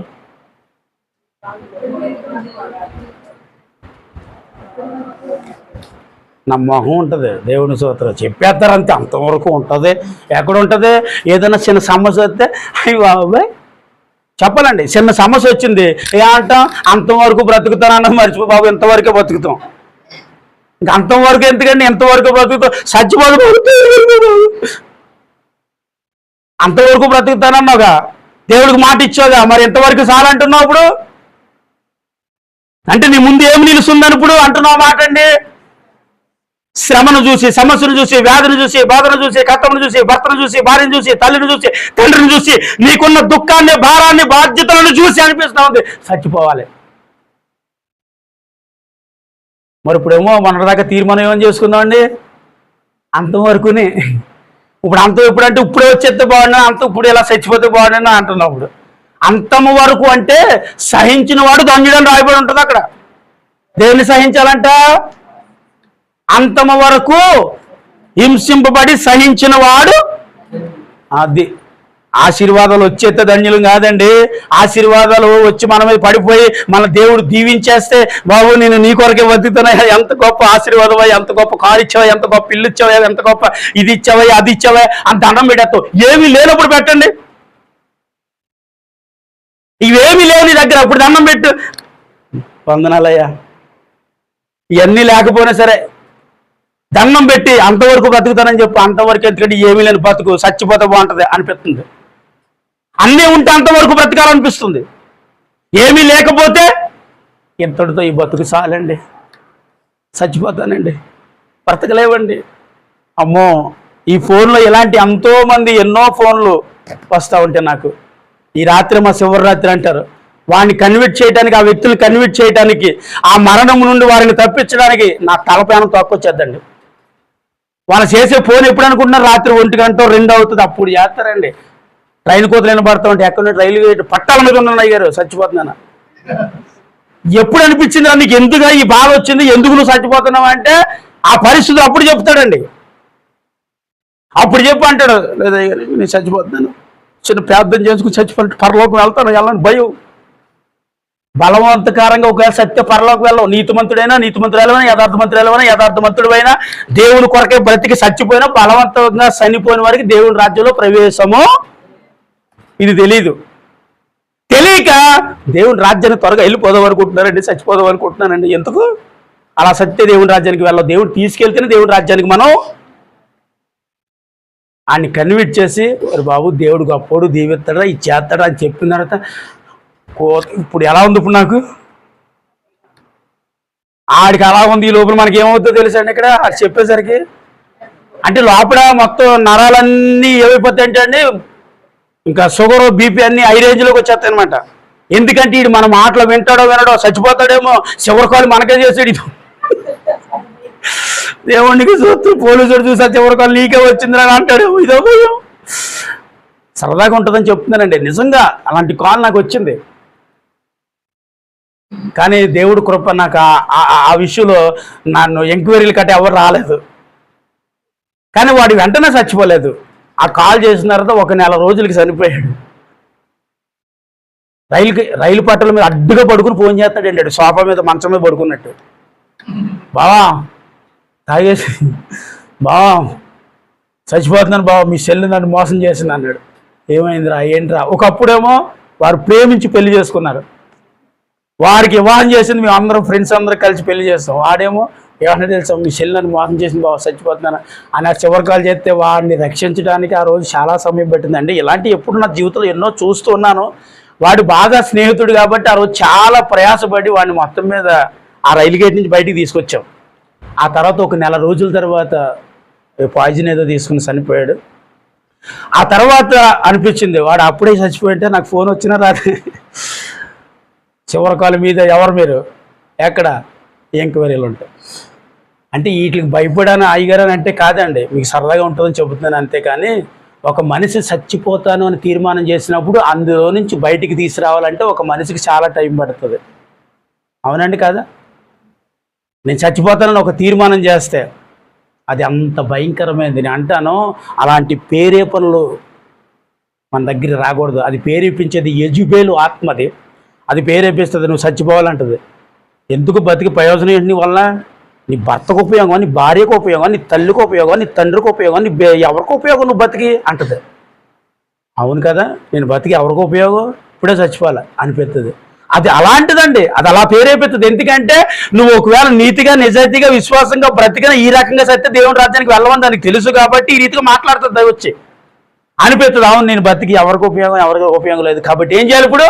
నమ్మకం ఉంటుంది. దేవుని స్తోత్రం చెప్పేస్తారంతే, అంతవరకు ఉంటుంది. ఎక్కడ ఉంటుంది? ఏదైనా చిన్న సమస్య వస్తే అయ్యి బాబాయ్ చెప్పాలండి, చిన్న సమస్య వచ్చింది అంటాం, అంతవరకు బ్రతుకుతానన్న మర్చిపో బాబు, ఇంతవరకే బతుకుతాం. ఇంకా అంతవరకు ఎందుకండి, ఎంతవరకు బ్రతుకుతాం? చచ్చిపోదు, అంతవరకు బ్రతుకుతానన్నావుగా, దేవుడికి మాట ఇచ్చావుగా, మరి ఎంతవరకు చాలంటున్నావు ఇప్పుడు? అంటే నీ ముందు ఏమి నిలుస్తుందని ఇప్పుడు అంటున్నావు మాట అండి. శ్రమను చూసి, సమస్యను చూసి, వ్యాధిని చూసి, బాధను చూసి, కష్టమును చూసి, భర్తను చూసి, భార్యను చూసి, తల్లిని చూసి, తండ్రిని చూసి, నీకున్న దుఃఖాన్ని, భారాన్ని, బాధ్యతలను చూసి అనిపిస్తూ ఉంది చచ్చిపోవాలి. మరి ఇప్పుడేమో మొన్నటిదాకా తీర్మానం ఏమని చేసుకుందామండి, అంతవరకుని. ఇప్పుడు అంతం ఎప్పుడంటే ఇప్పుడే వచ్చేస్తే బాగున్నా, అంత ఇప్పుడు ఇలా చచ్చిపోతే బాగున్నా అంటున్నావు. ఇప్పుడు అంతము వరకు అంటే సహించిన వాడు ధన్యుడని రాయబడి ఉంటుంది అక్కడ. దేన్ని సహించాలంట? అంతము వరకు హింసింపబడి సహించిన వాడు. అది ఆశీర్వాదాలు వచ్చేస్తే ధన్యులు కాదండి. ఆశీర్వాదాలు వచ్చి మన మీద పడిపోయి మన దేవుడు దీవించేస్తే బాబు నేను నీ కొరకే బతుకుతున్నా, ఎంత గొప్ప ఆశీర్వాదమా, ఎంత గొప్ప కారు ఇచ్చావా, ఎంత గొప్ప ఇల్లు ఇచ్చావా, ఎంత గొప్ప ఇది ఇచ్చావా, అది ఇచ్చావా అంత దండం పెట్టేస్తావు. ఏమీ లేనప్పుడు పెట్టండి, ఇవేమీ లేవు నీ దగ్గర, అప్పుడు దండం పెట్టు, వందనాలయ్యా. ఇవన్నీ లేకపోయినా సరే దండం పెట్టి అంతవరకు బ్రతుకుతానని చెప్పి, అంతవరకు ఎందుకంటే ఏమీ లేని బతుకు, చచ్చిపోతే బాగుంటుంది అనిపిస్తుంది. అన్నీ ఉంటే అంతవరకు బ్రతకాలనిపిస్తుంది. ఏమీ లేకపోతే ఇంతటితో ఈ బతుకు చాలండి, చచ్చిపోతానండి, బ్రతకలేవండి. అమ్మో, ఈ ఫోన్లో ఇలాంటి ఎంతోమంది ఎన్నో ఫోన్లు వస్తూ ఉంటే నాకు, ఈ రాత్రి మా శివరాత్రి అంటారు, వాడిని కన్విట్ చేయడానికి, ఆ వ్యక్తులు కన్విట్ చేయడానికి, ఆ మరణం నుండి వారిని తప్పించడానికి నా తలపైన తొక్కొచ్చేద్దండి. వాళ్ళు చేసే ఫోన్ ఎప్పుడు అనుకుంటున్నారు? రాత్రి 1 గంట 2 అవుతుంది, అప్పుడు చేస్తారండి. ట్రైన్ కోతలు వినబడతా ఉంటే ఎక్కడ రైలు పట్టాల మీద ఉన్నాను అయ్యారు, చచ్చిపోతున్నాను. ఎప్పుడు అనిపించింది నీకు, ఎందుకు ఈ బాధ వచ్చింది, ఎందుకు నువ్వు చచ్చిపోతున్నావు అంటే ఆ పరిస్థితులు అప్పుడు చెప్తాడండి. అప్పుడు చెప్పు అంటాడు, లేదా నేను చచ్చిపోతున్నాను, చిన్న ప్రార్థన చేసుకుని చచ్చిపోతే పరలోకం వెళ్తాను, వెళ్ళని భయం. బలవంతకారంగా ఒకవేళ సత్య పరలోకి వెళ్ళవు. నీతిమంతుడైనా, నీతిమంతురాలైనా, యథార్థమంతురాలైనా, యథార్థమంతుడైనా, దేవుని కొరకే బ్రతికి చచ్చిపోయినా బలవంతంగా చనిపోయిన వారికి దేవుని రాజ్యంలో ప్రవేశము. ఇది తెలీదు. తెలియక దేవుని రాజ్యాన్ని త్వరగా వెళ్ళిపోదాం అనుకుంటున్నారండి, చచ్చిపోదాం అనుకుంటున్నానండి. ఎందుకు అలా సత్య దేవుని రాజ్యానికి వెళ్ళవు? దేవుడు తీసుకెళ్తేనే దేవుని రాజ్యానికి మనం ఆయన్ని కన్విట్ చేసి, బాబు దేవుడు గొప్పోడు, దీవిస్తాడా, ఇది చేస్తాడా అని చెప్పిన తర్వాత ఇప్పుడు ఎలా ఉంది? ఇప్పుడు నాకు ఆడికి అలా ఉంది, ఈ లోపల మనకి ఏమవుతుందో తెలుసండి. ఇక్కడ అది చెప్పేసరికి అంటే లోపల మొత్తం నరాలన్నీ ఏమైపోతాయంటే అండి, ఇంకా షుగర్, బీపీ అన్నీ హై రేంజ్లోకి వచ్చేస్తాయి అనమాట. ఎందుకంటే ఇది మన మాటలు వింటాడో వినడో, చచ్చిపోతాడేమో, చివరి కాలు మనకే చేసాడు. ఇది దేవుడికి చూస్తూ పోలీసుడు చూసా చివరి కాలు నీకే వచ్చిందని అంటాడు. ఇదో భయం. సరదాగా ఉంటుందని చెప్తున్నానండి, నిజంగా అలాంటి కాల్ నాకు వచ్చింది. కానీ దేవుడు కృప నాకు ఆ విషయంలో నన్ను ఎంక్వైరీలు కట్ట ఎవరు రాలేదు. కానీ వాడు వెంటనే చచ్చిపోలేదు. ఆ కాల్ చేసిన తర్వాత 1 నెల రోజులకి చనిపోయాడు. రైలు పట్టాల మీద అడ్డుగా పడుకుని ఫోన్ చేస్తాడండి, సోఫా మీద మంచం మీద పడుకున్నట్టు. బావా తాగేసి, బావా చచ్చిపోతున్నాను బావా, మీ చెల్లి నన్ను మోసం చేసింది అన్నాడు. ఏమైందిరా, ఏంట్రా? ఒకప్పుడేమో వారు ప్రేమించి పెళ్లి చేసుకున్నారు, వారికి వివాహం చేసింది మేము అందరం ఫ్రెండ్స్ అందరం కలిసి పెళ్లి చేస్తాం. వాడేమో ఏమన్నా తెలుసా, మీ చెల్లి నన్ను మోసం చేసింది బాబు, చచ్చిపోతున్నాను అని చివరి కాలు చేస్తే వాడిని రక్షించడానికి ఆ రోజు చాలా సమయం పెట్టిందండి. ఇలాంటి ఎప్పుడు నా జీవితంలో ఎన్నో చూస్తూ ఉన్నాను. వాడు బాగా స్నేహితుడు కాబట్టి ఆ రోజు చాలా ప్రయాసపడి వాడిని మొత్తం మీద ఆ రైలు గేట్ నుంచి బయటికి తీసుకొచ్చాం. ఆ తర్వాత 1 నెల రోజుల తర్వాత పాయిజన్ ఏదో తీసుకుని చనిపోయాడు. ఆ తర్వాత అనిపించింది వాడు అప్పుడే చచ్చిపోయింటే నాకు ఫోన్ వచ్చినా రాదు. చివరి కాలు మీద ఎవరు మీరు ఎక్కడ ఎంక్వైరీలు ఉంటాయి. అంటే వీటికి భయపడాను అయ్యగారని అంటే కాదండి, మీకు సరదాగా ఉంటుందని చెబుతున్నాను అంతేకాని ఒక మనిషి చచ్చిపోతాను అని తీర్మానం చేసినప్పుడు అందులో నుంచి బయటికి తీసుకురావాలంటే ఒక మనిషికి చాలా టైం పడుతుంది. అవునండి కాదా? నేను చచ్చిపోతానని ఒక తీర్మానం చేస్తే అది అంత భయంకరమైనది. నేను అంటాను అలాంటి పేరేపనలు మన దగ్గర రాకూడదు. అది పేరేపించేది యెజుబేలు ఆత్మది. అది పేరేపిస్తుంది నువ్వు చచ్చిపోవాలంటది. ఎందుకు బతికి ప్రయోజనం ఏంటి? నీ వల్ల నీ భర్తకు ఉపయోగం, నీ భార్యకు ఉపయోగం, నీ తల్లికి ఉపయోగం, నీ తండ్రికి ఉపయోగం, నీ ఎవరికి ఉపయోగం నువ్వు బతికి అంటది. అవును కదా, నేను బతికి ఎవరికి ఉపయోగం, ఇప్పుడే చచ్చిపోవాలి అనిపిస్తుంది. అది అలాంటిదండి, అది అలా పేరేపెత్తుంది. ఎందుకంటే నువ్వు ఒకవేళ నీతిగా నిజాయితీగా విశ్వాసంగా బ్రతికిన ఈ రకంగా సత్తే దేవుని రాజ్యానికి వెళ్ళమని దానికి తెలుసు కాబట్టి ఈ రీతిగా మాట్లాడుతుంది వచ్చి అనిపిస్తుంది. అవును నేను బతికి ఎవరికి ఉపయోగం, ఎవరికి ఉపయోగం లేదు కాబట్టి ఏం చేయాలి ఇప్పుడు?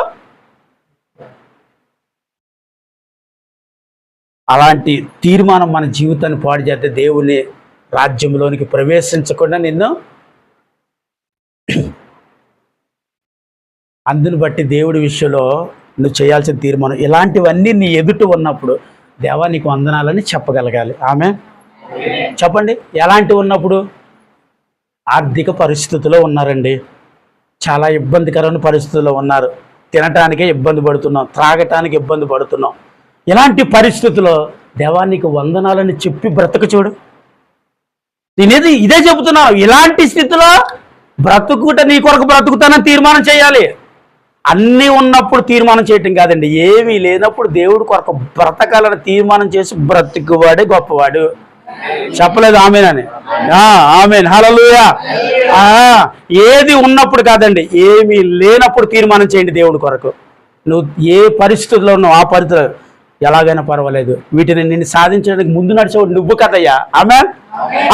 అలాంటి తీర్మానం మన జీవితాన్ని పాడు చేస్తే దేవుని రాజ్యంలోనికి ప్రవేశించకుండా నిన్ను అందుని బట్టి దేవుడి విషయంలో నువ్వు చేయాల్సిన తీర్మానం ఇలాంటివన్నీ నీ ఎదుట ఉన్నప్పుడు దేవా నీకు వందనాలని చెప్పగలగాలి. ఆమె చెప్పండి. ఎలాంటివి ఉన్నప్పుడు? ఆర్థిక పరిస్థితుల్లో ఉన్నారండి, చాలా ఇబ్బందికరమైన పరిస్థితుల్లో ఉన్నారు, తినటానికే ఇబ్బంది పడుతున్నాం, త్రాగటానికి ఇబ్బంది పడుతున్నాం. ఇలాంటి పరిస్థితుల్లో దేవా నీకు వందనాలని చెప్పి బ్రతుకు చూడు. నేనేది ఇదే చెబుతున్నాను. ఇలాంటి స్థితిలో బ్రతుకుట నీ కొరకు బ్రతుకుతానని తీర్మానం చేయాలి. అన్నీ ఉన్నప్పుడు తీర్మానం చేయటం కాదండి, ఏమీ లేనప్పుడు దేవుడి కొరకు బ్రతకాలని తీర్మానం చేసి బ్రతుకువాడే గొప్పవాడు. చెప్పలేదు ఆమెనని? ఆమెన్, హల్లెలూయా. ఏది ఉన్నప్పుడు కాదండి, ఏమీ లేనప్పుడు తీర్మానం చేయండి దేవుడి కొరకు. నువ్వు ఏ పరిస్థితుల్లో ఉన్నావు ఆ పరిస్థితుల్లో ఎలాగైనా పర్వాలేదు, వీటిని నిన్ను సాధించడానికి ముందు నడిచేవాడు నువ్వు కదయ్యా. ఆమెన్.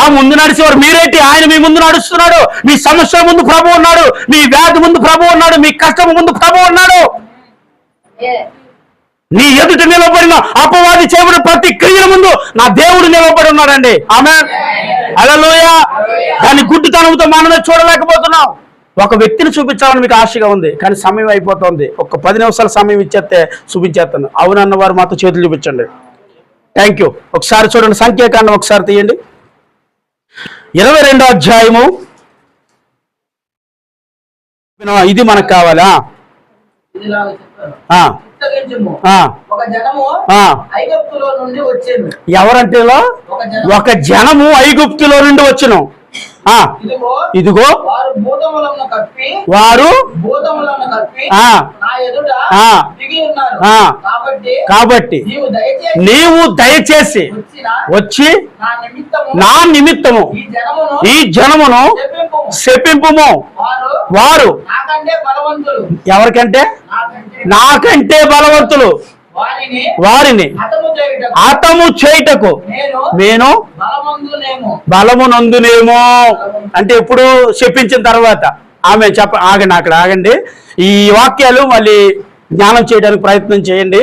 ఆ ముందు నడిచేవాడు మీరేంటి? ఆయన మీ ముందు నడుస్తున్నాడు. మీ సమస్య ముందు ప్రభు ఉన్నాడు, మీ వ్యాధి ముందు ప్రభు ఉన్నాడు, మీ కష్టం ముందు ప్రభు ఉన్నాడు. నీ ఎదుట నిలబడిన అపవాది చేయబడిన ప్రతి క్రియల ముందు నా దేవుడు నిలబడి ఉన్నాడండి. ఆమెన్, హల్లెలూయా. దాన్ని గుడ్డితనంతో మనమే చూడలేకపోతున్నాం. ఒక వ్యక్తిని చూపించాలని మీకు ఆశగా ఉంది, కానీ సమయం అయిపోతుంది. ఒక 10 నిమిషాల సమయం ఇచ్చేస్తే చూపించేస్తాను. అవునన్న వారు మాతో చేతులు చూపించండి. Thank you. ఒకసారి చూడండి, సంఖ్యాకాండం ఒకసారి తీయండి. 22వ అధ్యాయము. ఇది మనకు కావాలా? ఎవరంటే ఒక జనము ఐగుప్తులో నుండి వచ్చును. ఇదిగో వారు కాబట్టి నీవు దయచేసి వచ్చి నా నిమిత్తము ఈ జనమును శపింపుము. వారు ఎవరికంటే? నాకంటే బలవంతులు. వారిని హతము చేయుటకు నేను బలమునందునేమో. అంటే ఎప్పుడు చెప్పించిన తర్వాత ఆమె ఆగండి, అక్కడ ఆగండి. ఈ వాక్యాలు మళ్ళీ జ్ఞానం చేయడానికి ప్రయత్నం చేయండి.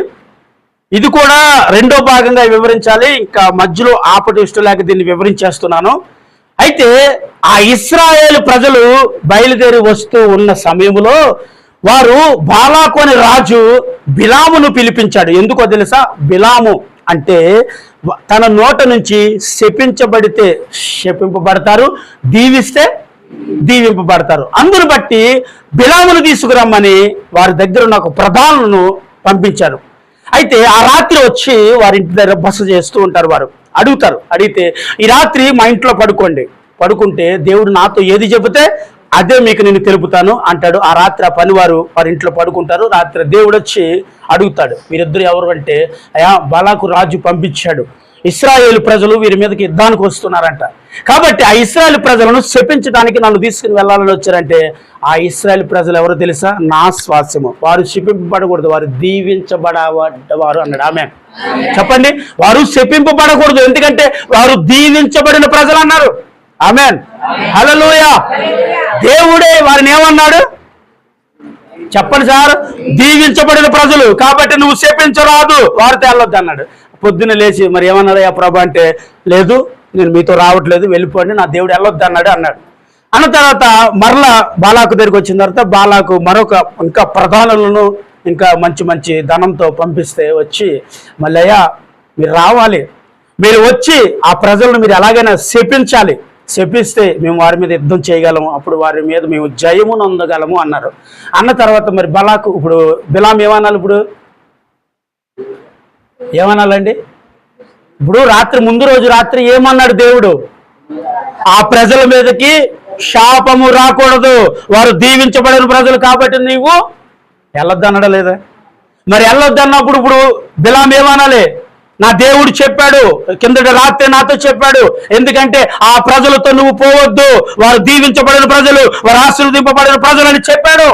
ఇది కూడా రెండో భాగంగా వివరించాలి, ఇంకా మధ్యలో ఆపటి ఇష్టం లేక దీన్ని వివరించేస్తున్నాను. అయితే ఆ ఇశ్రాయేలు ప్రజలు బయలుదేరి వస్తూ ఉన్న సమయంలో వారు బాలాకు అనే రాజు బిలామును పిలిపించాడు. ఎందుకో తెలుసా? బిలాము అంటే తన నోట నుంచి శపించబడితే శపింపబడతారు, దీవిస్తే దీవింపబడతారు. అందును బట్టి బిలామును తీసుకురమ్మని వారి దగ్గర ఉన్న ఒక ప్రధానులను పంపించారు. అయితే ఆ రాత్రి వచ్చి వారి ఇంటి దగ్గర బస చేస్తూ ఉంటారు. వారు అడుగుతారు, అడిగితే ఈ రాత్రి మా ఇంట్లో పడుకుంటే దేవుడు నాతో ఏది చెబితే అదే మీకు నేను తెలుపుతాను అంటాడు. ఆ రాత్రి ఆ పనివారు వారి ఇంట్లో పడుకుంటారు. రాత్రి దేవుడు వచ్చి అడుగుతాడు, వీరిద్దరు ఎవరు అంటే, అయా బాలాకు రాజు పంపించాడు, ఇశ్రాయేలు ప్రజలు వీరి మీదకి యుద్ధానికి వస్తున్నారంట, కాబట్టి ఆ ఇశ్రాయేలు ప్రజలను శపించడానికి నన్ను తీసుకుని వెళ్ళాలని వచ్చారంటే, ఆ ఇశ్రాయేలు ప్రజలు ఎవరో తెలుసా? నా స్వాస్యము. వారు శపింపబడకూడదు, వారు దీవించబడవారు అన్నాడు. ఆమె చెప్పండి. వారు శపింపబడకూడదు, ఎందుకంటే వారు దీవించబడిన ప్రజలు అన్నారు. ఆమెన్, హల్లెలూయా. దేవుడే వారిని ఏమన్నాడు చెప్పండి సార్? దీవించబడిన ప్రజలు, కాబట్టి నువ్వు శపించరాదు, వారితో వెళ్ళొద్దు అన్నాడు. పొద్దున్న లేచి మరి ఏమన్నాడు ఆ ప్రభు అంటే, లేదు నేను మీతో రావట్లేదు, వెళ్ళిపోండి, నా దేవుడు వెళ్ళొద్దు అన్నాడు. అన్న తర్వాత మరలా బాలాకు దగ్గరికి వచ్చిన తర్వాత బాలాకు మరొక ఇంకా ప్రధానులను ఇంకా మంచి మంచి ధనంతో పంపిస్తే వచ్చి మళ్ళయ్యా మీరు రావాలి, మీరు వచ్చి ఆ ప్రజలను మీరు ఎలాగైనా శపించాలి, శపిస్తే మేము వారి మీద యుద్ధం చేయగలము, అప్పుడు వారి మీద మేము జయము నొందగలము అన్నారు. అన్న తర్వాత మరి బలాకు ఇప్పుడు బిలాం ఏమనాలి, ఇప్పుడు ఏమనాలండి? ఇప్పుడు రాత్రి ముందు రోజు రాత్రి ఏమన్నాడు దేవుడు? ఆ ప్రజల మీదకి శాపము రాకూడదు, వారు దీవించబడిన ప్రజలు కాబట్టి నీవు వెళ్ళొద్దు అన్నాడా లేదా? మరి వెళ్ళొద్దు అన్నప్పుడు ఇప్పుడు బిలాం ఏమనాలి? నా దేవుడు చెప్పాడు, కిందటి రాత్రి నాతో చెప్పాడు, ఎందుకంటే ఆ ప్రజలతో నువ్వు పోవద్దు, వారు దీవించబడిన ప్రజలు, వారు ఆశీర్వదింపబడిన ప్రజలు అని చెప్పాడు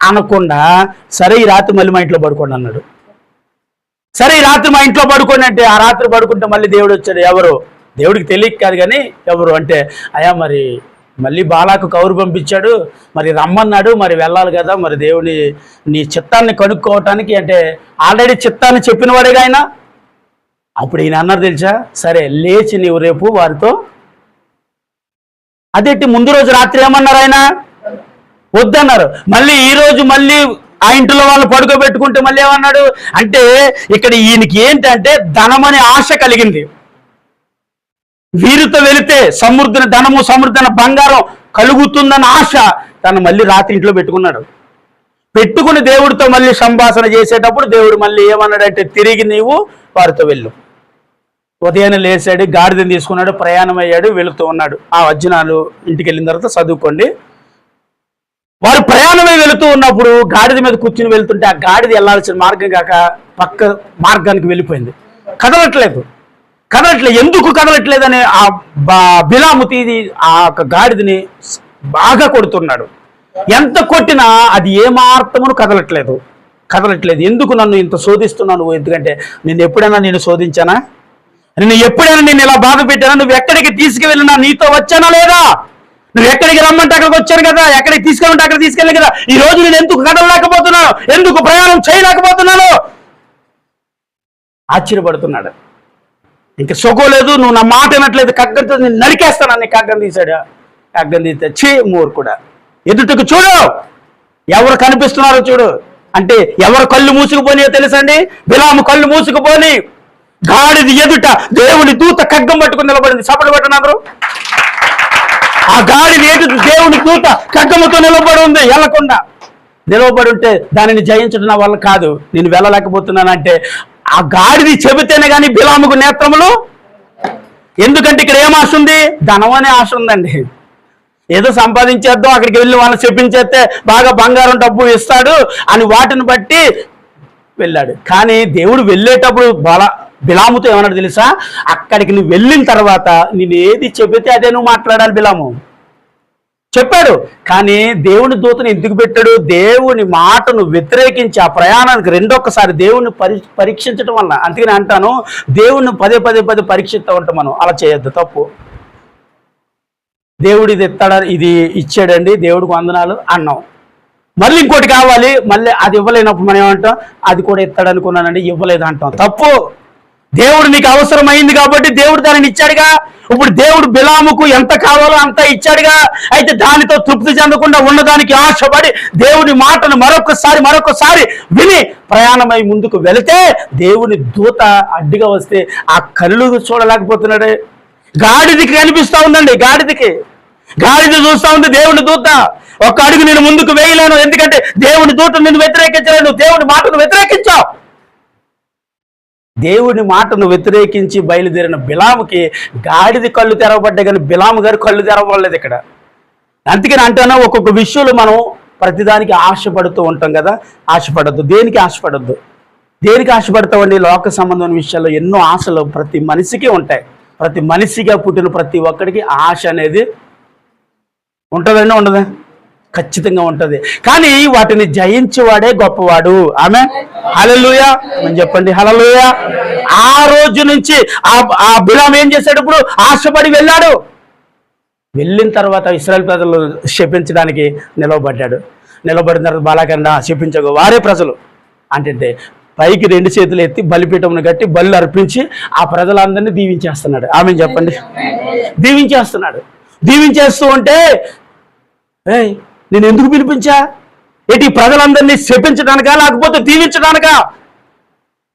అనకుండా, సరే ఈ రాత్రి మళ్ళీ మా ఇంట్లో పడుకోండి అన్నాడు. సరే ఈ రాత్రి మా ఇంట్లో పడుకోండి అంటే ఆ రాత్రి పడుకుంటే మళ్ళీ దేవుడు వచ్చాడు. ఎవరు? దేవుడికి తెలియక కాదు కానీ ఎవరు అంటే, అయ్యా మరి మళ్ళీ బాలాకు కౌరు పంపించాడు, మరి రమ్మన్నాడు, మరి వెళ్ళాలి కదా, మరి దేవుని నీ చిత్తాన్ని కనుక్కోవటానికి అంటే ఆల్రెడీ చిత్తాన్ని చెప్పినవాడేగా ఆయన. అప్పుడు ఈయన అన్నారు తెలుసా, సరే లేచి నీవు రేపు వారితో, అదేంటి ముందు రోజు రాత్రి ఏమన్నారు ఆయన? వద్దన్నారు. మళ్ళీ ఈ రోజు మళ్ళీ ఆ ఇంట్లో వాళ్ళు పడుకోబెట్టుకుంటే మళ్ళీ ఏమన్నాడు అంటే, ఇక్కడ ఈయనకి ఏంటంటే ధనమనే ఆశ కలిగింది. వీరితో వెళితే సమృద్ధిన ధనము, సమృద్ధిన బంగారం కలుగుతుందన్న ఆశ తను మళ్ళీ రాత్రి ఇంట్లో పెట్టుకున్నాడు. పెట్టుకుని దేవుడితో మళ్ళీ సంభాషణ చేసేటప్పుడు దేవుడు మళ్ళీ ఏమన్నాడంటే, తిరిగి నీవు వారితో వెళ్ళు. ఉదయాన్నే లేచాడు, గాడిదని తీసుకున్నాడు, ప్రయాణం అయ్యాడు, వెళుతూ ఉన్నాడు. ఆ వచనాలు ఇంటికి వెళ్ళిన తర్వాత చదువుకోండి. వారు ప్రయాణమై వెళుతూ ఉన్నప్పుడు గాడిద మీద కూర్చుని వెళ్తుంటే ఆ గాడిద వెళ్ళాల్సిన మార్గం కాక పక్క మార్గానికి వెళ్ళిపోయింది. కదలట్లేదు. ఎందుకు కదలట్లేదని ఆ బిలాము తీది ఆ గాడిదని బాగా కొడుతున్నాడు. ఎంత కొట్టినా అది ఏమాత్రమును కదలట్లేదు. ఎందుకు నన్ను ఇంత శోధిస్తున్నాను? ఎందుకంటే నేను ఎప్పుడైనా నేను శోధించానా? నేను ఎప్పుడైనా నేను ఇలా బాధ పెట్టానా? నువ్వు ఎక్కడికి తీసుకువెళ్ళినా నీతో వచ్చానా లేదా? నువ్వు ఎక్కడికి రమ్మంటే అక్కడికి వచ్చాను కదా, ఎక్కడికి తీసుకెళ్ళమంటే అక్కడ తీసుకెళ్ళి కదా. ఈ రోజు నేను ఎందుకు కదలలేకపోతున్నాను? ఎందుకు ప్రయాణం చేయలేకపోతున్నాను? ఆశ్చర్యపడుతున్నాడు. ఇంకా సొగోలేదు, నువ్వు నా మాట వినట్లేదు, కగ్గంతో నేను నరికేస్తానని కగ్గం తీశాడు. కగ్గం తీస్తే చీ మూర్ఖుడా, ఎదుటకు చూడు, ఎవరు కనిపిస్తున్నారో చూడు అంటే ఎవరు కళ్ళు మూసుకుపోనియో తెలుసండి? బిలాము కళ్ళు మూసుకుపోని గాడిద ఎదుట దేవుని దూత ఖడ్గం పట్టుకుని నిలబడింది. సపడి పట్టనందరూ. ఆ గాడిద ఎదుట దేవుని దూత ఖడ్గముతో నిలబడి ఉంది, వెళ్ళకుండా నిలబడి ఉంటే దానిని జయించడం నా వల్ల కాదు, నేను వెళ్ళలేకపోతున్నానంటే ఆ గాడిది చెబితేనే కానీ బిలాముకు నేత్రములు. ఎందుకంటే ఇక్కడ ఏం ఆశ ఉంది? ధనం అనే ఆశ ఉందండి. ఏదో సంపాదించేద్దాం, అక్కడికి వెళ్ళి వాళ్ళని చెప్పించేస్తే బాగా బంగారం డబ్బు ఇస్తాడు అని వాటిని బట్టి వెళ్ళాడు. కానీ దేవుడు వెళ్ళేటప్పుడు బిలాముతో ఏమన్నాడు తెలుసా? అక్కడికి నువ్వు వెళ్ళిన తర్వాత నేను ఏది చెబితే అదే నువ్వు మాట్లాడాలి. బిలాము చెప్పాడు, కానీ దేవుని దూతను ఎందుకు పెట్టాడు? దేవుని మాటను వ్యతిరేకించి ఆ ప్రయాణానికి రెండొక్కసారి దేవుని పరీక్షించడం వల్ల. అందుకని అంటాను, దేవుణ్ణి పదే పరీక్షిస్తూ ఉంటాం మనం. అలా చేయొద్దు, తప్పు. దేవుడు ఇది ఇది ఇచ్చాడండి, దేవుడికి వందనాలు అన్నాం. మళ్ళీ ఇంకోటి కావాలి, మళ్ళీ అది ఇవ్వలేనప్పుడు మనం ఏమంటాం? అది కూడా ఇస్తాడు అనుకున్నానండి, ఇవ్వలేదు అంటాం. తప్పు. దేవుడు నీకు అవసరమైంది కాబట్టి దేవుడు దానిని ఇచ్చాడుగా. ఇప్పుడు దేవుడు బిలాముకు ఎంత కావాలో అంత ఇచ్చాడుగా. అయితే దానితో తృప్తి చెందకుండా ఉన్నదానికి ఆశపడి దేవుని మాటను మరొకసారి విని ప్రయాణమై ముందుకు వెళితే దేవుని దూత అడ్డుగా వస్తే ఆ కళ్ళు చూడలేకపోతున్నాడే. గాడిదకి కనిపిస్తా ఉందండి. గాడిద చూస్తా ఉంది దేవుని దూత. ఒక అడుగు నేను ముందుకు వేయలేను, ఎందుకంటే దేవుని దూత నిన్ను వ్యతిరేకించలేను. దేవుని మాటను వ్యతిరేకించావు. దేవుని మాటను వ్యతిరేకించి బయలుదేరిన బిలాముకి గాడిది కళ్ళు తెరవబడ్డాయి, కానీ బిలాము గారు కళ్ళు తెరవబడలేదు ఇక్కడ. అందుకని అంటాను, ఒక్కొక్క విషయంలో మనం ప్రతిదానికి ఆశపడుతూ ఉంటాం కదా. ఆశపడద్దు. దేనికి ఆశపడతామండి? లోక సంబంధమైన విషయాల్లో ఎన్నో ఆశలు ప్రతి మనిషికి ఉంటాయి. ప్రతి మనిషిగా పుట్టిన ప్రతి ఒక్కడికి ఆశ అనేది ఉంటుందండి, ఉండదా? ఖచ్చితంగా ఉంటుంది. కానీ వాటిని జయించేవాడే గొప్పవాడు. ఆమె హల్లెలూయా అని చెప్పండి. హల్లెలూయా. ఆ రోజు నుంచి ఆ బిలాము ఏం చేశాడు? ఇప్పుడు ఆశపడి వెళ్ళాడు. వెళ్ళిన తర్వాత ఇశ్రాయేలు ప్రజలు శపించడానికి నిలబడిన తర్వాత బాలాకండ శపించగా వారే ప్రజలు అంటే పైకి 2 చేతులు ఎత్తి బలిపీఠమును కట్టి బలు అర్పించి ఆ ప్రజలందరినీ దీవించేస్తున్నాడు. ఆమె చెప్పండి. దీవించేస్తూ ఉంటే ఏయ్ నేను ఎందుకు పిలిపించా? ఏంటి ప్రజలందరినీ శపించడానికా లేకపోతే దీవించడానికా?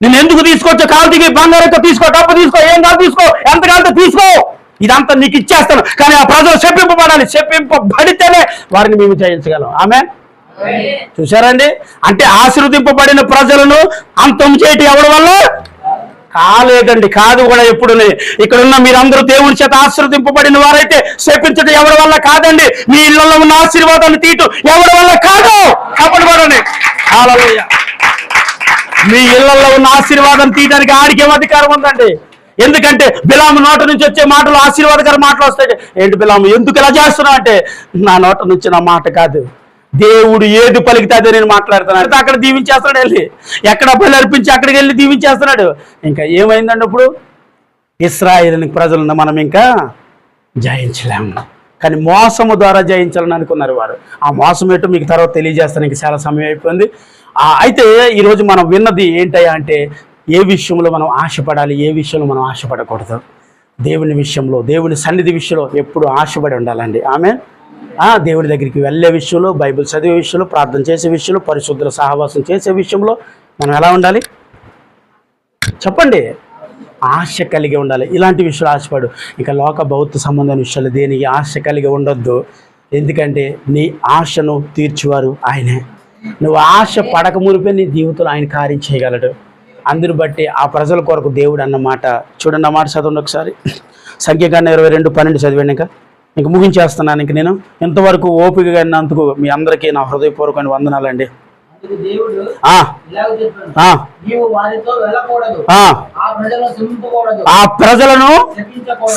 నేను ఎందుకు తీసుకొచ్చా? కాలు దిగి బంగారం తీసుకో, డబ్బు తీసుకో, ఏం కాదు తీసుకో, ఎంత కావాలంటే తీసుకో, ఇదంతా నీకు ఇచ్చేస్తాను. కానీ ఆ ప్రజలు శపింపబడాలి. శపింపబడితేనే వారిని మేము జయించగలం. ఆమె చూశారండి? అంటే ఆశీర్వదింపబడిన ప్రజలను అంతం చేయటం ఎవరి వల్ల కాలేదండి, కాదు కూడా. ఎప్పుడు ఇక్కడ ఉన్న మీరందరూ దేవుని చేత ఆశీర్వదింపబడిన వారైతే శపించడం ఎవరి వల్ల కాదండి. మీ ఇళ్లలో ఉన్న ఆశీర్వాదాన్ని తీయటం ఎవరి వల్ల కాదు. కాపాడుకోండి. హల్లెలూయా. మీ ఇళ్లలో ఉన్న ఆశీర్వాదం తీయడానికి ఆడికి ఏం అధికారం ఉందండి? ఎందుకంటే బిలాము నోట నుంచి వచ్చే మాటలు ఆశీర్వాదకర మాటలు వస్తాయి. ఏంటి బిలాము ఎందుకు ఇలా చేస్తున్నావు అంటే, నా నోట నుంచి నా మాట కాదు, దేవుడు ఏది పలికితే అదే నేను మాట్లాడుతున్నాడు. అక్కడ దీవించేస్తున్నాడు, వెళ్ళి ఎక్కడ బలి అర్పించి అక్కడికి వెళ్ళి దీవించేస్తున్నాడు. ఇంకా ఏమైందండి? ఇప్పుడు ఇశ్రాయేలు ప్రజలను మనం ఇంకా జయించలేము. కానీ మోసము ద్వారా జయించాలని అనుకున్నారు వారు. ఆ మోసం ఏంటో మీకు తర్వాత తెలియజేస్తాను, ఇంక చాలా సమయం అయిపోయింది. అయితే ఈరోజు మనం విన్నది ఏంటయ్యా అంటే, ఏ విషయంలో మనం ఆశపడాలి, ఏ విషయంలో మనం ఆశపడకూడదు. దేవుని విషయంలో, దేవుని సన్నిధి విషయంలో ఎప్పుడు ఆశపడి ఉండాలండి. ఆమె దేవుని దగ్గరికి వెళ్ళే విషయంలో, బైబిల్ చదివే విషయంలో, ప్రార్థన చేసే విషయంలో, పరిశుద్ధుల సహవాసం చేసే విషయంలో మనం ఎలా ఉండాలి చెప్పండి? ఆశ కలిగి ఉండాలి. ఇలాంటి విషయాలు ఆశపడు. ఇక లోక భౌతిక సంబంధమైన విషయాలు దేనికి ఆశ కలిగి ఉండొద్దు. ఎందుకంటే నీ ఆశను తీర్చువారు ఆయనే. నువ్వు ఆశ పడక మునిపే నీ జీవితంలో ఆయన కార్యం చేయగలడు. అందుని బట్టి ఆ ప్రజల కొరకు దేవుడు అన్నమాట చూడండి. అన్నమాట చదవండి ఒకసారి. సంఖ్యాకాండం 22:12 చదివాను. ఇంకా ముగించేస్తున్నాను. ఇంక నేను ఇంతవరకు ఓపికగా ఉన్నందుకు మీ అందరికీ నా హృదయపూర్వకమైన వందనాలండి. ఆ ప్రజలను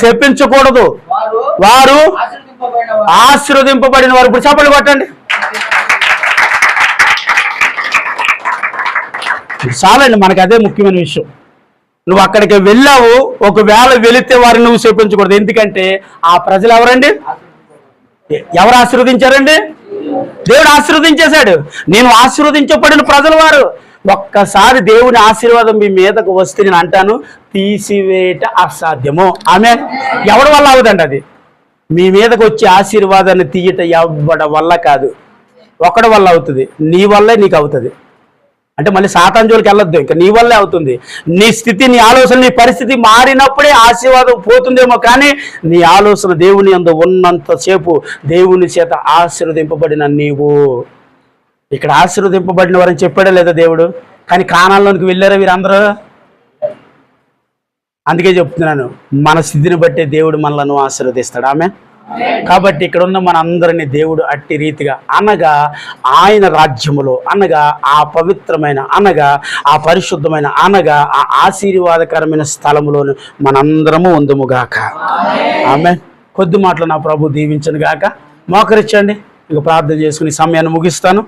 శపించకూడదు, వారు ఆశీర్వదింపబడిన వారు. ఇప్పుడు చప్పట్లు కొట్టండి. చాలండి, మనకు అదే ముఖ్యమైన విషయం. నువ్వు అక్కడికి వెళ్ళావు, ఒకవేళ వెళితే వారిని నువ్వు శపించకూడదు. ఎందుకంటే ఆ ప్రజలు ఎవరండి? ఎవరు ఆశీర్వదించారండి? దేవుడు ఆశీర్వదించేశాడు. నేను ఆశీర్వదించబడిన ప్రజలు వారు. ఒక్కసారి దేవుని ఆశీర్వాదం మీ మీదకు వస్తే నేను అంటాను, తీసివేట అసాధ్యము. ఆమె ఎవరి వల్ల అవుదండి? అది మీ మీదకు వచ్చే ఆశీర్వాదాన్ని తీయట ఎవడ వల్ల కాదు, ఒకడి వల్ల అవుతుంది. నీ వల్లే నీకు అవుతుంది. అంటే మళ్ళీ సాతాను జోలికి వెళ్ళొద్దు, ఇంకా నీ వల్లే అవుతుంది. నీ స్థితి, నీ ఆలోచన, నీ పరిస్థితి మారినప్పుడే ఆశీర్వాదం పోతుందేమో, కానీ నీ ఆలోచన దేవుని యందు ఉన్నంతసేపు దేవుని చేత ఆశీర్వదింపబడిన నీవు. ఇక్కడ ఆశీర్వదింపబడిన వారని చెప్పాడే లేదా దేవుడు? కానీ కానాల్లోనికి వెళ్ళారా వీరందరూ? అందుకే చెప్తున్నాను, మన స్థితిని బట్టే దేవుడు మనలను ఆశీర్వదిస్తాడు. ఆమె కాబట్టి ఇక్కడ ఉన్న మన అందరినీ దేవుడు అట్టి రీతిగా, అనగా ఆయన రాజ్యములో, అనగా ఆ పవిత్రమైన, అనగా ఆ పరిశుద్ధమైన, అనగా ఆ ఆశీర్వాదకరమైన స్థలములోను మనందరము ఉందుముగాక. ఆమె కొద్ది మాటలు నా ప్రభు దీవించను గాక. మోకరించండి. ఇక ప్రార్థన చేసుకుని సమయాన్ని ముగిస్తాను.